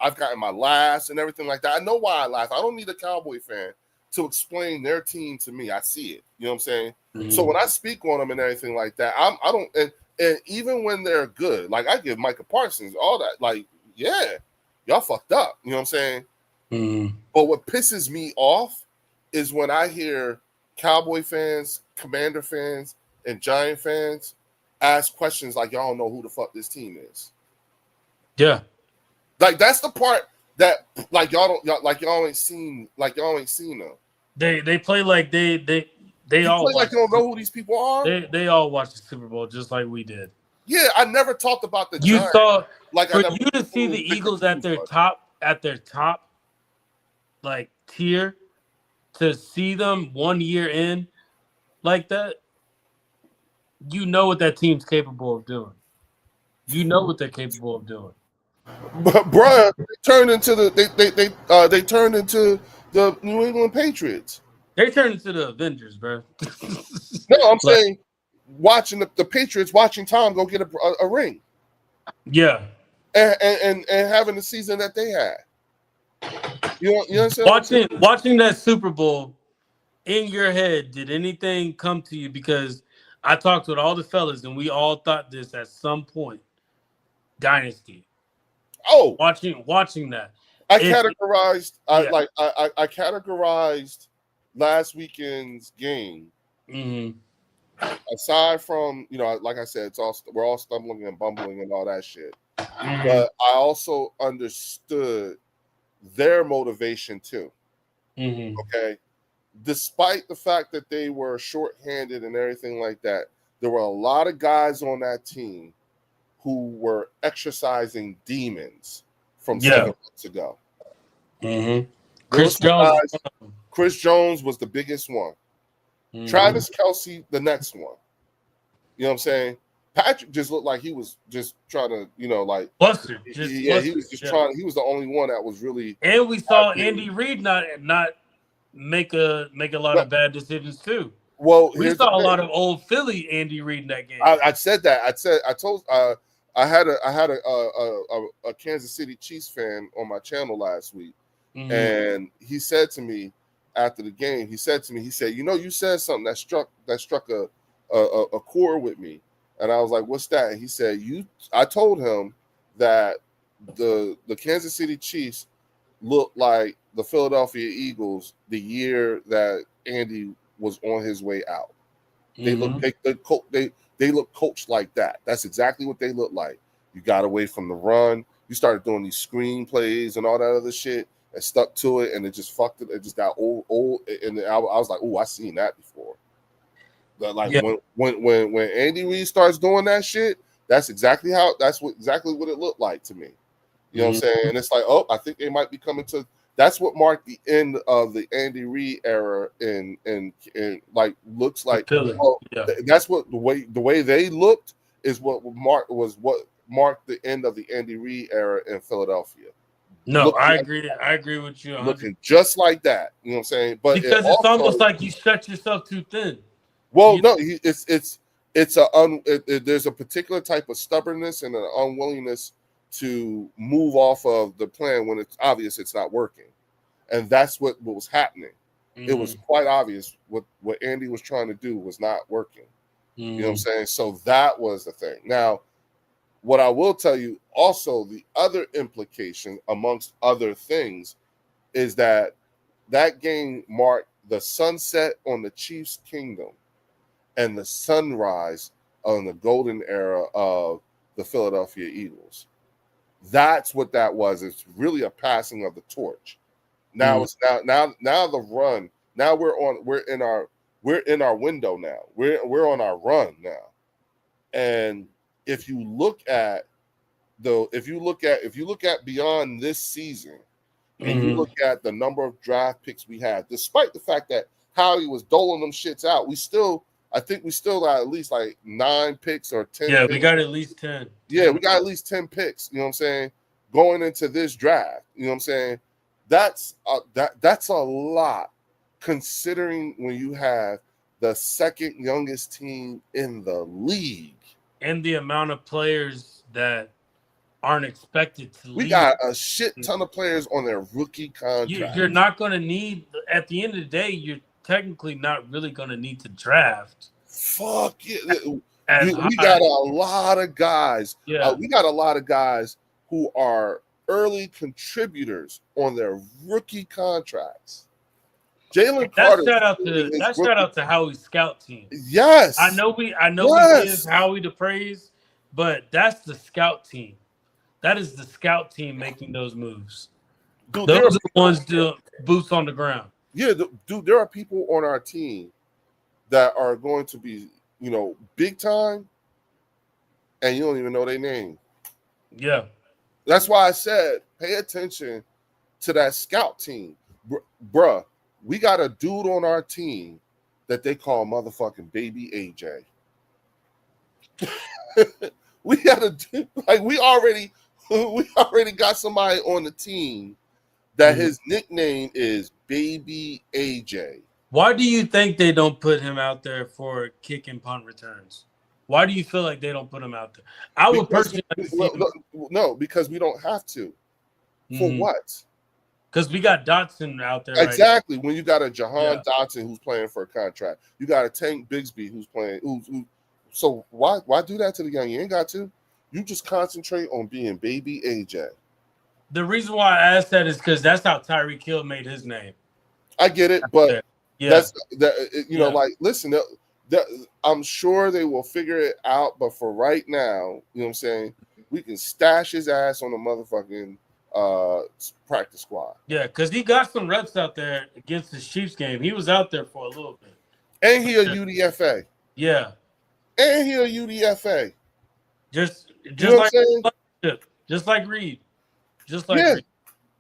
S2: I've gotten my laughs and everything like that. I know why I laugh. I don't need a Cowboy fan to explain their team to me. I see it. You know what I'm saying? So when I speak on them and everything like that, I don't and even when they're good, like I give Micah Parsons all that, like, yeah, y'all fucked up. You know what I'm saying? But what pisses me off is when I hear Cowboy fans, Commander fans, and Giant fans ask questions like, y'all don't know who the fuck this team is.
S1: Yeah.
S2: Like that's the part that y'all ain't seen them.
S1: They play like they all
S2: play like you don't know who these people are.
S1: They all watch the Super Bowl just like we did.
S2: Yeah, I never talked about the
S1: You
S2: Giants.
S1: saw
S2: Like
S1: for you to see the Eagles at their top like tier, to see them 1 year in like that, you know what that team's capable of doing. You know what they're capable of doing.
S2: But bruh, they turned into the New England Patriots.
S1: They turned into the Avengers, bro.
S2: No, I'm saying watching the Patriots, watching Tom go get a ring.
S1: Yeah.
S2: And having the season that they had. You understand?
S1: Watching that Super Bowl in your head, did anything come to you? Because I talked with all the fellas and we all thought this at some point. Dynasty.
S2: Oh,
S1: watching that.
S2: I categorized I categorized last weekend's game. Aside from, like I said, we're all stumbling and bumbling and all that shit. But I also understood their motivation too. Okay. Despite the fact that they were shorthanded and everything like that, there were a lot of guys on that team who were exercising demons from 7 months ago. Chris Jones was the biggest one. Travis Kelce, the next one. You know what I'm saying? Patrick just looked like he was just trying to,
S1: Buster.
S2: He was just trying. He was the only one that was really.
S1: And we saw Andy Reid not make a lot of bad decisions too.
S2: Well,
S1: we saw a lot of old Philly Andy Reid in that game.
S2: I said that. I had a Kansas City Chiefs fan on my channel last week, and he said to me after the game, he said, you said something that struck a chord with me. And I was like, what's that? And he said, I told him that the Kansas City Chiefs looked like the Philadelphia Eagles the year that Andy was on his way out. They look coached like that. That's exactly what they look like. You got away from the run. You started doing these screen plays and all that other shit and stuck to it, and it just fucked it. It just got old. And I was like, oh, I seen that before. Like
S1: Yeah.
S2: when Andy Reid starts doing that shit, that's exactly what it looked like to me. You know what I'm saying? And it's like, oh, I think they might be coming to. That's what marked the end of the Andy Reid era, and like looks like. Oh,
S1: Yeah.
S2: that's what the way they looked is what marked the end of the Andy Reid era in Philadelphia.
S1: No,
S2: Looking
S1: I
S2: like
S1: agree. I agree with you 100.
S2: looking just like that. You know what I'm saying? But it
S1: Because it's almost
S2: also,
S1: like you stretch yourself too thin.
S2: well,
S1: You,
S2: no, there's a particular type of stubbornness and an unwillingness to move off of the plan when it's obvious it's not working, and that's what was happening. It was quite obvious what Andy was trying to do was not working. You know what I'm saying? So that was the thing. Now, what I will tell you also, the other implication amongst other things is that game marked the sunset on the Chiefs' kingdom and the sunrise on the golden era of the Philadelphia Eagles. That's what that was. It's really a passing of the torch. Now it's now the run. Now we're in our window now. We're on our run now. And if you look at beyond this season, and you look at the number of draft picks we had, despite the fact that Howie was doling them shits out, I think we still got at least like 9 picks or 10
S1: yeah,
S2: picks.
S1: we got at least 10.
S2: Yeah, we got at least 10 picks, you know what I'm saying, going into this draft. You know what I'm saying? That's a lot, considering when you have the second youngest team in the league.
S1: And the amount of players that aren't expected to
S2: We
S1: leave.
S2: got a shit ton of players on their rookie contract.
S1: You're not going to need, at the end of the day, you're technically not really going to need to draft.
S2: Fuck it.
S1: We
S2: got a lot of guys.
S1: Yeah.
S2: We got a lot of guys who are early contributors on their rookie contracts. Jalen Carter.
S1: Shout out to Howie's scout team.
S2: Yes.
S1: I know we give Howie the praise, but that's the scout team. That is the scout team making those moves. Dude, those are the ones do boots on the ground.
S2: Yeah, dude, there are people on our team that are going to be, big time, and you don't even know their name.
S1: Yeah.
S2: That's why I said pay attention to that scout team. Bruh, we got a dude on our team that they call motherfucking Baby AJ. We got a dude, like we already got somebody on the team that his nickname is Baby AJ.
S1: Why do you think they don't put him out there for kick and punt returns? Why do you feel like they don't put him out there? I would personally
S2: no, because we don't have to. For what?
S1: Because we got Dotson out there.
S2: Exactly. Right, when you got a Jahan Dotson who's playing for a contract, you got a Tank Bigsby who's playing. So why do that to the young? You ain't got to. You just concentrate on being Baby AJ.
S1: The reason why I asked that is because that's how Tyreek Hill made his name.
S2: I get it, but that's like listen. I'm sure they will figure it out, but for right now, you know what I'm saying, we can stash his ass on the motherfucking practice squad.
S1: Yeah, because he got some reps out there against the Chiefs game. He was out there for a little bit.
S2: And he a UDFA.
S1: Yeah.
S2: And he a UDFA.
S1: Just like Reed. Just like Reed.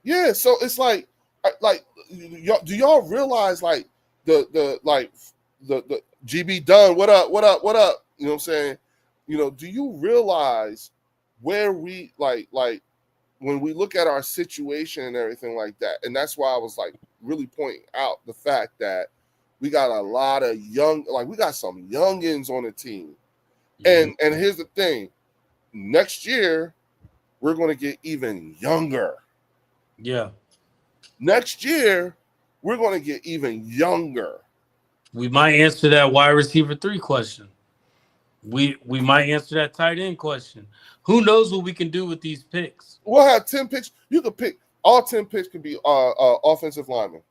S2: Yeah, so it's like do y'all realize like the GB Dunn, what up? You know what I'm saying? Do you realize where we like when we look at our situation and everything like that? And that's why I was like really pointing out the fact that we got a lot of we got some youngins on the team. And here's the thing. Next year, we're going to get even younger.
S1: Yeah.
S2: Next year, we're going to get even younger.
S1: We might answer that wide receiver 3 question. We might answer that tight end question. Who knows what we can do with these picks?
S2: We'll have 10 picks. You can pick. All 10 picks can be offensive linemen.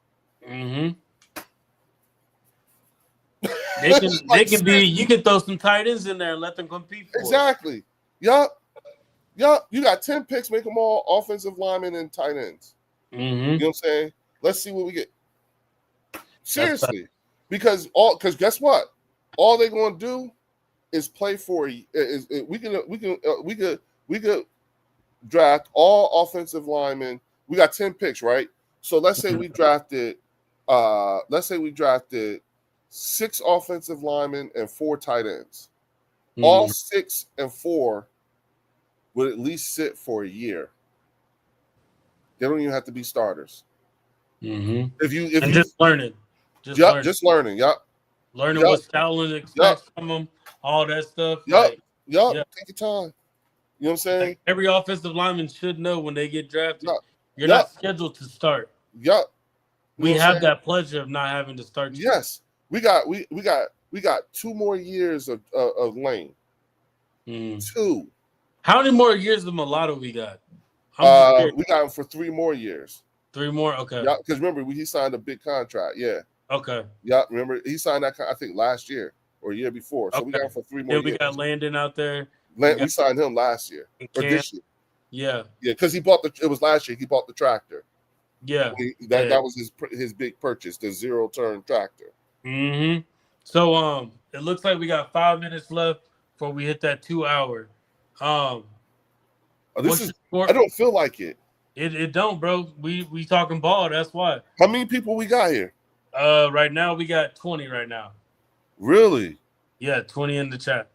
S1: They can be. You can throw some tight ends in there and let them compete for
S2: exactly. Yup. You got 10 picks, make them all offensive linemen and tight ends. You know what I'm saying? Let's see what we get. Seriously. Because guess what? all they're going to do is play for. We could draft all offensive linemen. We got 10 picks, right? So let's say we drafted 6 offensive linemen and 4 tight ends. All 6 and 4 would at least sit for a year. They don't even have to be starters. If you
S1: just learning,
S2: just learning,
S1: learning what Scotland expects from them, all that stuff.
S2: Take your time. You know what I'm saying?
S1: Like every offensive lineman should know when they get drafted, you're not scheduled to start. We have that pleasure of not having to start.
S2: Yes, we got 2 more years of lane. 2.
S1: How many more years of Mulatto we got?
S2: We got him for 3 more years.
S1: 3 more, okay.
S2: Yeah, because remember he signed a big contract. Yeah.
S1: Okay.
S2: Yeah, remember he signed that I think last year or year before. So we got him for 3 more years.
S1: We got Landon out there.
S2: We signed him last year or this year.
S1: Yeah.
S2: Yeah, because it was last year. He bought the tractor.
S1: Yeah.
S2: That was his big purchase, the 0-turn tractor.
S1: So it looks like we got 5 minutes left before we hit that 2 hour.
S2: I don't feel like it.
S1: It don't, bro. We talking ball, that's why.
S2: How many people we got here?
S1: Right now we got 20 right now.
S2: Really?
S1: Yeah, 20 in the chat.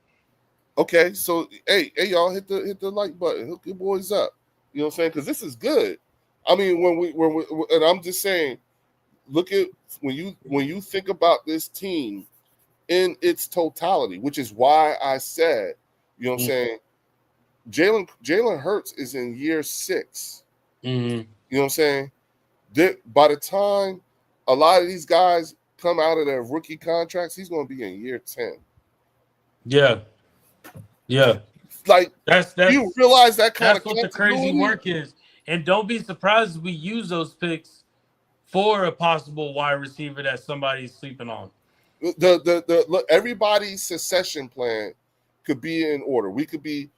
S2: Okay, so hey y'all, hit the like button, hook your boys up. You know what I'm saying? Because this is good. I mean, when we and I'm just saying, look at when you think about this team in its totality, which is why I said, you know what I'm saying, Jalen Hurts is in year 6. You know what I'm saying? By the time a lot of these guys come out of their rookie contracts, he's going to be in year 10.
S1: Yeah.
S2: Like
S1: that's
S2: you realize that kind of
S1: what the crazy work is, and don't be surprised if we use those picks for a possible wide receiver that somebody's sleeping on.
S2: Look, everybody's succession plan could be in order. We could be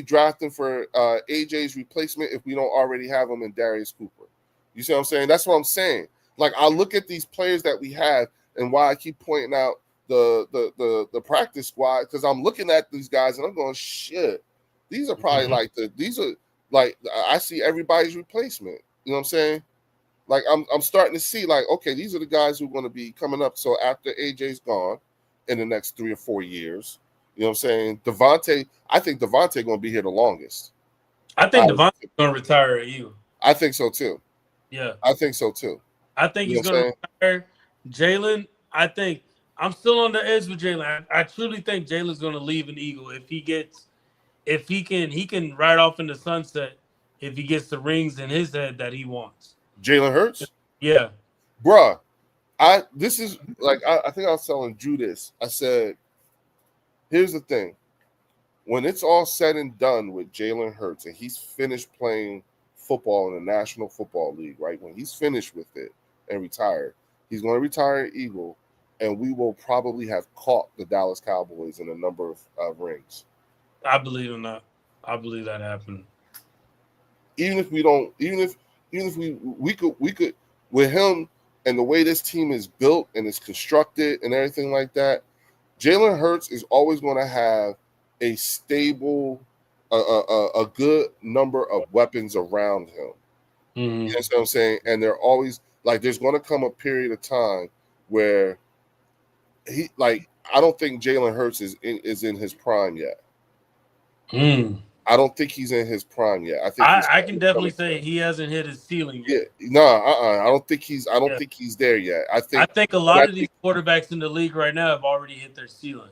S2: drafting for AJ's replacement if we don't already have him in Darius Cooper. You see what I'm saying? That's what I'm saying. Like I look at these players that we have, and why I keep pointing out the practice squad, because I'm looking at these guys and I'm going, shit, these are probably I see everybody's replacement. You know what I'm saying? Like I'm starting to see like, okay, these are the guys who are going to be coming up. So after AJ's gone in the next 3 or 4 years, you know what I'm saying? I think Devontae going to be here the longest.
S1: I think Devontae's going to retire at you.
S2: I think so too.
S1: Yeah.
S2: I think so too.
S1: I think he's going to retire. Jalen, I think I'm still on the edge with Jalen. I truly think Jalen's going to leave an Eagle if he can ride off in the sunset if he gets the rings in his head that he wants.
S2: Jalen Hurts?
S1: Yeah.
S2: Bruh, I think I was telling Drew this. I said, here's the thing. When it's all said and done with Jalen Hurts and he's finished playing football in the National Football League, right? When he's finished with it and retired, he's going to retire an Eagle, and we will probably have caught the Dallas Cowboys in a number of rings.
S1: I believe in that. I believe that happened.
S2: Even if we could with him and the way this team is built and is constructed and everything like that, Jalen Hurts is always going to have a stable, a good number of weapons around him. You know what I'm saying? And they're always like, there's going to come a period of time where I don't think Jalen Hurts is in his prime yet. I don't think he's in his prime yet. I think
S1: I can definitely say he hasn't hit his ceiling yet.
S2: Yeah, I don't think he's there yet. I think
S1: a lot of these quarterbacks in the league right now have already hit their ceiling.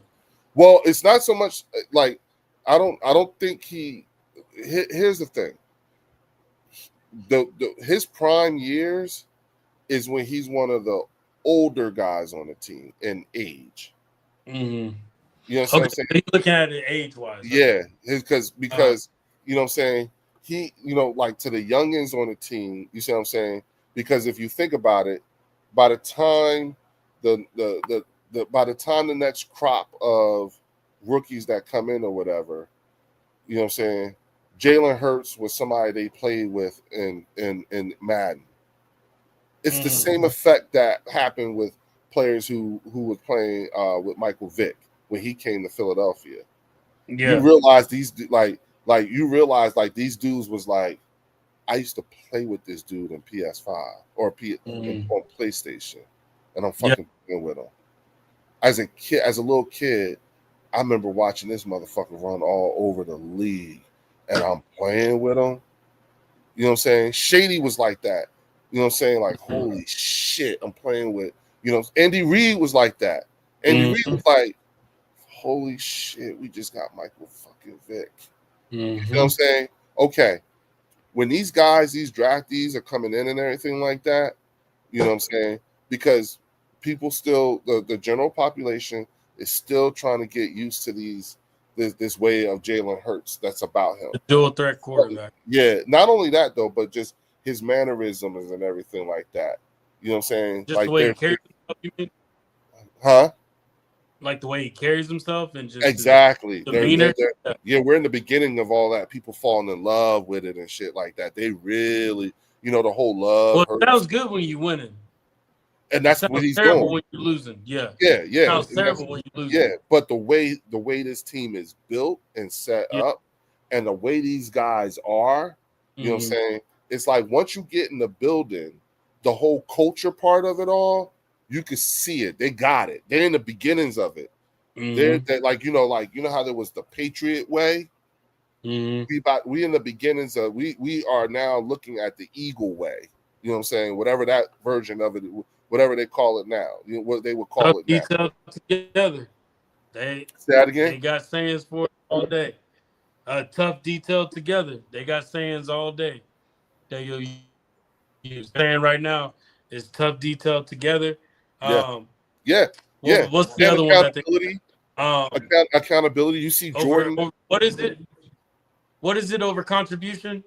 S2: Well, it's not so much like I don't think he. Here's the thing. His prime years is when he's one of the older guys on the team in age. You know what I'm saying?
S1: He's looking at it age-wise.
S2: Yeah, because you know what I'm saying, he, like to the youngins on the team, you see what I'm saying? Because if you think about it, by the time the next crop of rookies that come in or whatever, you know what I'm saying, Jalen Hurts was somebody they played with in Madden. It's the same effect that happened with players who was playing with Michael Vick when he came to Philadelphia.
S1: Yeah.
S2: You realize these like you realize like these dudes was like, I used to play with this dude in PS5 or on PlayStation, and I'm fucking playing with him. As a little kid, I remember watching this motherfucker run all over the league, and I'm playing with him. You know what I'm saying? Shady was like that. You know what I'm saying? Like, holy shit, I'm playing with, Andy Reid was like that. Andy Reid was like, holy shit, we just got Michael fucking Vick. You know what I'm saying? Okay. When these guys, these draftees are coming in and everything like that, you know what I'm saying? Because people still, the general population is still trying to get used to this way of Jalen Hurts that's about him.
S1: The dual threat quarterback.
S2: Yeah, not only that though, but just his mannerisms and everything like that. You know what I'm saying?
S1: Just
S2: like
S1: the way he carries himself, you mean?
S2: Huh?
S1: Like the way he carries himself and just
S2: exactly.
S1: demeanor.
S2: Yeah, we're in the beginning of all that. People falling in love with it and shit like that. They really, the whole love.
S1: Well, it sounds good when you're winning.
S2: And that's what he's
S1: terrible
S2: doing.
S1: When you're losing. Yeah.
S2: Yeah.
S1: It sounds terrible when you're losing.
S2: Yeah, but the way this team is built and set up, and the way these guys are, you know what I'm saying? It's like once you get in the building, the whole culture part of it all, you can see it. They got it. They're in the beginnings of it. They're like, how there was the Patriot way. We in the beginnings of we are now looking at the Eagle way. You know what I'm saying? Whatever that version of it, whatever they call it now, what they would call it now.
S1: Together.
S2: Say that again.
S1: They got sayings for it all day. Tough detailed together. They got sayings all day that you'll use. Saying right now is tough detailed together.
S2: Yeah.
S1: What's the other one that they
S2: accountability? You see Jordan.
S1: What is it? What is it over contribution?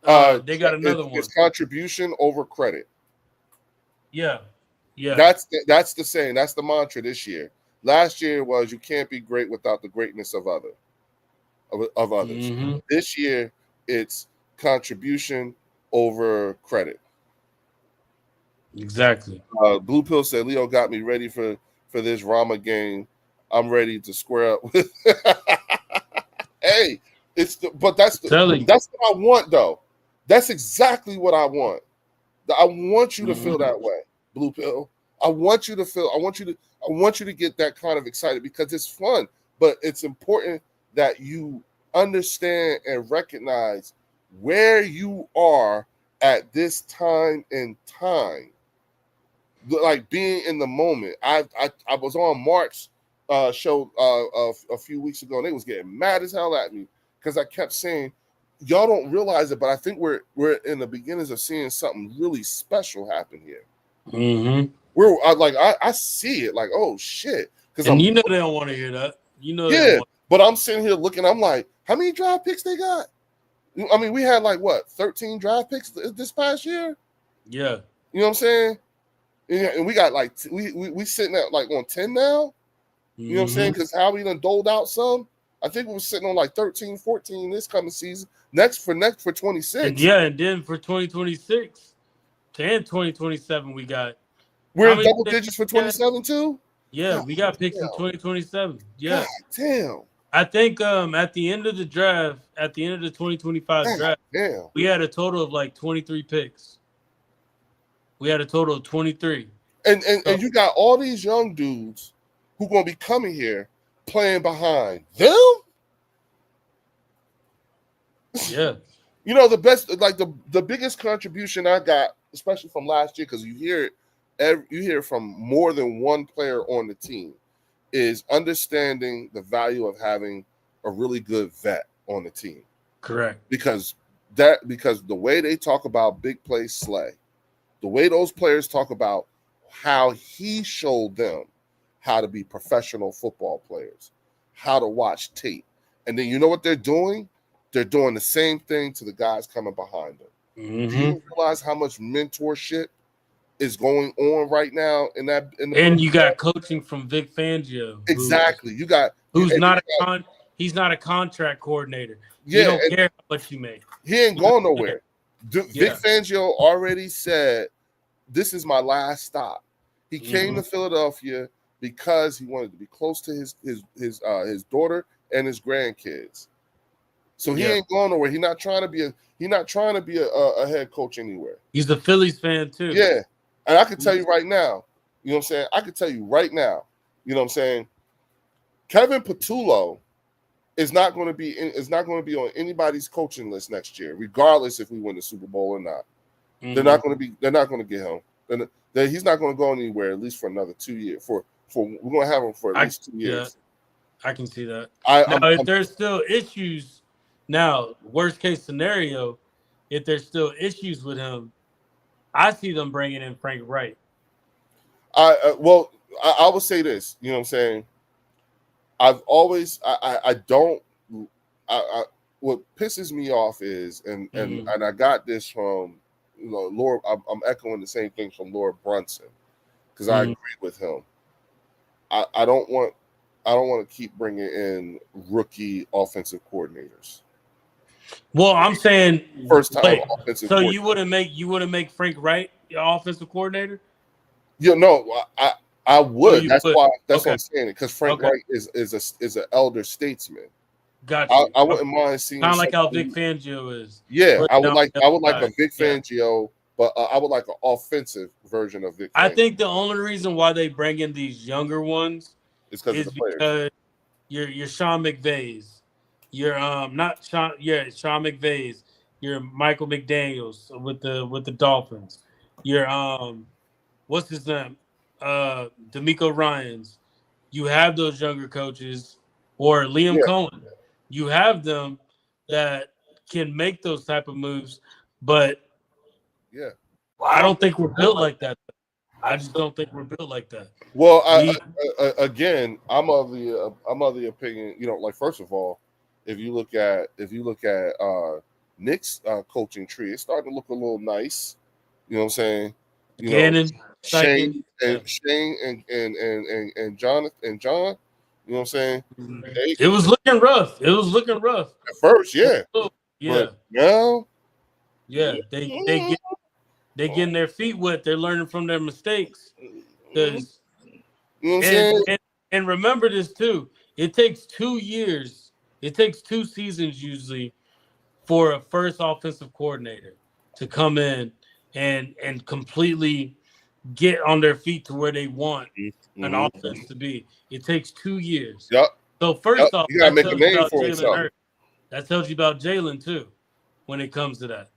S1: They got another one.
S2: It's contribution over credit.
S1: Yeah.
S2: That's the saying. That's the mantra this year. Last year was you can't be great without the greatness of others. This year it's contribution over credit.
S1: Exactly.
S2: Blue Pill said Leo got me ready for this Rama game. I'm ready to square up with. Hey, that's what I want though. That's exactly what I want. I want you to feel that way, Blue Pill. I want you to get that kind of excited because it's fun, but it's important that you understand and recognize where you are at this time in time. Like being in the moment. I was on Mark's show a few weeks ago, and they was getting mad as hell at me because I kept saying, y'all don't realize it, but I think we're in the beginnings of seeing something really special happen here. I see it like, oh shit.
S1: Because they don't want to hear that.
S2: But I'm sitting here looking, I'm like, how many draft picks they got? I mean, we had 13 draft picks this past year?
S1: Yeah.
S2: You know what I'm saying? And we got we sitting at on 10 now. You know what I'm saying? Because Howie done doled out some. I think we were sitting on 13, 14 this coming season. Next for 26.
S1: And then for 2026 and 2027 we got.
S2: We're in double digits for 27 too?
S1: Yeah, we got picks in 2027. Yeah.
S2: God damn.
S1: I think at the end of the draft, at the end of the 2025 draft, we had a total of 23 picks. We had a total of 23.
S2: And you got all these young dudes who gonna be coming here playing behind them.
S1: Yeah.
S2: The best, the biggest contribution I got, especially from last year, because you hear it from more than one player on the team, is understanding the value of having a really good vet on the team.
S1: Correct.
S2: Because the way they talk about big play Slay, the way those players talk about how he showed them how to be professional football players, how to watch tape. And then you know what they're doing? They're doing the same thing to the guys coming behind them. Do you realize how much mentorship is going on right now
S1: and you got coaching from Vic Fangio.
S2: Exactly.
S1: He's not a contract coordinator.
S2: Yeah,
S1: he don't care how much you make.
S2: He ain't going nowhere. Vic Fangio already said, this is my last stop. He came to Philadelphia because he wanted to be close to his daughter and his grandkids. So he ain't going nowhere. He's not trying to be a head coach anywhere.
S1: He's a Phillies fan too.
S2: Yeah. And I can tell you right now, you know what I'm saying? I can tell you right now, you know what I'm saying? Kevin Patullo is not going to be on anybody's coaching list next year, regardless if we win the Super Bowl or not. They're not going to get him. He's not going to go anywhere at least for another 2 years. We're going to have him for at least 2 years.
S1: I can see that. If there's still issues, now worst case scenario, if there's still issues with him, I see them bringing in Frank Wright.
S2: I would say this. You know what I'm saying? I've always what pisses me off is and I got this from Laura. I'm echoing the same thing from Laura Brunson because I agree with him. I don't want to keep bringing in rookie offensive coordinators.
S1: Well, I'm saying
S2: first time offensive.
S1: So you wouldn't make Frank Wright your offensive coordinator?
S2: I would. That's
S1: would.
S2: why. That's what I'm saying. Because Frank Wright is an elder statesman.
S1: Gotcha.
S2: I wouldn't mind seeing.
S1: Kind of like how Vic Fangio is.
S2: Yeah, I would like a Vic Fangio, but I would like an offensive version of Vic Fangio.
S1: I think the only reason why they bring in these younger ones
S2: is because
S1: you're Sean McVay's. You're not Sean. Yeah, Sean McVay's. You're Michael McDaniels with the Dolphins. You're what's his name? D'Amico Ryans. You have those younger coaches, or Liam Cohen. You have them that can make those type of moves, but I don't think we're built like that. I just don't think we're built like that.
S2: Well, again, I'm of the opinion. Like first of all, if you look at Nick's coaching tree, it's starting to look a little nice. You know what I'm saying? Shane and John. You know what I'm saying?
S1: It was looking rough.
S2: At first, yeah. But now,
S1: they getting their feet wet. They're learning from their mistakes. Because
S2: you know what I'm saying?
S1: And remember this too. It takes 2 years. It takes 2 seasons usually for a first offensive coordinator to come in and completely get on their feet to where they want an offense to be. It takes 2 years.
S2: Yep.
S1: So first off,
S2: you gotta make a name for yourself.
S1: That tells you about Jalen too, when it comes to that.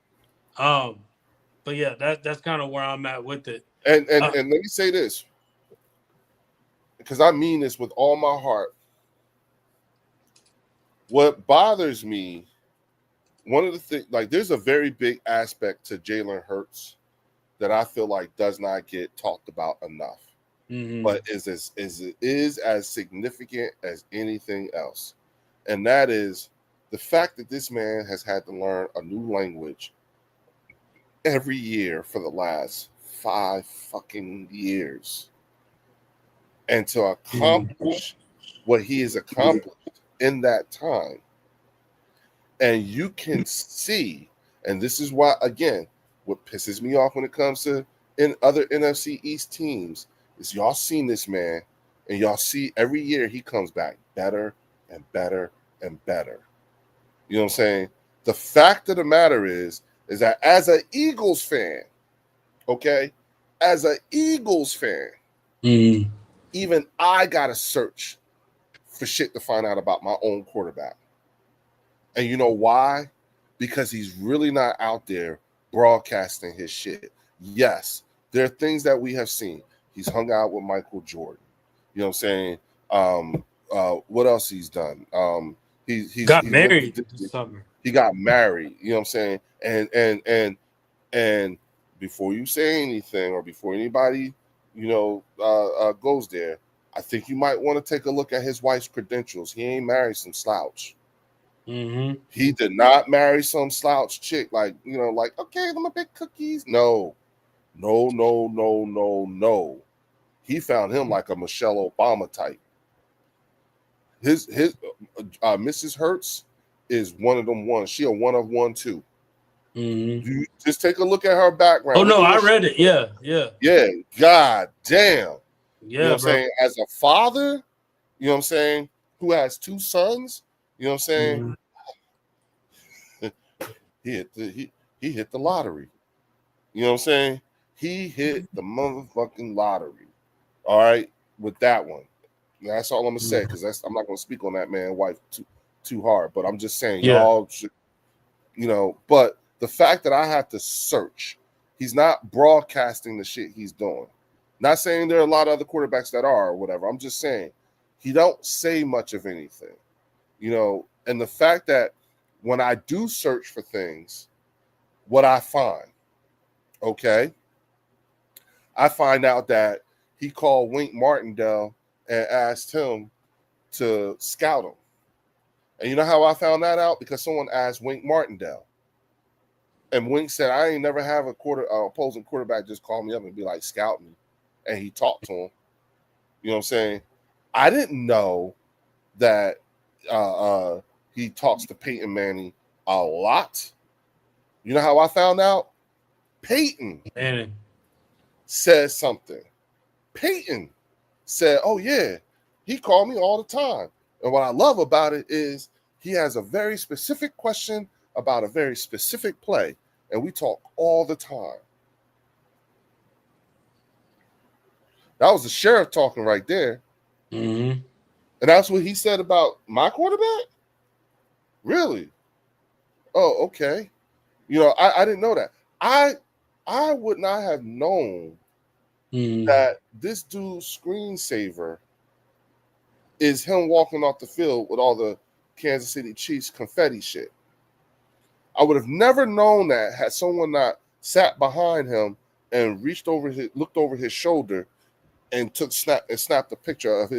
S1: But yeah, that's kind of where I'm at with it.
S2: And let me say this, because I mean this with all my heart. What bothers me, one of the things, like there's a very big aspect to Jalen Hurts that I feel like does not get talked about enough, but is as significant as anything else, and that is the fact that this man has had to learn a new language every year for the last 5 fucking years, and to accomplish what he has accomplished in that time, and you can see, and this is why again. What pisses me off when it comes to in other NFC East teams is y'all seen this man, and y'all see every year he comes back better and better and better. You know what I'm saying? The fact of the matter is that as an Eagles fan, even I gotta search for shit to find out about my own quarterback. And you know why? Because he's really not out there broadcasting his shit. Yes, there are things that we have seen. He's hung out with Michael Jordan. You know what I'm saying? What else he's done? He
S1: got married this summer.
S2: He got married. You know what I'm saying? And before you say anything or before anybody, goes there, I think you might want to take a look at his wife's credentials. He ain't married some slouch. He did not marry some slouch chick, like okay, let me bake cookies. No. He found him like a Michelle Obama type. His Mrs. Hertz is one of them ones. She a one of one too.
S1: Mm-hmm.
S2: You just take a look at her background.
S1: Oh
S2: Look
S1: no,
S2: at
S1: I
S2: what
S1: read it. Yeah, yeah,
S2: yeah, god damn. You know what
S1: yeah,
S2: I'm
S1: bro.
S2: saying? As a father, you know what I'm saying, who has 2 sons, you know what I'm saying?
S1: Mm-hmm.
S2: He hit the lottery. You know what I'm saying? He hit the motherfucking lottery. All right, with that one. That's all I'm gonna say, because I'm not gonna speak on that man wife too hard. But I'm just saying,
S1: Yeah,
S2: y'all should, you know. But the fact that I have to search, he's not broadcasting the shit he's doing. Not saying there are a lot of other quarterbacks that are or whatever. I'm just saying he don't say much of anything, you know. And the fact that when I do search for things, what I find, okay, I find out that he called Wink Martindale and asked him to scout him. And you know how I found that out? Because someone asked Wink Martindale. And Wink said, I ain't never have a opposing quarterback just call me up and be like, scout me. And he talked to him. You know what I'm saying? I didn't know that he talks to Peyton Manning a lot. You know how I found out? Peyton
S1: and
S2: says something. Peyton said, oh, yeah, he called me all the time. And what I love about it is he has a very specific question about a very specific play, and we talk all the time. That was the sheriff talking right there.
S1: mm-hmm.
S2: And that's what he said about my quarterback? Really? Oh, okay. You know, I didn't know that. I would not have known that this dude's screensaver is him walking off the field with all the Kansas City Chiefs confetti shit. I would have never known that had someone not sat behind him and looked over his shoulder and snapped a picture of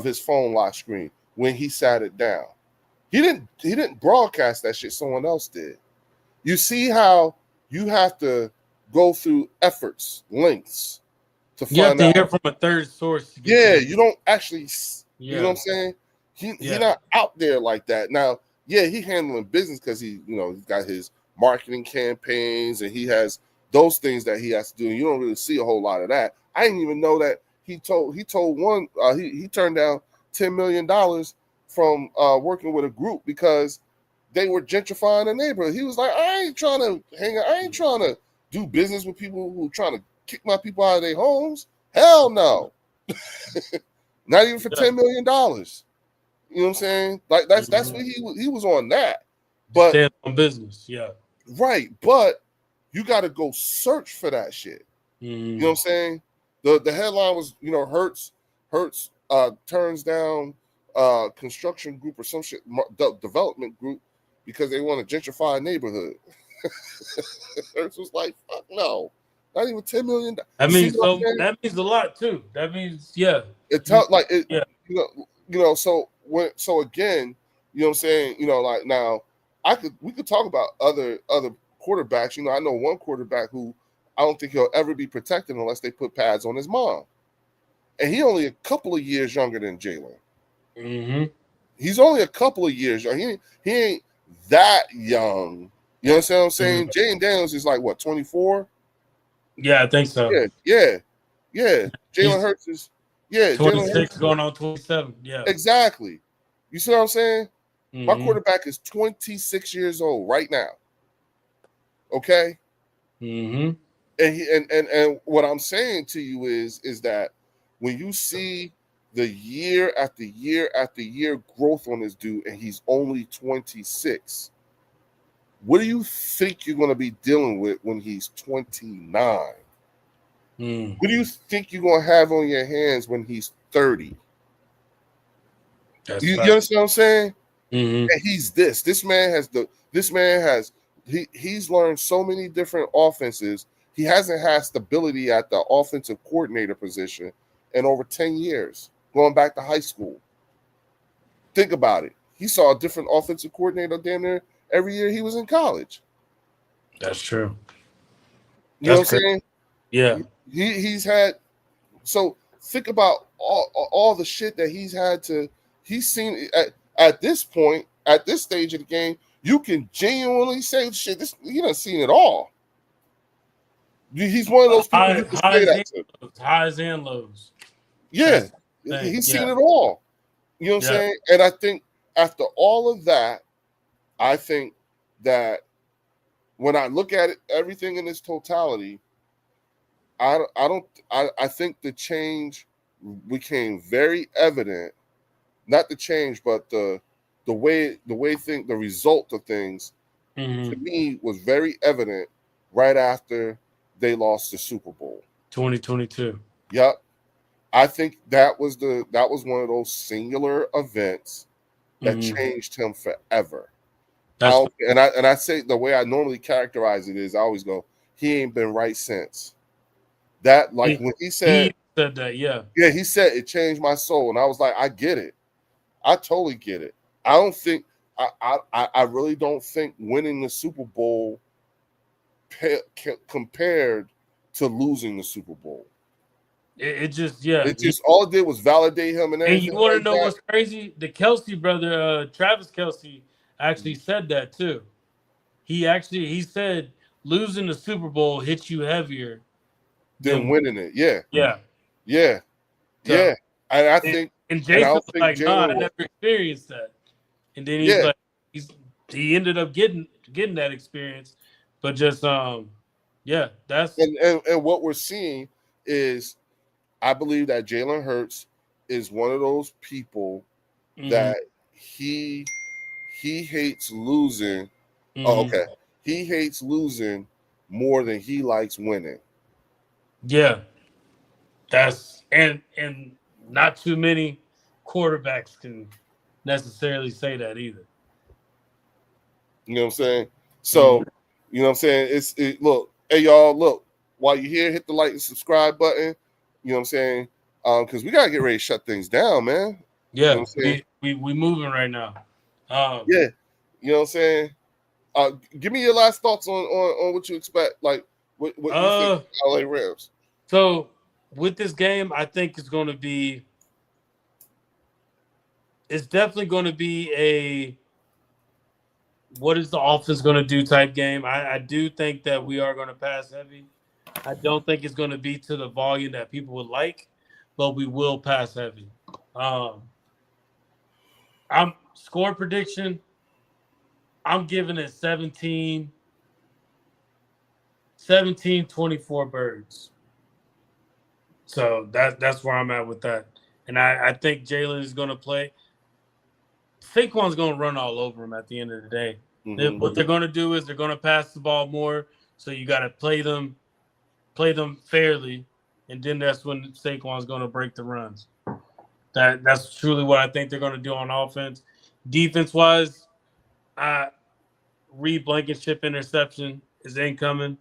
S2: his phone lock screen when he sat it down. He didn't broadcast that shit. Someone else did. You see how you have to go through efforts, lengths to
S1: You have
S2: find
S1: to hear
S2: out.
S1: from a third source to get to
S2: Yeah,
S1: the.
S2: you don't actually, you know
S1: Yeah,
S2: what I'm saying? He
S1: yeah,
S2: not out there like that. Now, yeah, he handling business because he's got his marketing campaigns and he has those things that he has to do. And you don't really see a whole lot of that. I didn't even know that he told one he turned down $10 million from working with a group because they were gentrifying the neighborhood. He was like, I ain't trying to hang out, I ain't trying to do business with people who trying to kick my people out of their homes. Hell no. Not even for
S1: yeah.
S2: $10 million. You know what I'm saying? Like that's
S1: Mm-hmm.
S2: what he was on that. But
S1: Stay on business. Yeah.
S2: right, but you got to go search for that shit. You know what I'm saying? The headline was, Hertz turns down construction group or some shit, development group because they want to gentrify a neighborhood. Hertz was like, fuck no, not even $10 million.
S1: I
S2: You see
S1: mean,
S2: what I'm
S1: so
S2: saying?
S1: that means a lot too. That means, yeah,
S2: It
S1: you,
S2: like it,
S1: yeah,
S2: so again, you know what I'm saying? Like now we could talk about other quarterbacks. I know one quarterback who I don't think he'll ever be protected unless they put pads on his mom. And he only a couple of years younger than Jalen.
S1: mm-hmm.
S2: He's only a couple of years young. He ain't that young. You understand what I'm saying?
S1: Mm-hmm.
S2: Jaden Daniels is like what, 24?
S1: Yeah, I think so.
S2: Yeah. Jalen
S1: He's
S2: Hurts is Jalen
S1: 26
S2: Hurts.
S1: going on 27. Yeah.
S2: Exactly. You see what I'm saying? My
S1: Mm-hmm.
S2: quarterback is 26 years old right now. Okay?
S1: Mm-hmm.
S2: And what I'm saying to you is that when you see the year after year after year growth on this dude and he's only 26, what do you think you're going to be dealing with when he's 29?
S1: Mm.
S2: What do you think you're going to have on your hands when he's 30?
S1: That's
S2: You
S1: fact.
S2: understand what I'm saying?
S1: Mm-hmm.
S2: And he's this man has he's learned so many different offenses. He hasn't had stability at the offensive coordinator position in over 10 years, going back to high school. Think about it. He saw a different offensive coordinator damn near every year he was in college.
S1: That's true.
S2: You know
S1: That's
S2: what I'm
S1: crazy.
S2: saying?
S1: Yeah.
S2: He's had, so think about all the shit that he's had to, he's seen at this point, at this stage of the game, you can genuinely say, shit, this he done seen it all. He's one of those people you can say that to.
S1: Highs and lows.
S2: Yeah, he's seen it all. You know what I'm saying? And I think after all of that, I think that when I look at it, everything in its totality, I think the change became very evident. Not the change, but the result of things to me was very evident right after they lost the Super Bowl
S1: 2022.
S2: Yep. I think that was one of those singular events that changed him forever. I say the way I normally characterize it is I always go, he ain't been right since. That like when he said
S1: that, yeah,
S2: he said it changed my soul, and I was like, I get it, I totally get it. I don't think I really don't think winning the Super Bowl compared to losing the Super Bowl.
S1: It just
S2: all it did was validate him and everything.
S1: And you want to know what's crazy? The Kelsey brother, Travis Kelsey, actually said that too. He said losing the Super Bowl hits you heavier
S2: than winning it. Yeah.
S1: So,
S2: and I think
S1: and Jason was like, "Nah, I never experienced that." And then he's like, he ended up getting that experience, but just that's
S2: and what we're seeing is, I believe that Jalen Hurts is one of those people that he hates losing. Oh, okay. He hates losing more than he likes winning.
S1: Yeah. That's and not too many quarterbacks can necessarily say that either.
S2: You know what I'm saying? So, you know what I'm saying? Look, hey y'all, look, while you're here, hit the like and subscribe button. You know what I'm saying? Because we gotta get ready to shut things down, man.
S1: Yeah,
S2: you know
S1: we moving right now.
S2: Yeah, you know what I'm saying? Give me your last thoughts on what you expect, like what you think of LA Rams.
S1: So with this game, I think it's definitely going to be a what is the offense going to do type game. I do think that we are going to pass heavy. I don't think it's going to be to the volume that people would like, but we will pass heavy. I'm score prediction. I'm giving it 17-24 birds. So that's where I'm at with that. And I think Jalen is going to play. Saquon's going to run all over him at the end of the day. What they're going to do is they're going to pass the ball more. So you got to play them fairly. And then that's when Saquon's going to break the runs. That's truly what I think they're going to do on offense. Defense-wise, Reed Blankenship interception is incoming.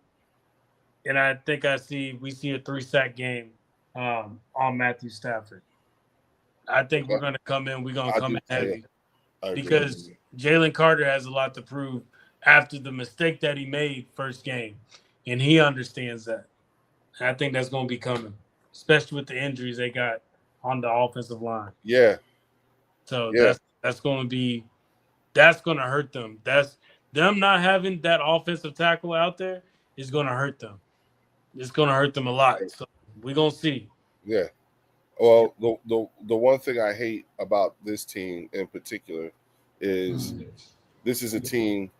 S1: And I think we see a 3-sack game on Matthew Stafford. I think we're going to come in. We're going to come in heavy because Jalen Carter has a lot to prove after the mistake that he made first game, and he understands that. And I think that's going to be coming, especially with the injuries they got on the offensive line.
S2: Yeah.
S1: So that's going to hurt them. That's them not having that offensive tackle out there is going to hurt them. It's going to hurt them a lot. So we're going to see.
S2: Yeah. Well, the one thing I hate about this team in particular is this is a team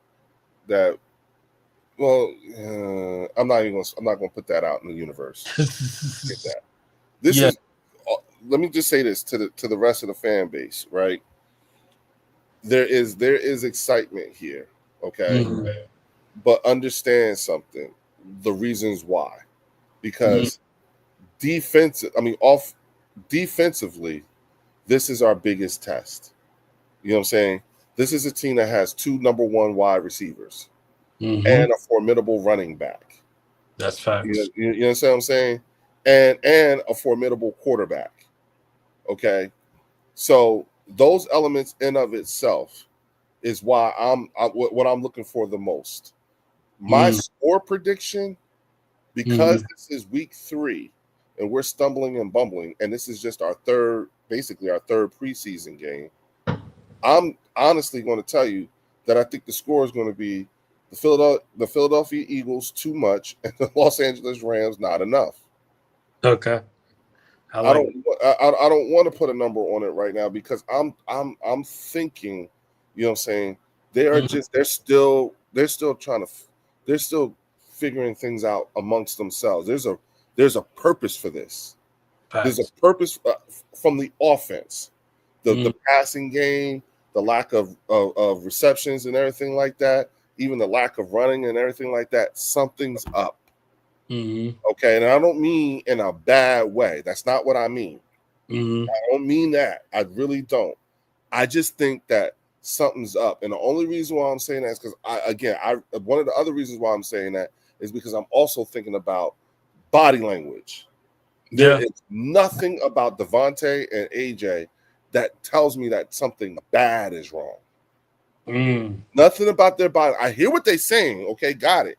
S2: that, well, I'm not going to put that out in the universe. Get that. This is. Let me just say this to the rest of the fan base, right? There is excitement here, okay? But understand something: the reasons why, because defensively, this is our biggest test. You know what I'm saying? This is a team that has 2 number 1 wide receivers and a formidable running back.
S1: That's facts.
S2: You know what I'm saying? And a formidable quarterback. Okay, so those elements in of itself is why what I'm looking for the most. My score prediction, because this is week 3 and we're stumbling and bumbling, and this is just our third preseason game. I'm honestly going to tell you that I think the score is going to be the Philadelphia Eagles too much and the Los Angeles Rams not enough.
S1: Okay.
S2: I don't want to put a number on it right now because I'm thinking, you know what I'm saying, they're still figuring things out amongst themselves. There's a purpose for this. There's a purpose from the offense, the passing game, the lack of receptions and everything like that, even the lack of running and everything like that. Something's up. Okay, and I don't mean in a bad way. That's not what I mean. I don't mean that. I really don't. I just think that something's up, and the only reason why I'm saying that is because one of the other reasons why I'm saying that is because I'm also thinking about body language. There is nothing about Devontae and AJ that tells me that something bad is wrong. Nothing about their body. I hear what they're saying. Okay, got it.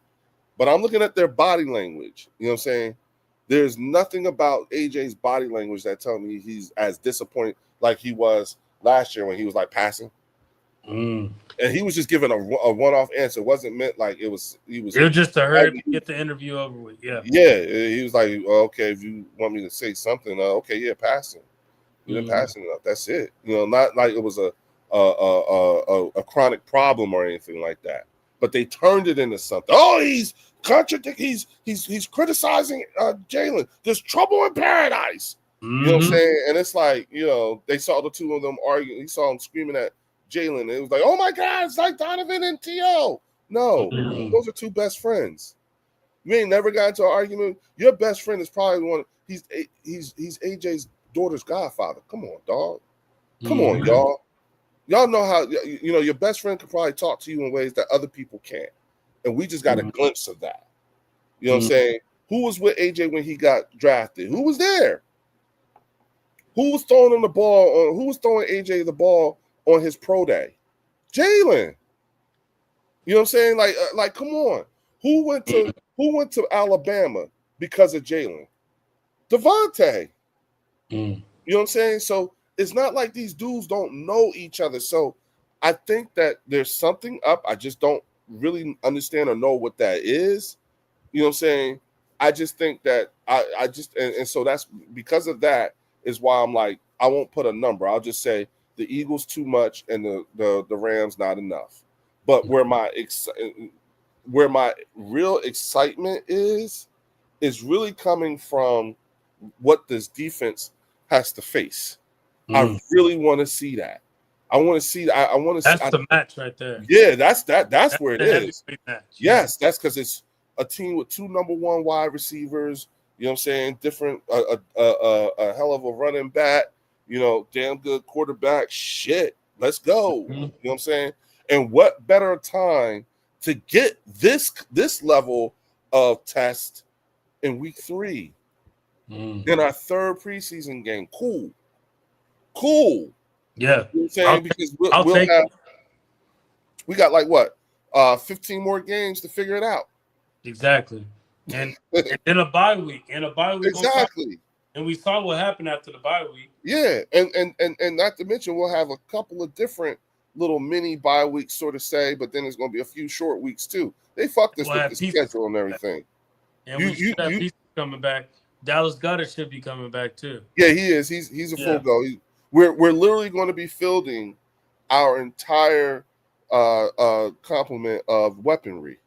S2: But I'm looking at their body language. You know what I'm saying? There's nothing about AJ's body language that tells me he's as disappointed like he was last year when he was like passing. And he was just giving a one-off answer. It wasn't meant like it was. It was
S1: just to hurry to get the interview over with. Yeah.
S2: Yeah. He was like, well, okay, if you want me to say something, okay, yeah, passing. You didn't pass enough. That's it. You know, not like it was a chronic problem or anything like that. But they turned it into something. Oh, he's contradicting. He's criticizing Jalen. There's trouble in paradise. You know what I'm saying? And it's like, you know, they saw the two of them arguing. He saw him screaming at Jalen. It was like, oh my God, it's like Donovan and T.O. No, those are two best friends. You ain't never got into an argument. Your best friend is probably one. He's AJ's daughter's godfather. Come on, dog. Come on, y'all. Y'all know how, you know, your best friend could probably talk to you in ways that other people can't. And we just got a glimpse of that. You know what I'm saying? Who was with AJ when he got drafted? Who was there? Who was throwing him the ball? Who was throwing AJ the ball on his pro day? Jalen. You know what I'm saying? Like, come on. Who went to Alabama because of Jalen? Devontae. You know what I'm saying? So it's not like these dudes don't know each other. So I think that there's something up. I just don't really understand or know what that is. You know what I'm saying? I just think that and so that's because of that is why I'm like, I won't put a number. I'll just say the Eagles too much and the Rams not enough. But where my real excitement is really coming from what this defense has to face. I really want to see that. I want to see. I want to.
S1: That's the match right there.
S2: Yeah, that's where it is.
S1: Match.
S2: Yes, that's because it's a team with two number one wide receivers. You know what I'm saying? Different, a hell of a running back. You know, damn good quarterback. Shit, let's go. You know what I'm saying? And what better time to get this level of test in week 3 in our third preseason game? Cool. Yeah. You know what I'm saying? Because we got like what? 15 more games to figure it out.
S1: Exactly. And in a bye week.
S2: Exactly.
S1: And we saw what happened after the bye week.
S2: Yeah. And not to mention we'll have a couple of different little mini bye weeks, sort of say, but then there's gonna be a few short weeks too. They fucked us with the schedule and everything.
S1: And we should have pieces coming back. Dallas Goedert should be coming back too.
S2: Yeah, he is. He's a full go. We're literally going to be fielding our entire complement of weaponry.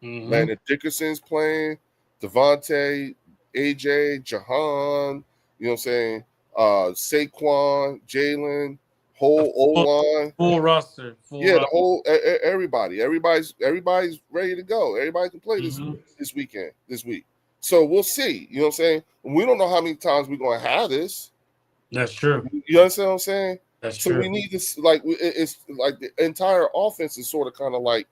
S2: Landon Dickerson's playing, Devontae, AJ, Jahan, you know what I'm saying? Saquon, Jalen, whole O-line.
S1: Full roster.
S2: The whole everybody. Everybody's ready to go. Everybody can play this week. So we'll see. You know what I'm saying? We don't know how many times we're going to have this.
S1: That's true.
S2: You understand what I'm saying?
S1: That's true.
S2: So we need this, like, it's like the entire offense is sort of kind of like,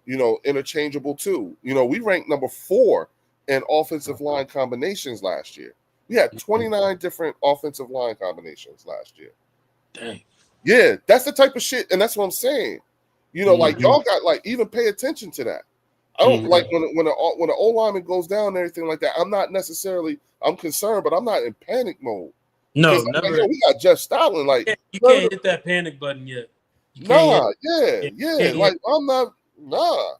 S2: you know, interchangeable too. You know, we ranked number 4 in offensive line combinations last year. We had 29 different offensive line combinations last year.
S1: Dang.
S2: Yeah, that's the type of shit, and that's what I'm saying. You know, like y'all got like even pay attention to that. I don't like when an O lineman goes down and everything like that. I'm concerned, but I'm not in panic mode.
S1: No, never.
S2: Like, we got Jeff Stoutland. Like
S1: you can't hit that panic button yet. You can't
S2: Nah,
S1: hit,
S2: yeah.
S1: can't hit,
S2: Like I'm not, nah.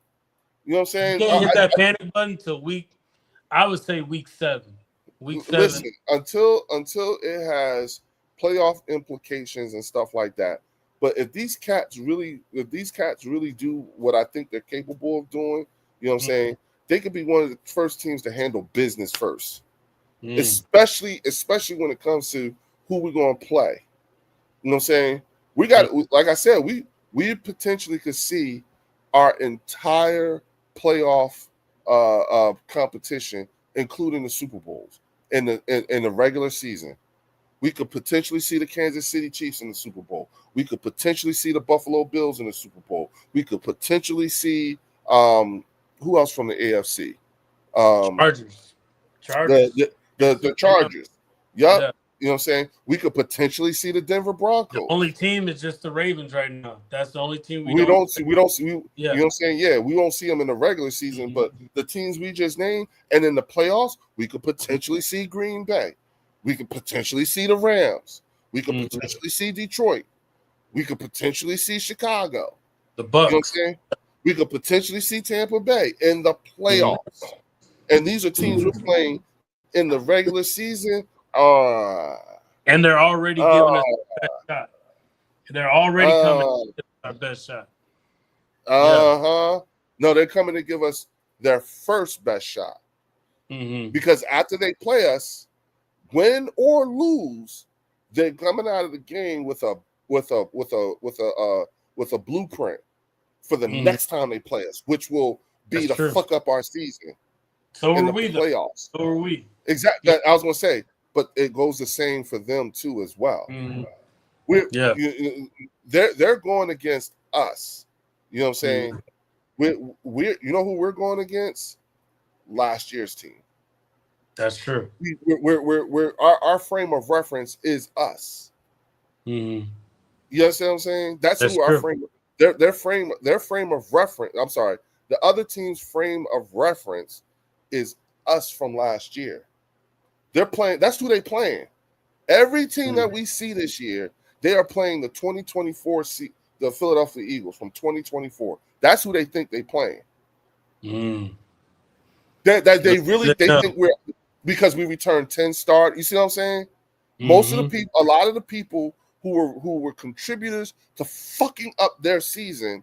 S2: You know what I'm
S1: you
S2: saying?
S1: can't hit that panic button till I would say week 7. Week 7.
S2: Listen, until it has playoff implications and stuff like that. But if these cats really do what I think they're capable of doing, you know what I'm saying? They could be one of the first teams to handle business first. Especially when it comes to who we're going to play. You know what I'm saying? We got, like I said, we potentially could see our entire playoff competition, including the Super Bowls in the regular season. We could potentially see the Kansas City Chiefs in the Super Bowl. We could potentially see the Buffalo Bills in the Super Bowl. We could potentially see who else from the AFC?
S1: Chargers.
S2: The Chargers. Yep.
S1: Yeah.
S2: You know what I'm saying? We could potentially see the Denver
S1: The
S2: Broncos.
S1: only team is just the Ravens right now. That's the only team
S2: We don't see. You
S1: Yeah.
S2: know what I'm saying? Yeah, we won't see them in the regular season, but the teams we just named, and in the playoffs, we could potentially see Green Bay. We could potentially see the Rams. We could potentially see Detroit. We could potentially see Chicago.
S1: The Bucks.
S2: You know what I'm saying? We could potentially see Tampa Bay in the playoffs. And these are teams we're playing in the regular season.
S1: And they're already giving us the best shot. They're already coming to our best shot.
S2: No, they're coming to give us their first best shot. Because after they play us, win or lose, they're coming out of the game with a blueprint for the next time they play us, which will be fuck up our season.
S1: So
S2: in
S1: are
S2: the
S1: we.
S2: Playoffs.
S1: So are we.
S2: Exactly. I was gonna say, but it goes the same for them too as well. They're going against us. You know what I'm saying? We're you know who we're going against? Last year's team.
S1: That's true.
S2: Our frame of reference is us. You understand what I'm saying? That's who our frame. Their frame of reference. I'm sorry. The other team's frame of reference is us from last year. They're playing. That's who they playing. Every team that we see this year, they are playing the 2024 the Philadelphia Eagles from 2024. That's who they think they playing. They think we're, because we returned 10 start. You see what I'm saying? Most of the people, a lot of the people who were contributors to fucking up their season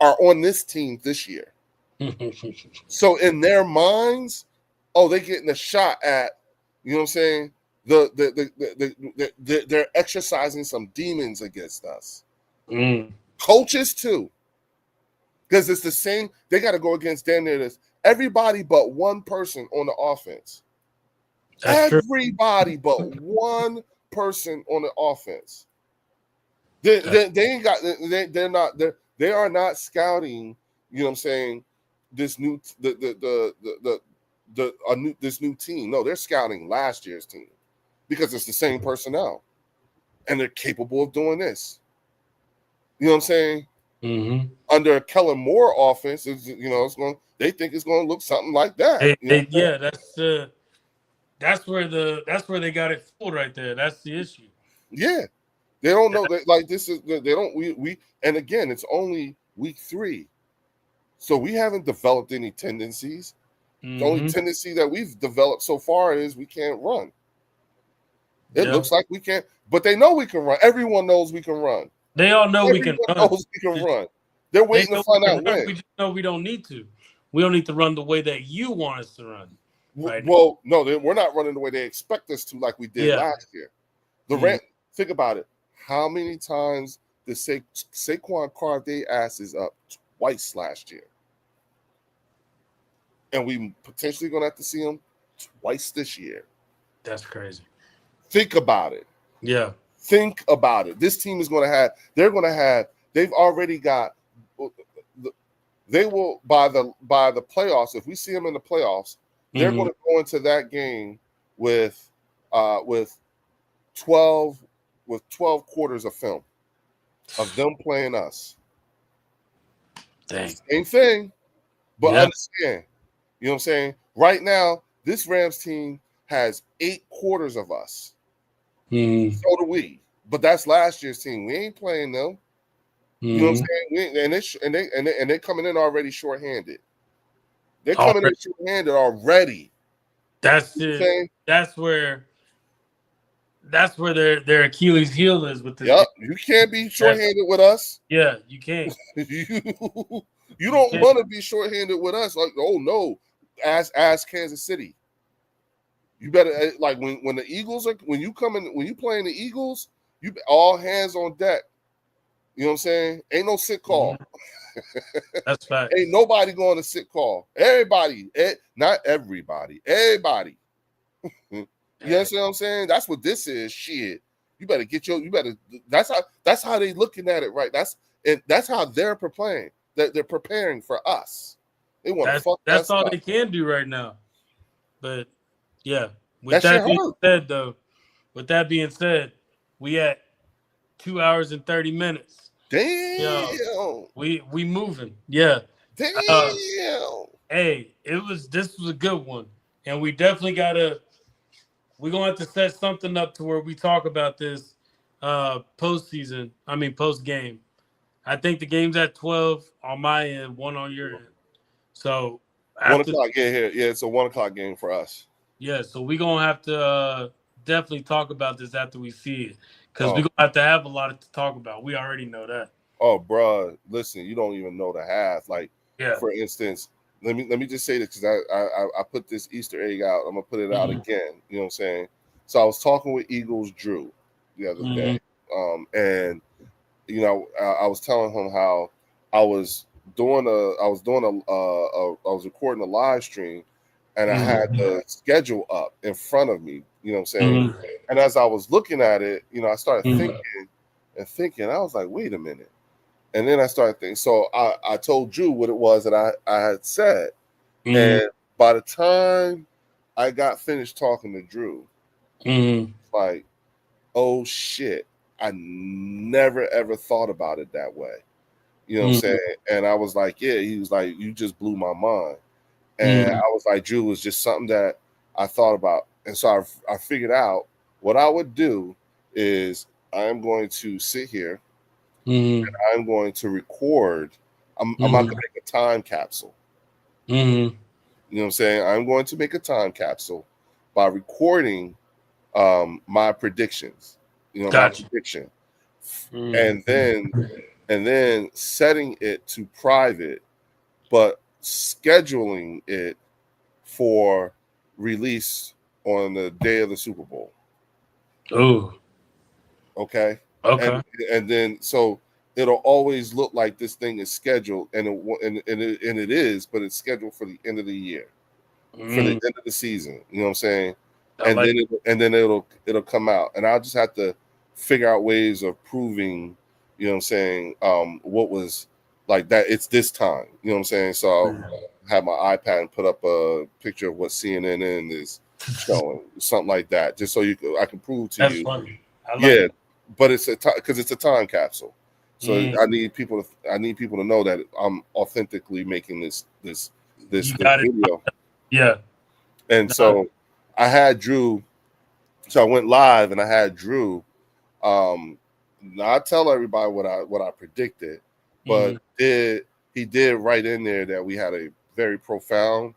S2: are on this team this year. So in their minds, they're getting a shot at, you know what I'm saying? They're exercising some demons against us. Coaches too, because it's the same. They got to go against damn near this everybody but one person on the offense. Everybody but one person on the offense. They ain't got. They are not scouting. You know what I'm saying? This new this new team. No, they're scouting last year's team because it's the same personnel, and they're capable of doing this. You know what I'm saying? Under a Kellen Moore offense, they think it's going to look something like that.
S1: That's where they got it fooled right there. That's the issue.
S2: Yeah, they don't know that. Like this is they don't we and again, it's only week 3, so we haven't developed any tendencies. The only tendency that we've developed so far is we can't run. It looks like we can't, but they know we can run. Everyone knows we can run.
S1: They all know we can
S2: run. They're waiting to find out when.
S1: We just know we don't need to. We don't need to run the way that you want us to run. Right?
S2: Well, no, we're not running the way they expect us to, like we did last year. Think about it. How many times did Saquon carve their asses up twice last year? And we potentially going to have to see them twice this year. That's
S1: crazy.
S2: Think about it.
S1: Yeah.
S2: Think about it. This team is going to have, they've already got, they will, by the playoffs, if we see them in the playoffs, they're going to go into that game with 12 quarters of film of them playing us.
S1: Dang.
S2: Same thing, but understand, you know what I'm saying? Right now, this Rams team has 8 quarters of us. So do we. But that's last year's team. We ain't playing them. You know what I'm saying? And they're coming in already shorthanded. They're coming in shorthanded already.
S1: That's it. That's where their Achilles heel is with this.
S2: Yep, you can't be shorthanded with us.
S1: Yeah, you can't.
S2: you don't want to be shorthanded with us. Like, oh no, ask Kansas City. You better like when the Eagles are when you playing the Eagles, you all hands on deck. You know what I'm saying? Ain't no sit call.
S1: That's fact.
S2: Ain't nobody going to sit call. Everybody, not everybody, everybody. You understand what I'm saying? That's what this is. Shit. You better that's how they looking at it, right? That's how they're preparing. They're preparing for us. They want to fuck
S1: that's
S2: us
S1: all
S2: up.
S1: they can do right now. But yeah,
S2: with
S1: that being said, we at 2 hours and 30 minutes.
S2: Damn.
S1: We moving. Yeah.
S2: Damn.
S1: Hey, this was a good one. And we definitely we're gonna have to set something up to where we talk about this post game. I think the game's at 12 on my end, 1 on your end. So
S2: 1 o'clock here. Yeah, it's a 1 o'clock game for us.
S1: Yeah, so we're gonna have to definitely talk about this after we see it. Because we're gonna have a lot to talk about. We already know that.
S2: Oh, bro, listen, you don't even know the half. Like, for instance, let me just say this because I put this Easter egg out. I'm gonna put it out again. You know what I'm saying? So I was talking with Eagles Drew the other day, and you know I was telling him how I was recording a live stream, and I had the schedule up in front of me. You know what I'm saying? And as I was looking at it, you know, I started thinking. I was like, wait a minute. And then I started thinking. So I told Drew what it was that I had said. And by the time I got finished talking to Drew, like, oh shit, I never ever thought about it that way. You know what I'm saying? And I was like, yeah, he was like, you just blew my mind. And I was like, Drew, was just something that I thought about. And so I figured out what I would do is I'm going to sit here and I'm going to record. I'm not going to make a time capsule. You know what I'm saying? I'm going to make a time capsule by recording my predictions. You know, my prediction. And then setting it to private, but scheduling it for release on the day of the Super Bowl.
S1: Oh.
S2: Okay. And then so it'll always look like this thing is scheduled, and it is, but it's scheduled for the end of the year, for the end of the season. You know what I'm saying? And then it'll come out, and I'll just have to figure out ways of proving, you know what I'm saying, what was like that. It's this time. You know what I'm saying? So I'll have my iPad and put up a picture of what CNN is showing, something like that, just so I can prove to you.
S1: Funny.
S2: But it's because it's a time capsule. So I need people to know that I'm authentically making this video.
S1: Yeah.
S2: And so I had Drew. So I went live and I had Drew. Not tell everybody what I predicted, but he did write in there that we had a very profound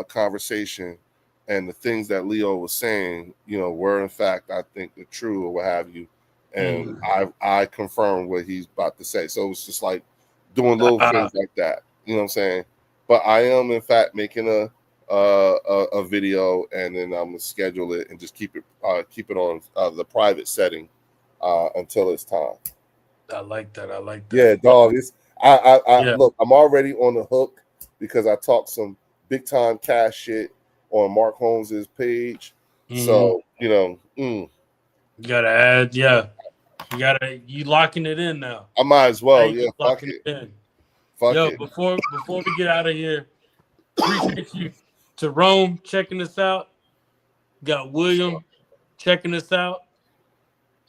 S2: conversation, and the things that Leo was saying, you know, were in fact, I think, the true or what have you. And I confirmed what he's about to say. So it was just like doing little things like that. You know what I'm saying? But I am in fact making a video, and then I'm gonna schedule it and just keep it on the private setting until it's time.
S1: I like that.
S2: Yeah, dog. It's look, I'm already on the hook because I talked some big time cash shit on Mark Holmes's page. So, you know,
S1: you gotta add, you locking it in now.
S2: I might as well, fuck it.
S1: Fuck it. Before we get out of here, appreciate you. To Rome checking us out. Got William checking us out.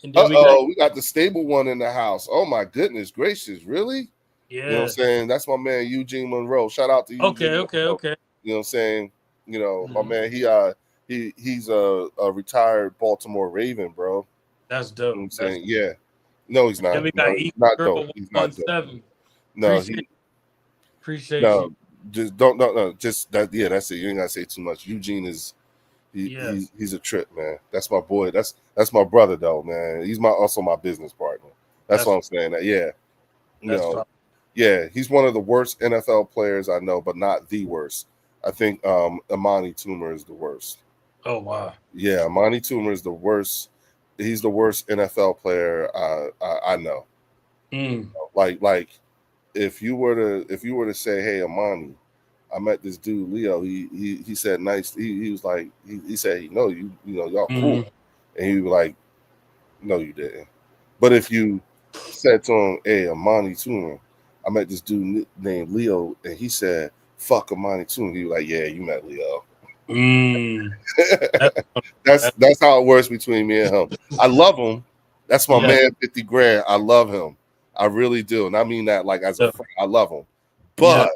S2: And then we got the stable one in the house. Oh my goodness gracious, really?
S1: Yeah.
S2: You know what I'm saying? That's my man Eugene Monroe. Shout out to Eugene.
S1: Okay.
S2: You know what I'm saying? You know, my man, he's a retired Baltimore Raven, bro.
S1: That's dope.
S2: You know what I'm saying? Yeah. No, he's not.
S1: Then we
S2: No,
S1: got
S2: he's
S1: Eagle
S2: not
S1: Girl
S2: dope. He's not dope.
S1: 117.
S2: No,
S1: Appreciate
S2: no,
S1: you.
S2: just don't no. Just that. Yeah, that's it. You ain't gotta say too much. Eugene is
S1: Yeah.
S2: he's a trip, man. That's my boy. That's my brother though, man. He's also my business partner. That's what I'm saying. That yeah, you
S1: That's
S2: know,
S1: fine.
S2: yeah, he's one of the worst NFL players I know, but not the worst. I think Amani Toomer is the worst.
S1: Oh wow.
S2: Yeah, Amani Toomer is the worst. He's the worst NFL player I know. Like if you were to say, hey, Amani, I met this dude Leo. He said nice. He was like he said you know y'all cool, and he was like, no, you didn't. But if you said to him, hey, Amani Toomer, I met this dude named Leo, and he said, fuck Amani Toomer. He was like, yeah, you met Leo. That's how it works between me and him. I love him. That's my man, 50 grand. I love him. I really do. And I mean that like as a friend. I love him. But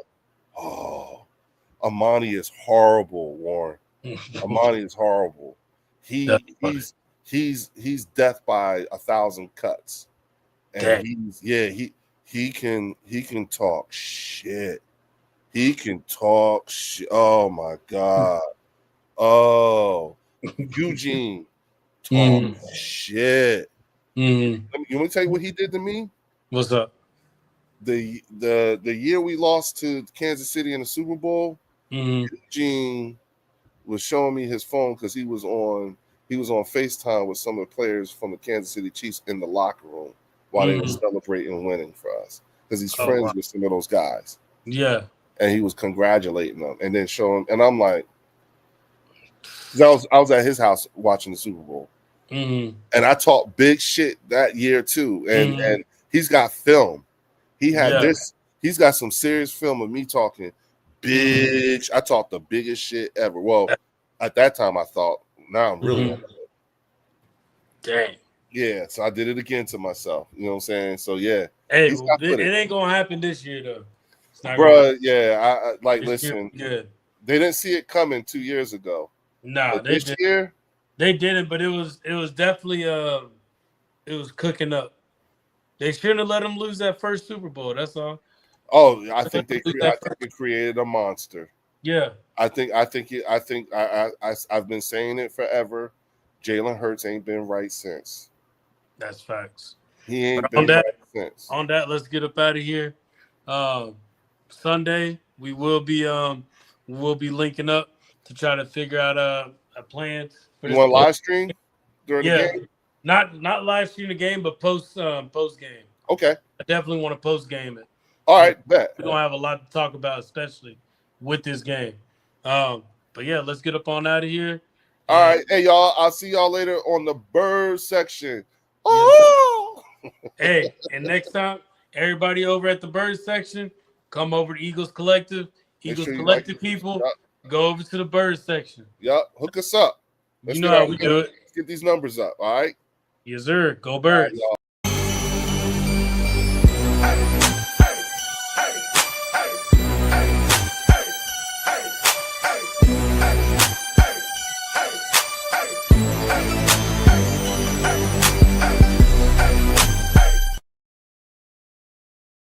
S2: Amani is horrible, Warren. Amani is horrible. He's death by 1,000 cuts. And he can talk shit. He can talk shit. Oh my God. Oh, Eugene talk shit. You want me to tell you what he did to me?
S1: What's up?
S2: The year we lost to Kansas City in the Super Bowl, Eugene was showing me his phone because he was on FaceTime with some of the players from the Kansas City Chiefs in the locker room while they were celebrating winning for us because he's friends with some of those guys.
S1: Yeah.
S2: And he was congratulating them and then showing, and I'm like, I was at his house watching the Super Bowl, and I talked big shit that year too. And he's got film. He had this. He's got some serious film of me talking big. I talked the biggest shit ever. Well, at that time I thought. Now I'm really.
S1: Dang.
S2: Yeah, so I did it again to myself. You know what I'm saying? So yeah.
S1: Hey, it ain't gonna happen this year though.
S2: Bruh, yeah. I like listen.
S1: Good.
S2: They didn't see it coming 2 years ago.
S1: No,
S2: this year
S1: they didn't. But it was definitely it was cooking up. They shouldn't have let them lose that first Super Bowl. That's all.
S2: Oh, I think they created a monster.
S1: Yeah,
S2: I've been saying it forever. Jalen Hurts ain't been right since.
S1: That's facts.
S2: He ain't been right since.
S1: On that, let's get up out of here. Sunday we will be linking up to try to figure out a plan.
S2: You want live stream during the game?
S1: Not live stream the game, but post game.
S2: Okay.
S1: I definitely want to post game it.
S2: All right, bet.
S1: We're gonna have a lot to talk about, especially with this game. But yeah, let's get up on out of here.
S2: All right, hey y'all. I'll see y'all later on the bird section. Oh,
S1: hey, and next time, everybody over at the bird section, come over to Eagles Collective. Eagles Collective people, go over to the bird section.
S2: Yep, hook us up.
S1: You know how we do it.
S2: Let's get these numbers up. All right.
S1: Yes, sir. Go birds.
S2: All right, y'all.